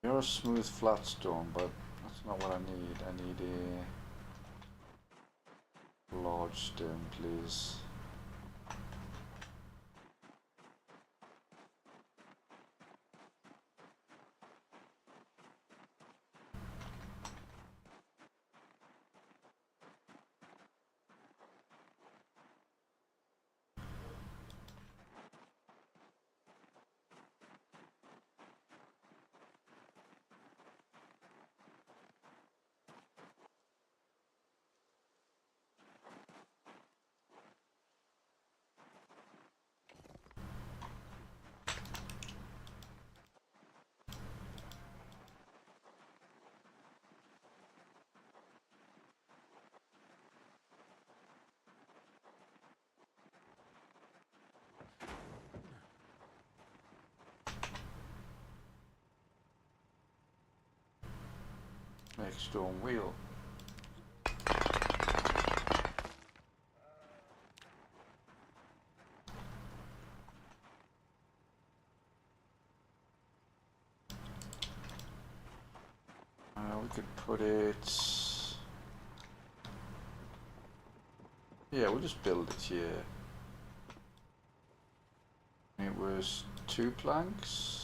You're a smooth flat stone, but that's not what I need. I need a large stone, please. Make stone wheel. We could put it. Yeah, we'll just build it here. It was 2 planks.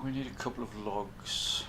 We need a couple of logs.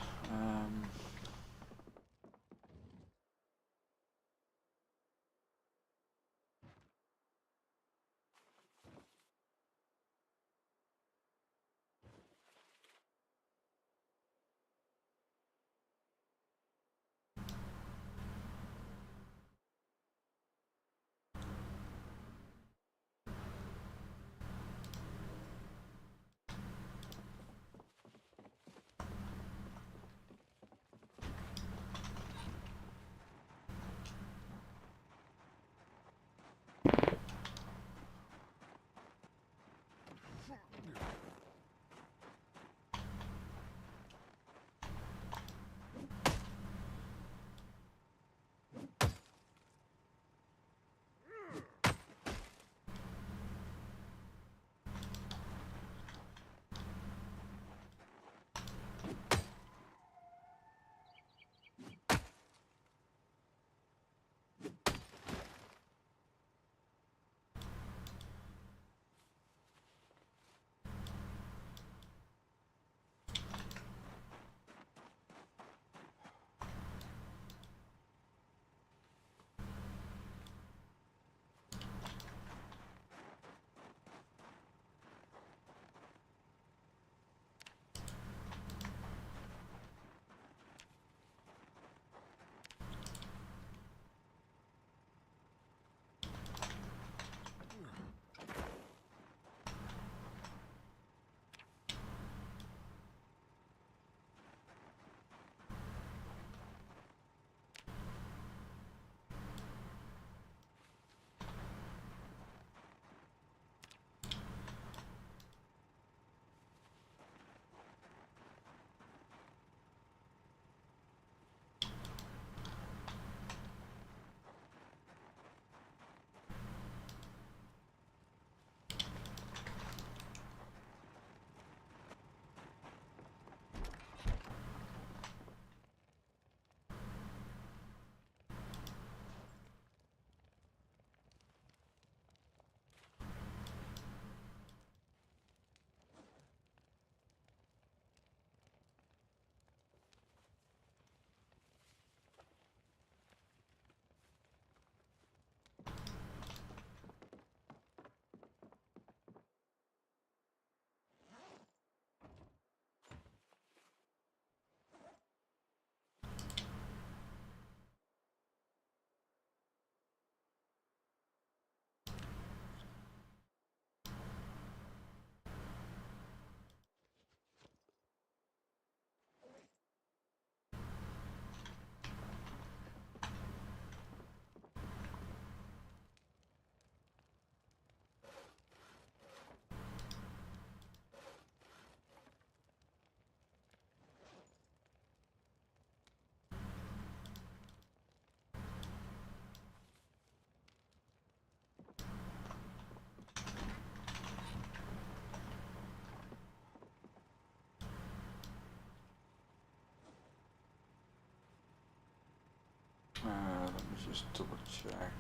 Let me just double check.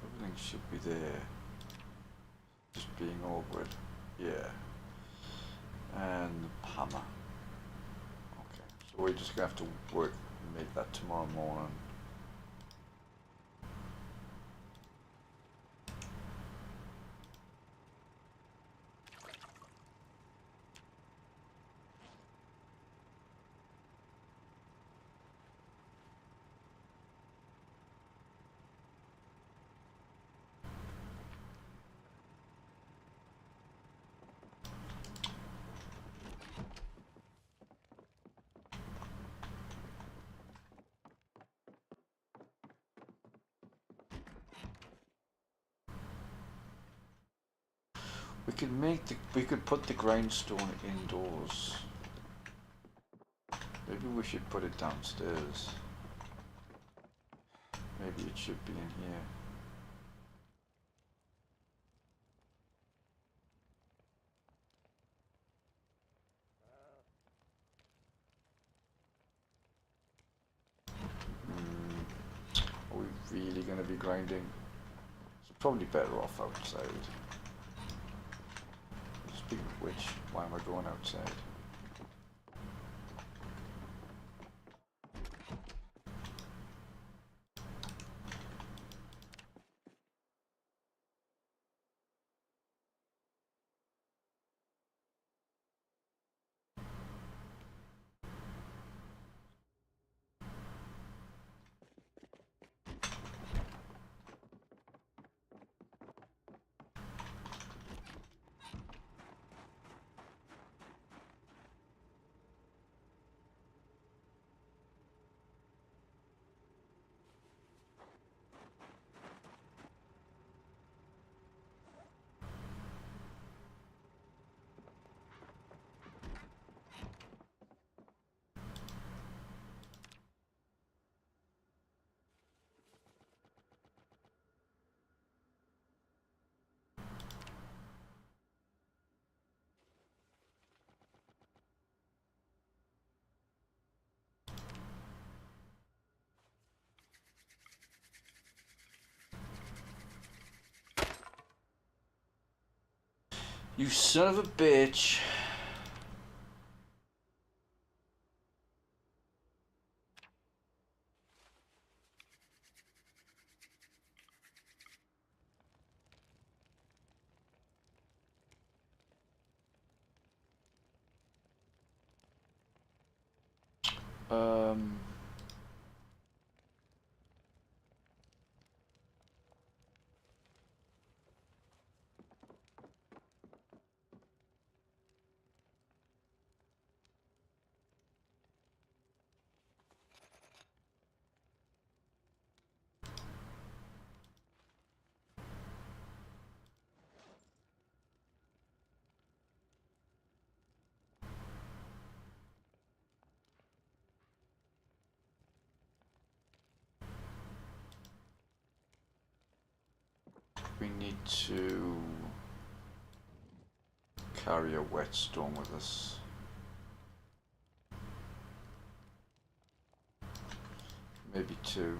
Everything should be there. Just being awkward. Yeah. And the hammer. Okay. So we're just gonna have to work and make that tomorrow morning. We could put the grindstone indoors. Maybe we should put it downstairs. Maybe it should be in here. Are we really going to be grinding? It's probably better off outside. Speaking of which, why am I going outside? You son of a bitch. We need to carry a whetstone with us. Maybe two.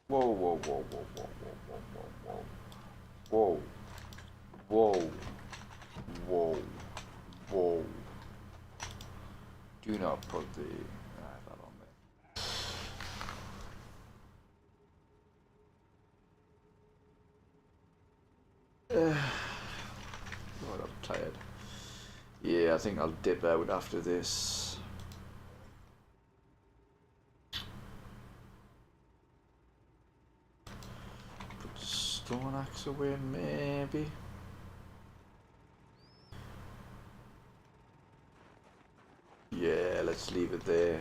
Whoa, whoa, whoa, whoa, whoa, whoa, whoa, whoa, whoa, whoa, whoa, whoa. Do not put the that on there. God, I'm tired. Yeah, I think I'll dip out after this. Put the stone axe away, maybe. Yeah, let's leave it there.